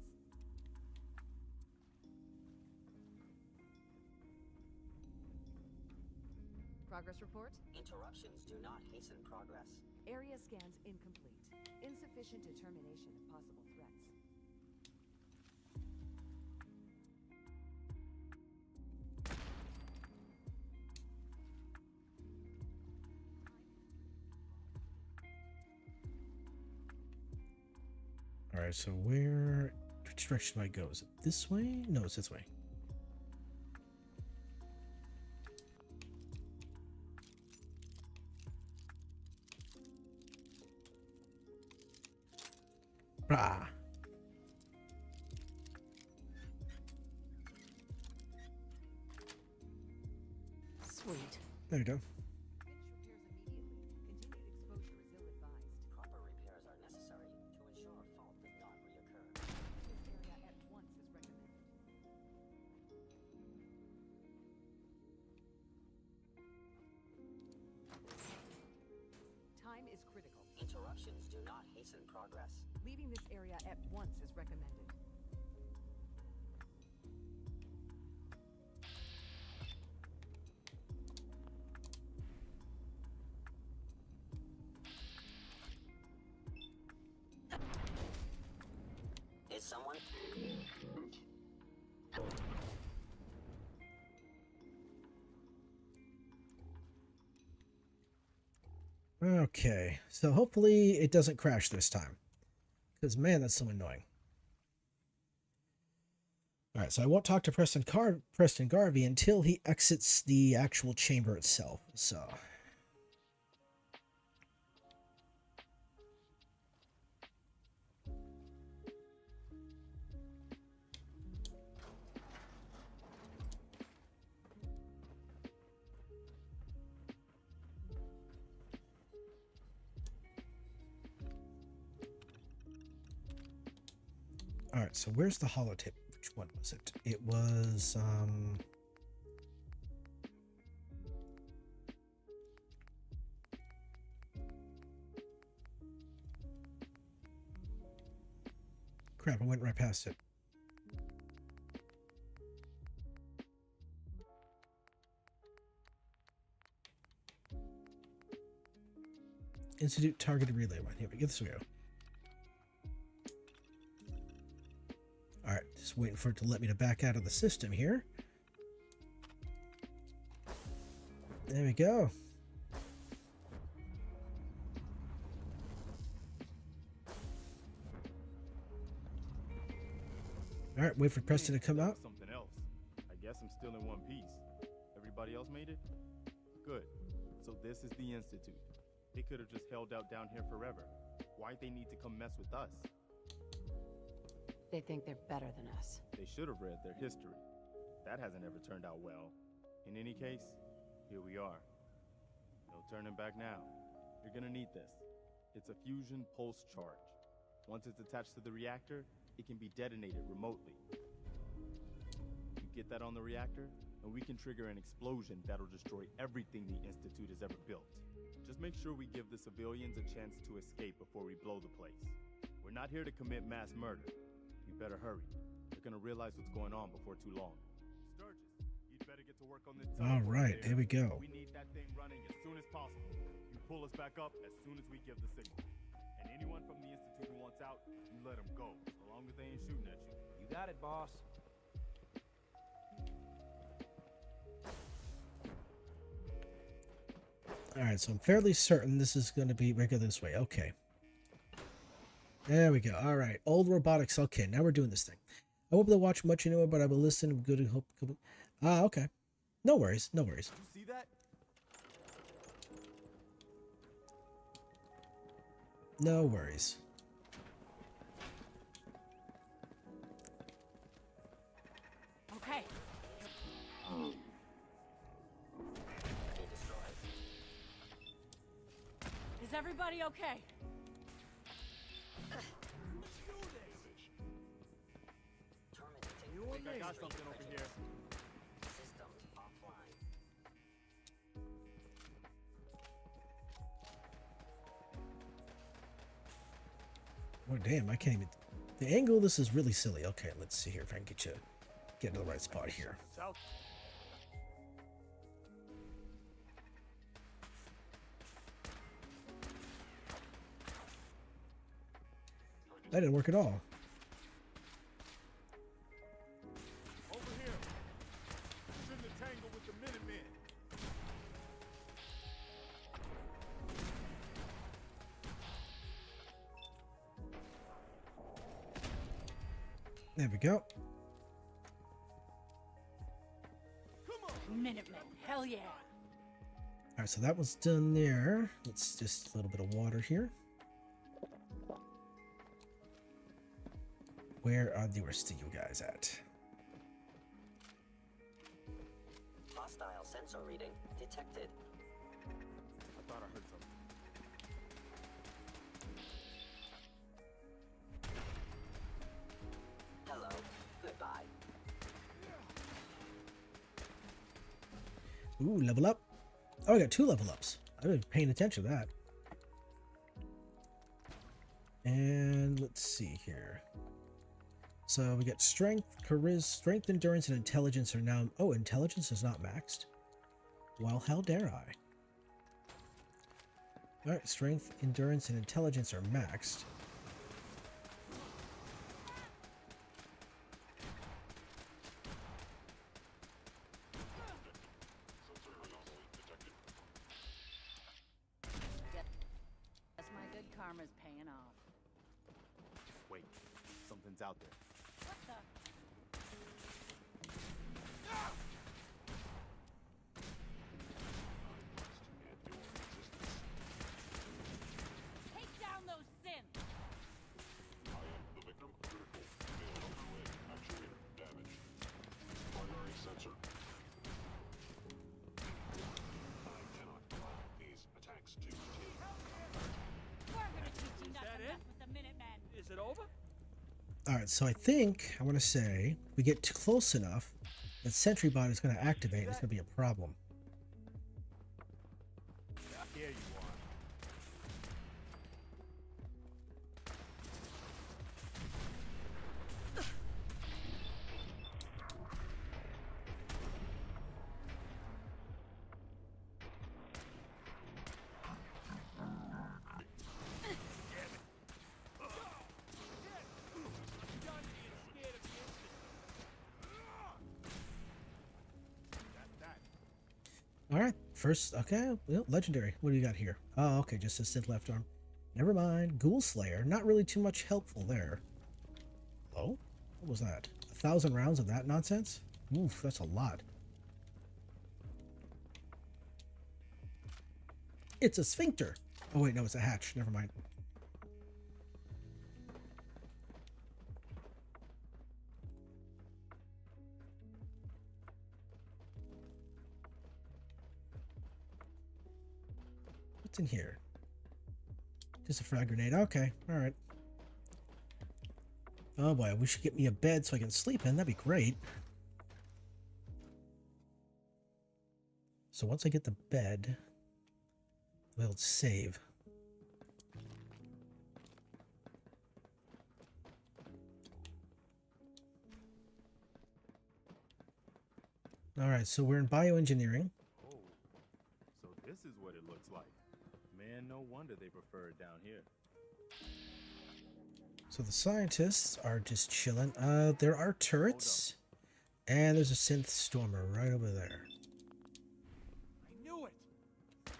Progress report? Interruptions do not hasten progress. Area scans incomplete. Insufficient determination of possible threats. All right, so which direction do I go? Is it this way? No, it's this way. Ah. Sweet. There you go. Proper repairs are necessary to ensure a fault does not reoccur. This area at once is recommended. Time is critical. Interruptions do not hasten progress. Leaving this area at once is recommended. Is someone? Okay, so hopefully it doesn't crash this time. Because, man, that's so annoying. Alright, so I won't talk to Preston Garvey until he exits the actual chamber itself, so... Alright, so where's the holotape? Which one was it? It was, crap, I went right past it. Institute targeted relay one. Here we go. This we go. Alright, just waiting for it to let me to back out of the system here. There we go. Alright, wait for Preston to come out. Something else. I guess I'm still in one piece. Everybody else made it? Good. So this is the Institute. They could have just held out down here forever. Why'd they need to come mess with us? They think they're better than us. They should have read their history. That hasn't ever turned out well. In any case, here we are. No turning back now. You're gonna need this. It's a fusion pulse charge. Once it's attached to the reactor, it can be detonated remotely. You get that on the reactor, and we can trigger an explosion that'll destroy everything the Institute has ever built. Just make sure we give the civilians a chance to escape before we blow the place. We're not here to commit mass murder. You better hurry. They're gonna realize what's going on before too long. Sturgis, you'd better get to work on this. All right, here we go. We need that thing running as soon as possible. You pull us back up as soon as we give the signal. And anyone from the Institute who wants out, you let them go, so long as they ain't shooting at you. You got it, boss. Alright, so I'm fairly certain this is going to be regular this way. Okay. There we go. Alright. Old robotics. Okay, now we're doing this thing. I won't be able to watch much anymore, but I will listen. Good hope. Ah, okay. No worries. No worries. You see that? No worries. Okay. Is everybody okay? I think I got something over here. Systems offline. Oh, damn. I can't even... The angle of this is really silly. Okay, let's see here if I can get to the right spot here. South. That didn't work at all. Over here. He's in the tangle with the Minutemen. There we go. Minutemen. Hell yeah. Alright, so that was done there. Let's just a little bit of water here. Where are the rest of you guys at? Hostile sensor reading detected. I thought I heard something. Hello. Goodbye. Ooh, level up. Oh, I got 2 level ups. I wasn't paying attention to that. And let's see here. So we got strength, charisma, strength, endurance, and intelligence are now... Oh, intelligence is not maxed. Well, how dare I? Alright, strength, endurance, and intelligence are maxed. Guess my good karma's paying off. Wait, something's out there. What the? Take down those synths! I am the victim. Critical. Failed overlay. Actuator damaged. Primary sensor. I cannot allow these attacks to continue. We're gonna teach you not to mess with the Minutemen. Is it over? All right, so I think I want to say if we get close enough, that sentry bot is going to activate. It's going to be a problem. Here you are. All right, first, okay, well, legendary. What do you got here? Oh, okay, just a synth left arm. Never mind. Ghoul Slayer, not really too much helpful there. Oh, what was that? 1,000 rounds of that nonsense? Oof, that's a lot. It's a sphincter. Oh wait, no, it's a hatch. Never mind. What's in here? Just a frag grenade. Okay, all right. Oh boy, we should get me a bed so I can sleep in. That'd be great. So once I get the bed, I'll be able to save. All right, so we're in bioengineering. Oh, so this is what it looks like. Man, no wonder they prefer it down here. So the scientists are just chilling. There are turrets, and there's a synth stormer right over there. I knew it.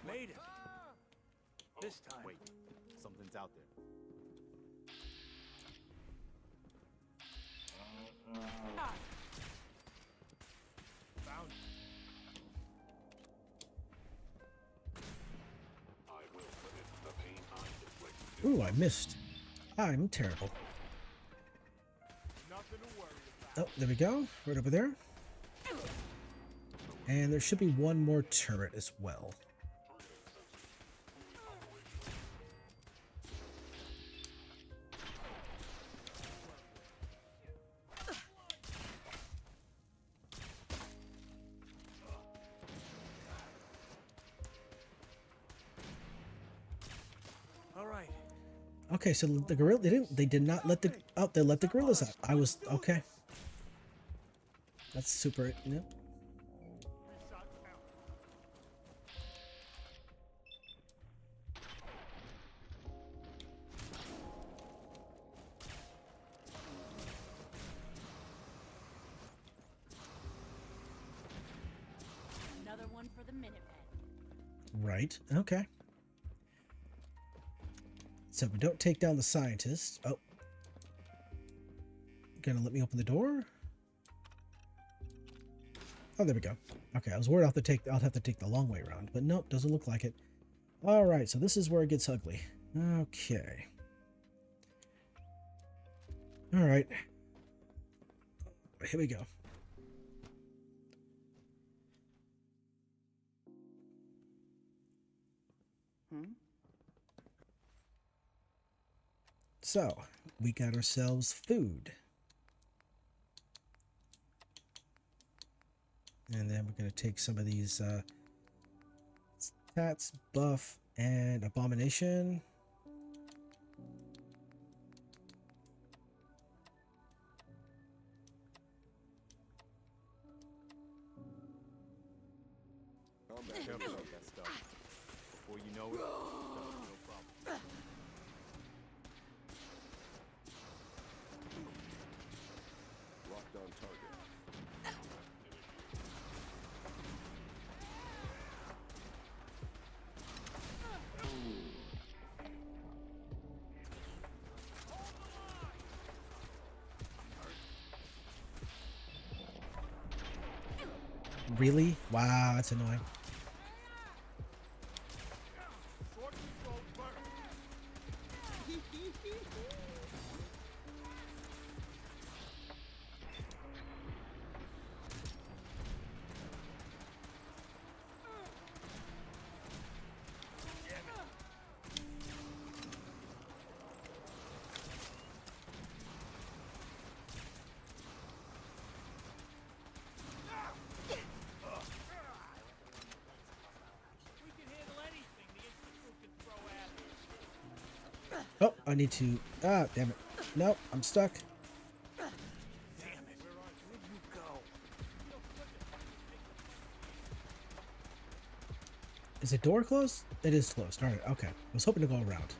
Made it. This time. Wait, something's out there. Found it. I will limit the pain I inflict. Ooh, I missed. I'm terrible. Nothing to worry about. Oh, there we go. Right over there. And there should be one more turret as well. All right. Okay, so the gorilla they did not let the they let the gorillas out. I was okay. That's super. Yep. Another one for the Minutemen. Right. Okay. So we don't take down the scientist. Oh. Gonna let me open the door? Oh, there we go. Okay, I was worried I'll have to take the long way around, but nope, doesn't look like it. All right, so this is where it gets ugly. Okay. All right. Here we go. So, we got ourselves food. And then we're going to take some of these stats, buff, and abomination. Careful with that stuff. Before you know it, no problem. Locked on target. Really? Wow, that's annoying. Oh, I need to... Ah, damn it. Nope, I'm stuck. Damn it. Where'd you go? Is the door closed? It is closed. Alright, okay. I was hoping to go around.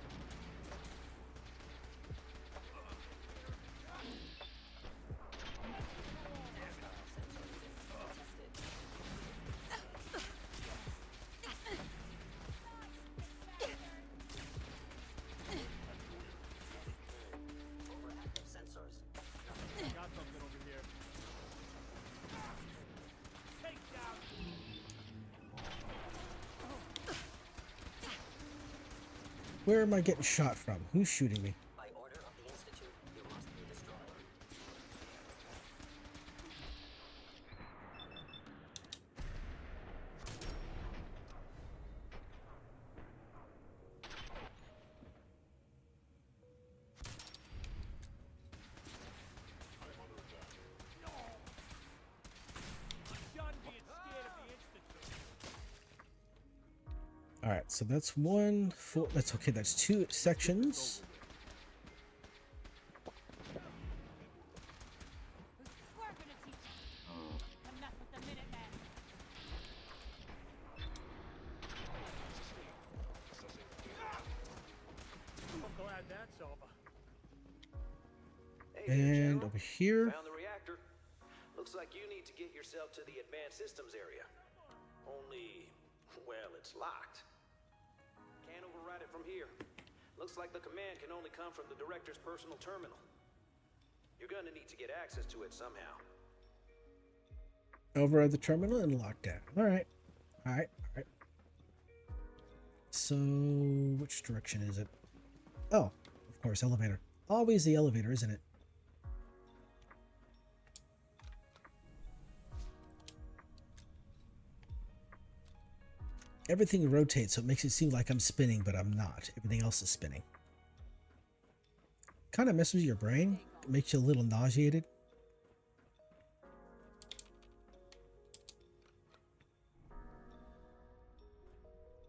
Overactive sensors. Got something over here. Take down. Where am I getting shot from? Who's shooting me? By order of the Institute, you must be destroyed. Done being scared of the Institute. Alright, so that's one full... That's okay, that's two sections. We're gonna teach you to mess with the Minutemen. I'm glad that's over. Hey there, And General. over here... Found the reactor. Looks like you need to get yourself to the advanced systems area. Only, well, it's locked. Can't override it from here. Looks like the command can only come from the director's personal terminal. You're gonna need to get access to it somehow. Override the terminal and lockdown. Alright. Alright, alright. So, which direction is it? Oh, of course, elevator. Always the elevator, isn't it? Everything rotates, so it makes it seem like I'm spinning, but I'm not. Everything else is spinning. Kind of messes with your brain. It makes you a little nauseated.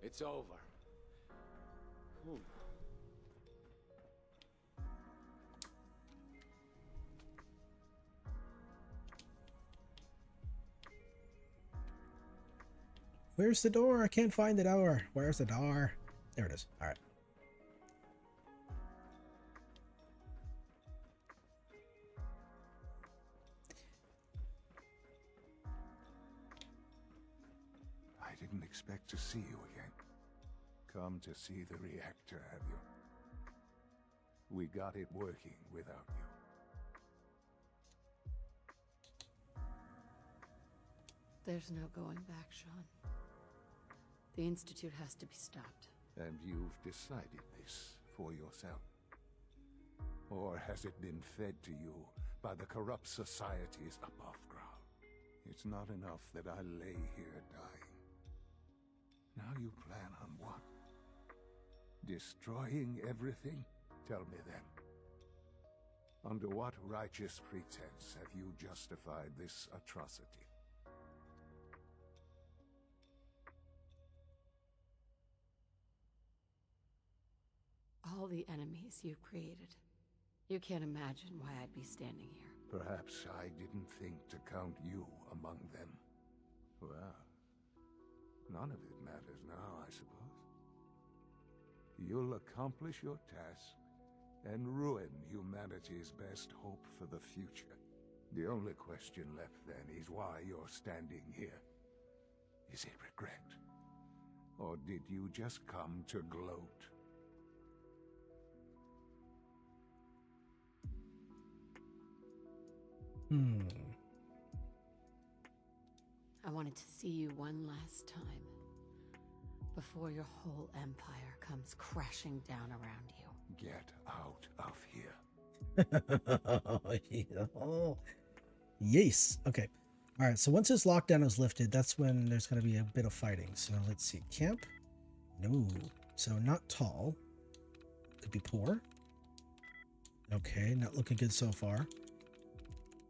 It's over. Whew. Where's the door? I can't find the door. Where's the door? There it is. All right. I didn't expect to see you again. Come to see the reactor, have you? We got it working without you. There's no going back, Sean. The Institute has to be stopped. And you've decided this for yourself? Or has it been fed to you by the corrupt societies above ground? It's not enough that I lay here dying. Now you plan on what? Destroying everything? Tell me then. Under what righteous pretense have you justified this atrocity? All the enemies you've created. You can't imagine why I'd be standing here. Perhaps I didn't think to count you among them. Well, none of it matters now, I suppose. You'll accomplish your task and ruin humanity's best hope for the future. The only question left then is why you're standing here. Is it regret? Or did you just come to gloat? I wanted to see you one last time. Before your whole empire comes crashing down around you. Get out of here. Oh, yes. Okay. All right. So once this lockdown is lifted, that's when there's going to be a bit of fighting. So let's see. Camp? No. So not tall. Could be poor. Okay. Not looking good so far.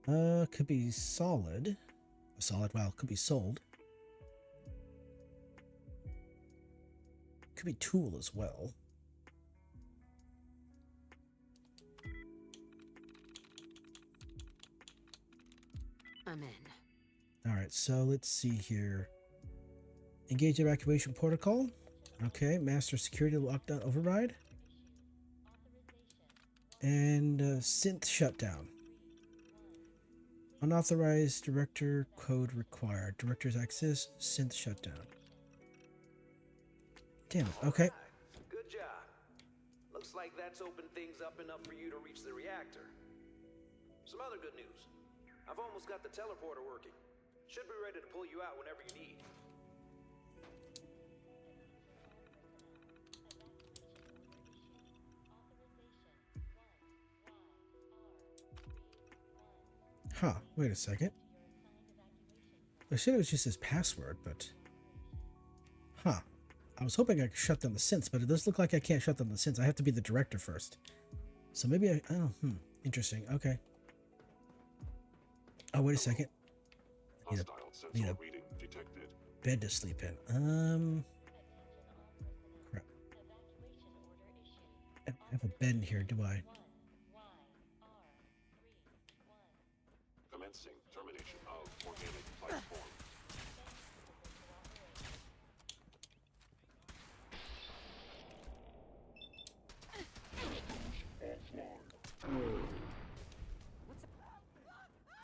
Could be solid. Solid. Well, could be sold. Could be tool as well. I'm in. All right, so let's see here. Engage evacuation protocol. Okay, master security lockdown override. And synth shutdown. Unauthorized director code required. Director's access, synth shutdown. Damn it, okay. Good job. Looks like that's opened things up enough for you to reach the reactor. Some other good news. I've almost got the teleporter working. Should be ready to pull you out whenever you need. Huh, wait a second. I said it was just his password, but... Huh. I was hoping I could shut down the synths, but it does look like I can't shut down the synths. I have to be the director first. So maybe I... Oh, interesting. Okay. Oh, wait a second. Need a reading detected. bed to sleep in. Crap. I don't have a bed in here, do I? Commencing termination of organic life form.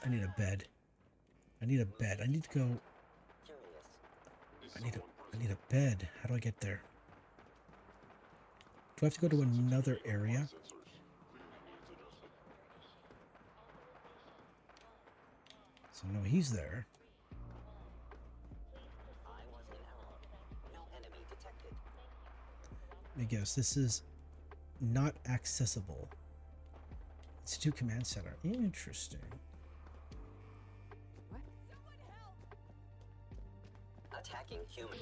I need a bed. I need a bed. I need to go... I need a bed. How do I get there? Do I have to go to another area? So no, he's there. Let me guess. This is not accessible. Institute Command Center. Interesting. Attacking human.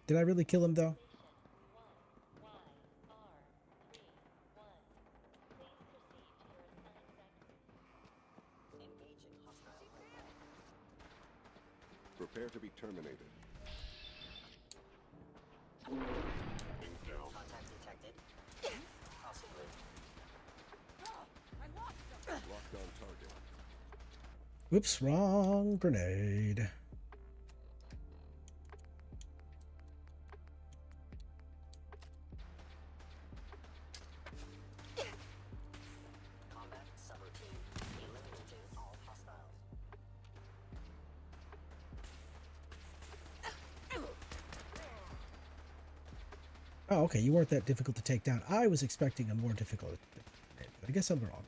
Did I really kill him though? Prepare to be terminated. Contact detected. Possibly. Locked on target. Whoops, wrong grenade. Combat subroutine. Eliminating all hostiles. Oh, okay, you weren't that difficult to take down. I was expecting a more difficult... I guess I'm wrong.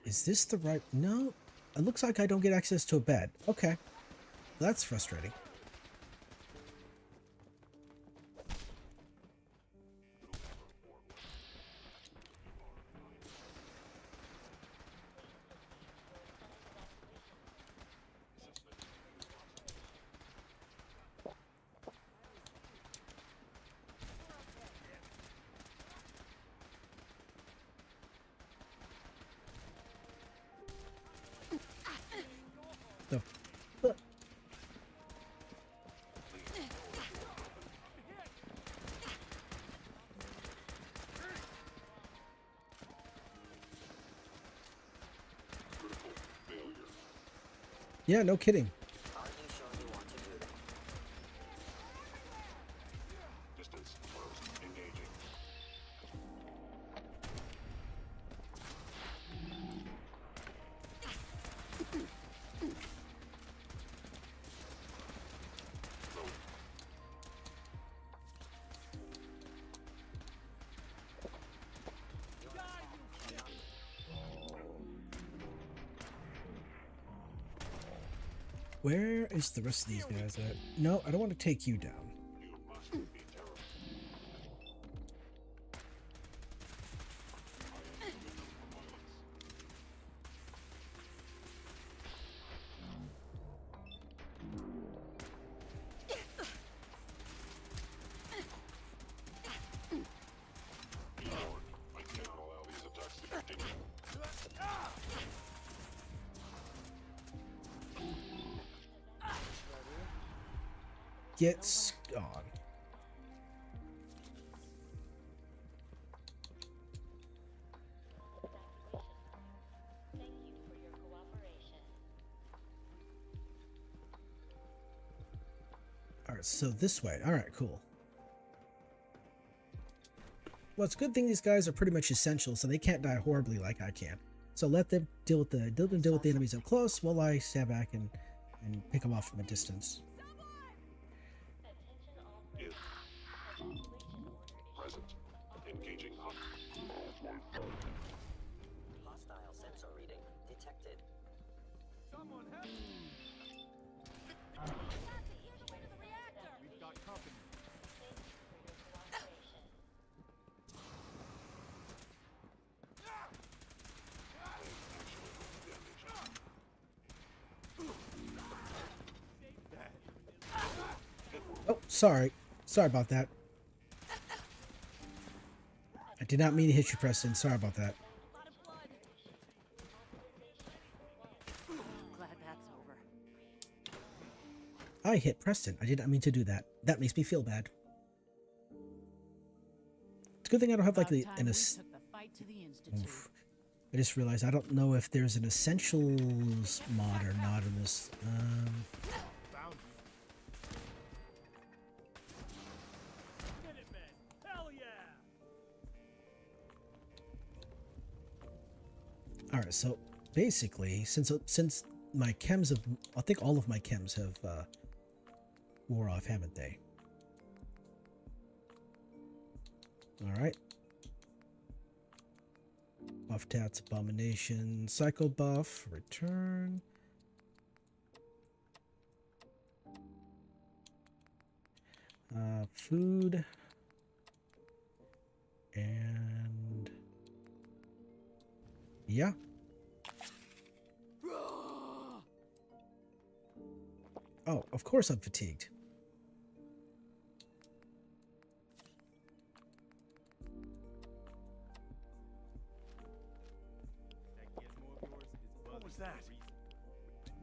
Is this the right... No, it looks like I don't get access to a bed. Okay, that's frustrating. The fuck? Yeah, no kidding. Are you sure you want to do that? Distance first. Engaging. Where is the rest of these guys at? No, I don't want to take you down. You must be terrible. Lord, I cannot allow these attacks to continue. Get gone. Alright, so this way. Alright, cool. Well, it's a good thing these guys are pretty much essential, so they can't die horribly like I can. So let them deal with the enemies up close while I stand back and pick them off from a distance. Present. Engaging Hostile sensor reading detected. Someone help! We've got company. Oh, sorry. Sorry about that. I did not mean to hit you, Preston. Sorry about that. Glad that's over. I hit Preston. I did not mean to do that. That makes me feel bad. It's a good thing I don't have like Oof. I just realized I don't know if there's an essentials mod or not in this. All right, so basically, since my chems have, I think all of my chems have wore off, haven't they? All right. Buff Tats, Abomination, Psycho Buff, Return. Food. And yeah. Oh, of course I'm fatigued. What was that?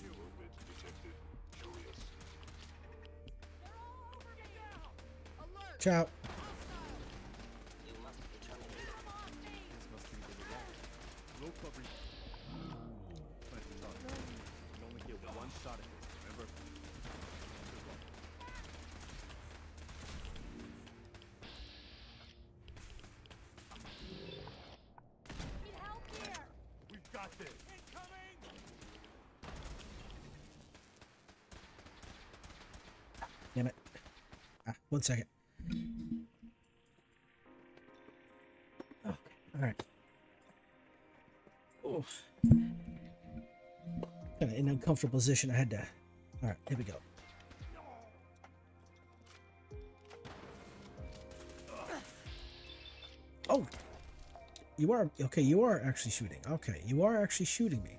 Movement detected. Curious. Ciao. You must be terminated. This must be the attack. Low coverage. But you only get one shot at this, remember? Need help here. We've got this. Incoming! Damn it. One second. Okay, all right. Oof. Kind of in an uncomfortable position. I had to. All right, here we go. Oh, you are okay. You are actually shooting. Okay, you are actually shooting me.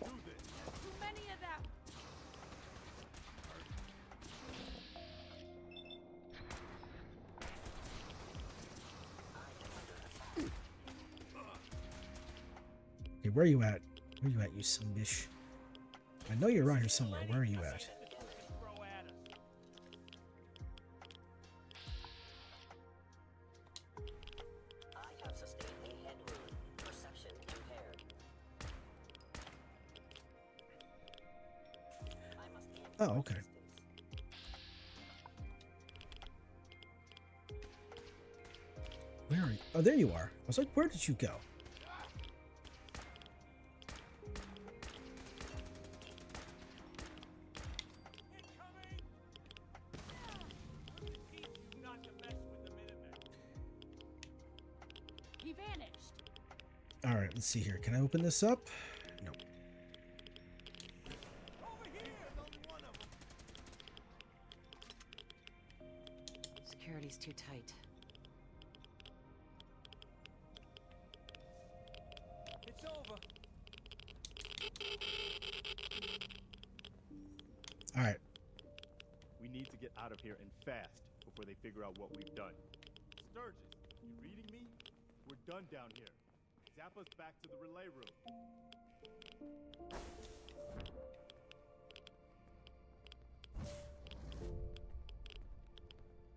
Too many of them. Hey, where are you at? Where are you at, you son of a bitch? I know you're around here somewhere. Where are you at? I have sustained a head wound. Perception impaired. I must be Oh, okay. Where are you? Oh, there you are. I was like, where did you go? He vanished. All right, let's see here. Can I open this up? Nope. security's too tight. It's over. All right. We need to get out of here and fast before they figure out what we've done. Sturgis, you reading me? We're done down here. Zap us back to the relay room.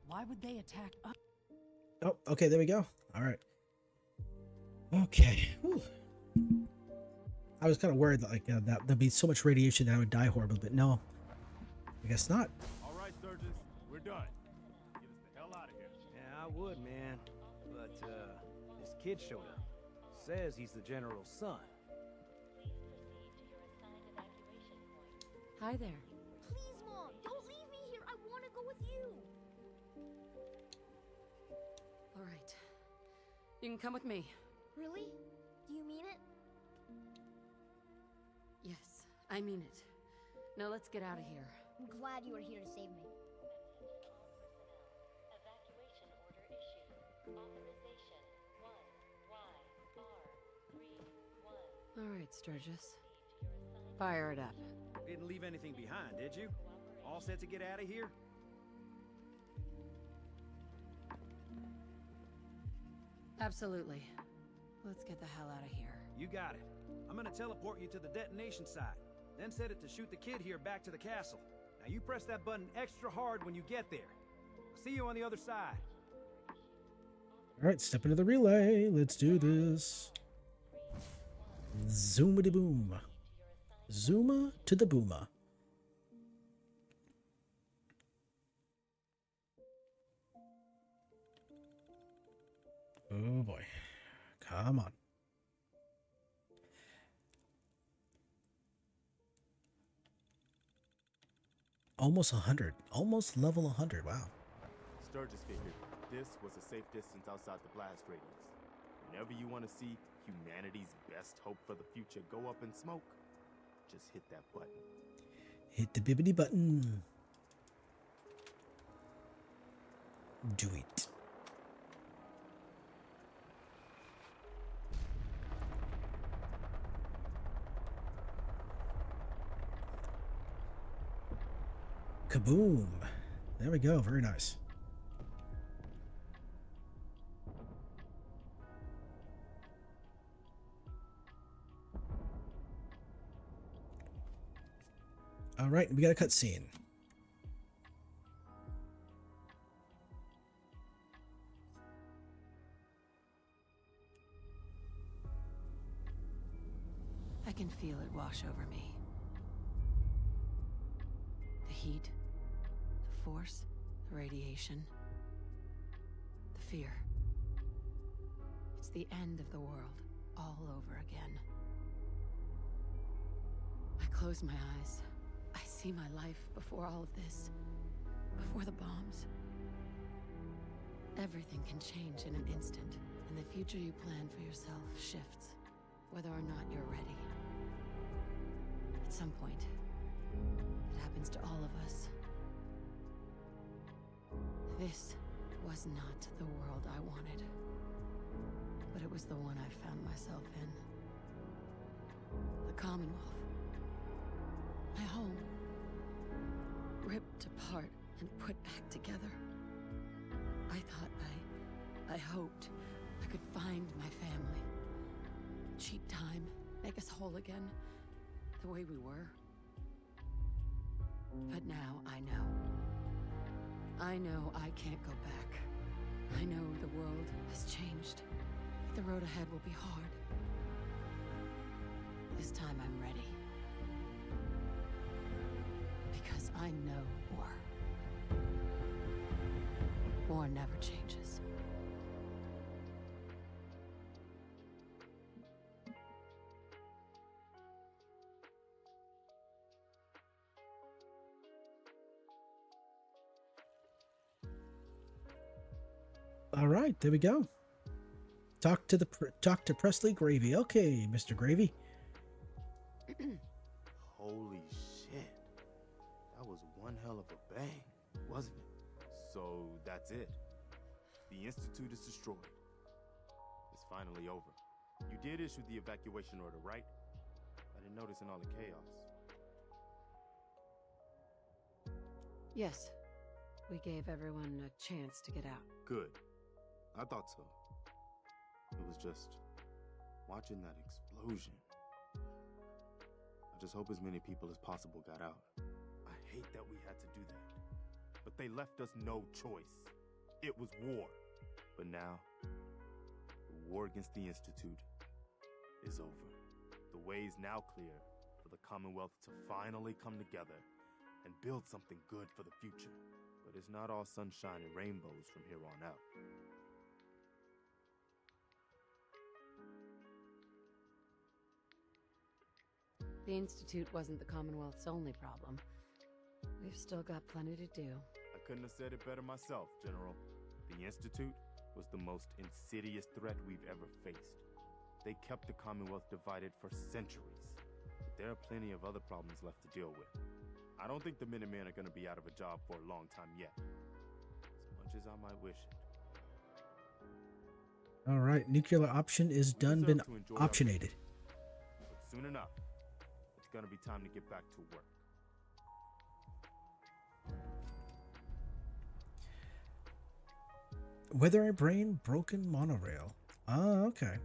Why would they attack us? Oh, okay, there we go. All right. Okay. Whew. I was kind of worried that there'd be so much radiation that I would die horribly, but no, I guess not. All right, Sturgis, we're done. Get us the hell out of here. Yeah, I would, man. But, this kid showed up. Says he's the general's son. Hi there. Please, Mom, don't leave me here. I want to go with you. All right. You can come with me. Really? Do you mean it? Yes, I mean it. Now let's get out of here. I'm glad you are here to save me. Evacuation order issued. Authorization 1YR31. All right, Sturgis. Fire it up. Didn't leave anything behind, did you? All set to get out of here? Absolutely. Let's get the hell out of here. You got it. I'm gonna teleport you to the detonation site, then set it to shoot the kid here back to the castle. Now you press that button extra hard when you get there. I'll see you on the other side. All right, step into the relay. Let's do this. Zoomity boom. Zooma to the boomer. Oh boy. Come on. Almost 100. Almost level 100. Wow. Sturgis figured this was a safe distance outside the blast radius. Whenever you want to see humanity's best hope for the future go up in smoke, just hit that button. Hit the bibbity button. Do it. Kaboom. There we go. Very nice. All right, we got a cutscene. I can feel it wash over me. The heat, the force, the radiation, the fear. It's the end of the world all over again. I close my eyes. I see my life before all of this, before the bombs. Everything can change in an instant, and the future you plan for yourself shifts, whether or not you're ready. At some point, it happens to all of us. This was not the world I wanted, but it was the one I found myself in. The Commonwealth. My home. Ripped apart and put back together. I thought I hoped I could find my family. Cheat time, make us whole again, the way we were. But now I know. I know I can't go back. I know the world has changed. The road ahead will be hard. This time I'm ready. Because I know war. War never changes. All right, there we go. Talk to Presley Gravy. Okay, Mr. Gravy. Holy shit. That was one hell of a bang, wasn't it? So that's it. The Institute is destroyed. It's finally over. You did issue the evacuation order, right? I didn't notice in all the chaos. Yes. We gave everyone a chance to get out. Good. I thought so. It was just watching that explosion. I just hope as many people as possible got out. I hate that we had to do that. But they left us no choice. It was war. But now, the war against the Institute is over. The way is now clear for the Commonwealth to finally come together and build something good for the future. But it's not all sunshine and rainbows from here on out. The Institute wasn't the Commonwealth's only problem. We've still got plenty to do. I couldn't have said it better myself, General. The Institute was the most insidious threat we've ever faced. They kept the Commonwealth divided for centuries. But there are plenty of other problems left to deal with. I don't think the Minutemen are going to be out of a job for a long time yet. As much as I might wish it. All right, nuclear option is done, been optionated. But soon enough, it's going to be time to get back to work. Weather brain broken monorail. Oh, okay.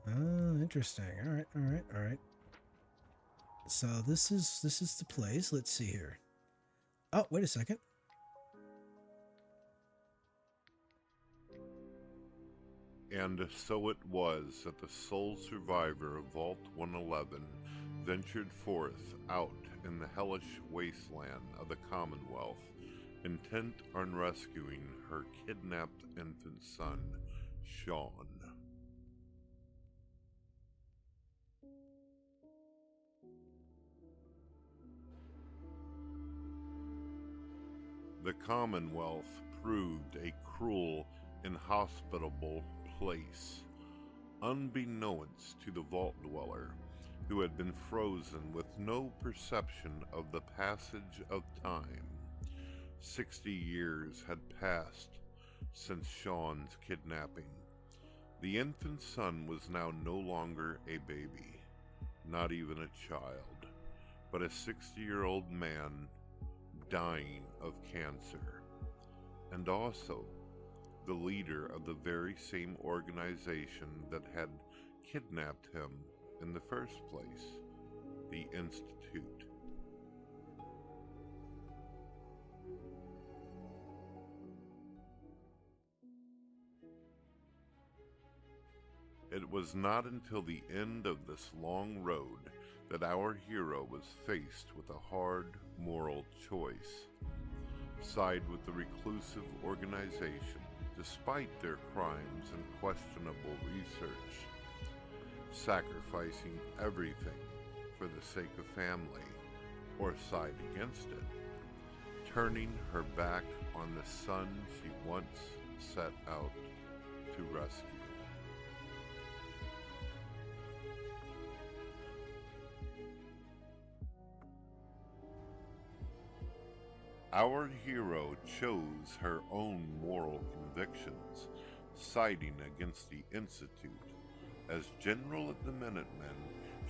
Oh, interesting. All right, all right, all right. So this is the place. Let's see here. Oh, wait a second. And so it was that the sole survivor of Vault 111 ventured forth out in the hellish wasteland of the Commonwealth, intent on rescuing her kidnapped infant son, Sean. The Commonwealth proved a cruel, inhospitable place, unbeknownst to the Vault Dweller, who had been frozen with no perception of the passage of time. 60 years had passed since Sean's kidnapping. The infant son was now no longer a baby, not even a child, but a 60-year-old man dying of cancer, and also the leader of the very same organization that had kidnapped him in the first place, the Institute. It was not until the end of this long road that our hero was faced with a hard moral choice. Side with the reclusive organization, despite their crimes and questionable research, sacrificing everything for the sake of family, or side against it, turning her back on the son she once set out to rescue. Our hero chose her own moral convictions, siding against the Institute. As General of the Minutemen,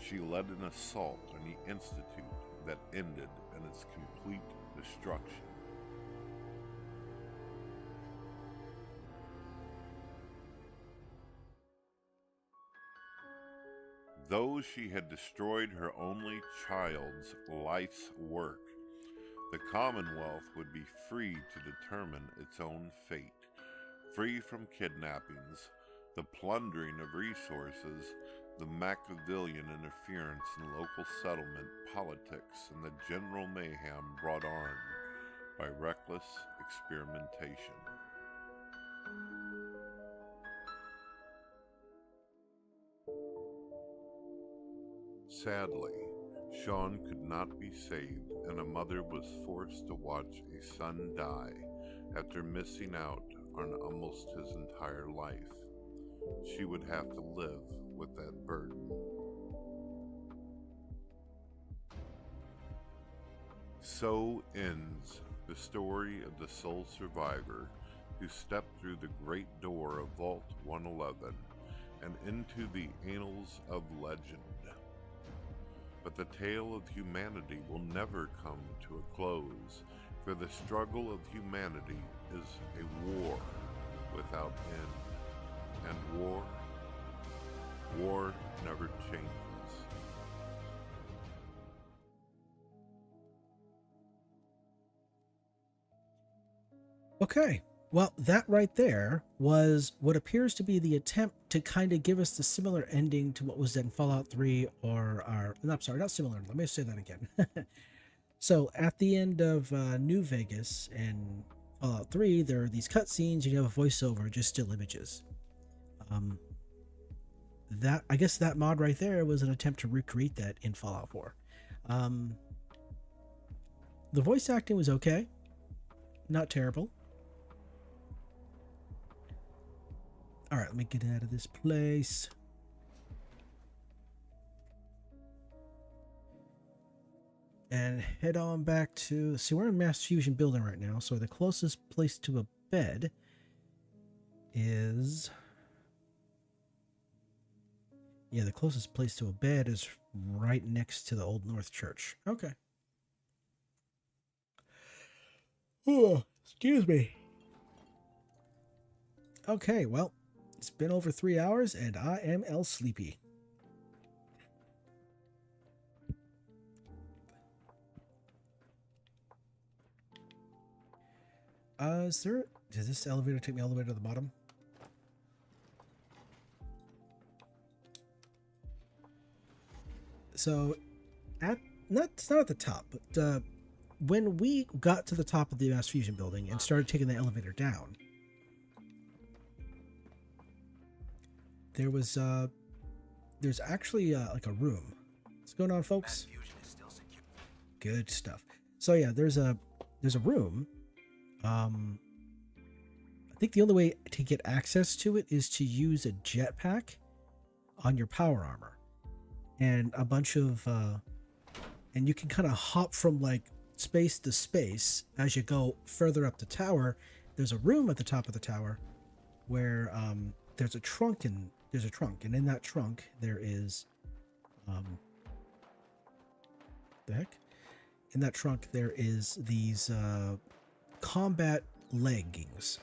she led an assault on the Institute that ended in its complete destruction. Though she had destroyed her only child's life's work, the Commonwealth would be free to determine its own fate, free from kidnappings, the plundering of resources, the Machiavellian interference in local settlement politics, and the general mayhem brought on by reckless experimentation. Sadly, Sean could not be saved, and a mother was forced to watch a son die after missing out on almost his entire life. She would have to live with that burden. So ends the story of the sole survivor, to step through the great door of Vault 111 and into the annals of legend. But the tale of humanity will never come to a close, for the struggle of humanity is a war without end. And war never changes. Okay, well, that right there was what appears to be the attempt to kind of give us the similar ending to what was in Fallout 3 I'm sorry, not similar, let me say that again. So at the end of New Vegas and Fallout 3, there are these cutscenes, you have a voiceover, just still images. I guess that mod right there was an attempt to recreate that in Fallout 4. The voice acting was okay, not terrible. All right, let me get out of this place. And head on back to... See, we're in Mass Fusion building right now, so the closest place to a bed is... Yeah, the closest place to a bed is right next to the Old North Church. Okay. Oh, excuse me. Okay, well, it's been over 3 hours, and I am sleepy. Does this elevator take me all the way to the bottom? So, it's not at the top, but when we got to the top of the Mass Fusion building and started taking the elevator down, there's actually like a room. What's going on, folks? Good stuff. So yeah, there's a room. I think the only way to get access to it is to use a jetpack on your power armor, and a bunch of and you can kind of hop from like space to space as you go further up the tower. There's a room at the top of the tower where there's a trunk, and in that trunk there is the heck? In that trunk there is these combat leggings,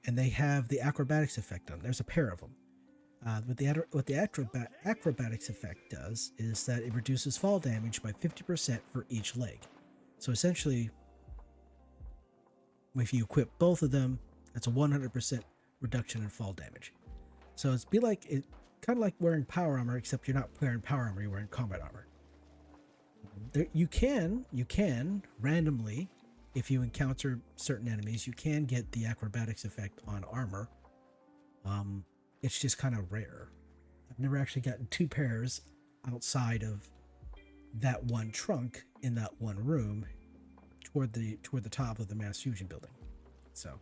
and they have the acrobatics effect on them. There's a pair of them. What the acrobatics effect does is that it reduces fall damage by 50% for each leg. So essentially, if you equip both of them, that's a 100% reduction in fall damage. So it's kind of like wearing power armor, except you're not wearing power armor, you're wearing combat armor. You can randomly, if you encounter certain enemies, you can get the acrobatics effect on armor. It's just kind of rare. I've never actually gotten two pairs outside of that one trunk in that one room toward the top of the Mass Fusion building. So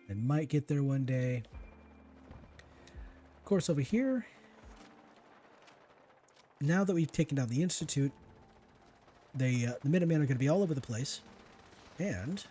I might get there one day. Of course, over here, now that we've taken down the Institute, the Minutemen are going to be all over the place, and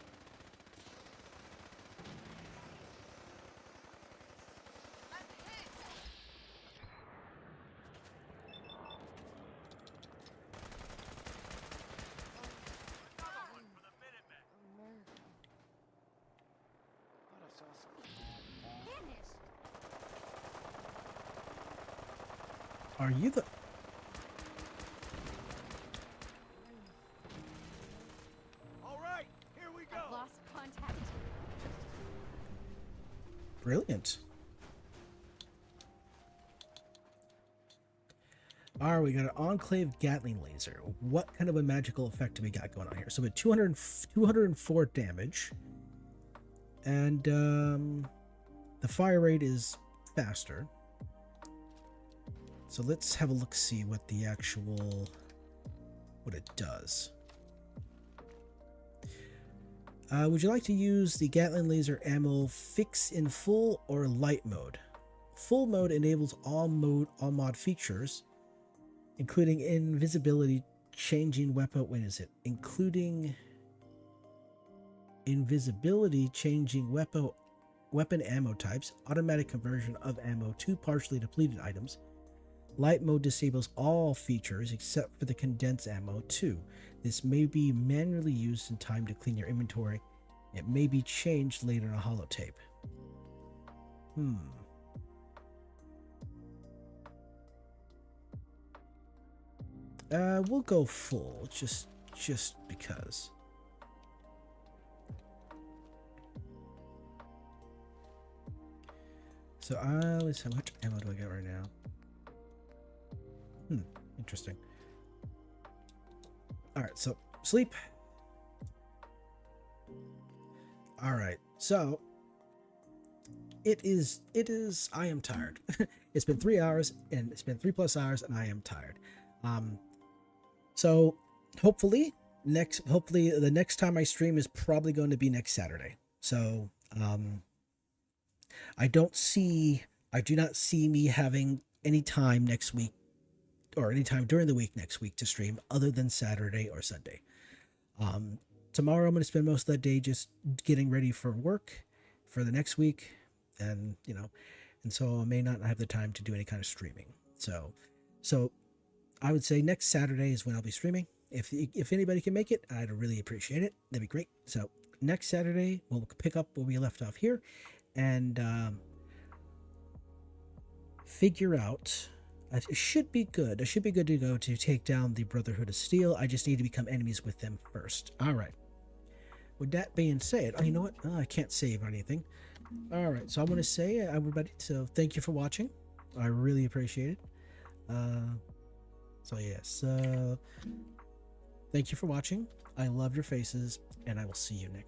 are you the... All right, here we go. I've lost contact. Brilliant. Alright, we got an Enclave Gatling laser. What kind of a magical effect do we got going on here? So we have 204 damage. And the fire rate is faster. So let's have a look, see what it does. Would you like to use the Gatling laser ammo fix in full or light mode? Full mode enables all mod features, including invisibility, changing weapon. When is it? Including invisibility changing weapon ammo types, automatic conversion of ammo to partially depleted items. Light mode disables all features except for the condensed ammo too. This may be manually used in time to clean your inventory. It may be changed later in a holotape. We'll go full, just because. So let's see, how much ammo do I got right now? Interesting. All right, so sleep. All right, so it is. I am tired. It's been 3 hours, and it's been 3+ hours, and I am tired. So hopefully the next time I stream is probably going to be next Saturday. So I do not see me having any time next week or any time during the week next week to stream other than Saturday or Sunday. Tomorrow I'm going to spend most of that day just getting ready for work for the next week, and so I may not have the time to do any kind of streaming. So I would say next Saturday is when I'll be streaming. If anybody can make it, I'd really appreciate it. That'd be great. So next Saturday we'll pick up where we left off here, and figure out. It should be good. It should be good to go to take down the Brotherhood of Steel. I just need to become enemies with them first. All right. With that being said, you know what? I can't save or anything. All right. So I'm going to say, everybody, so thank you for watching. I really appreciate it. So yes, thank you for watching. I love your faces, and I will see you next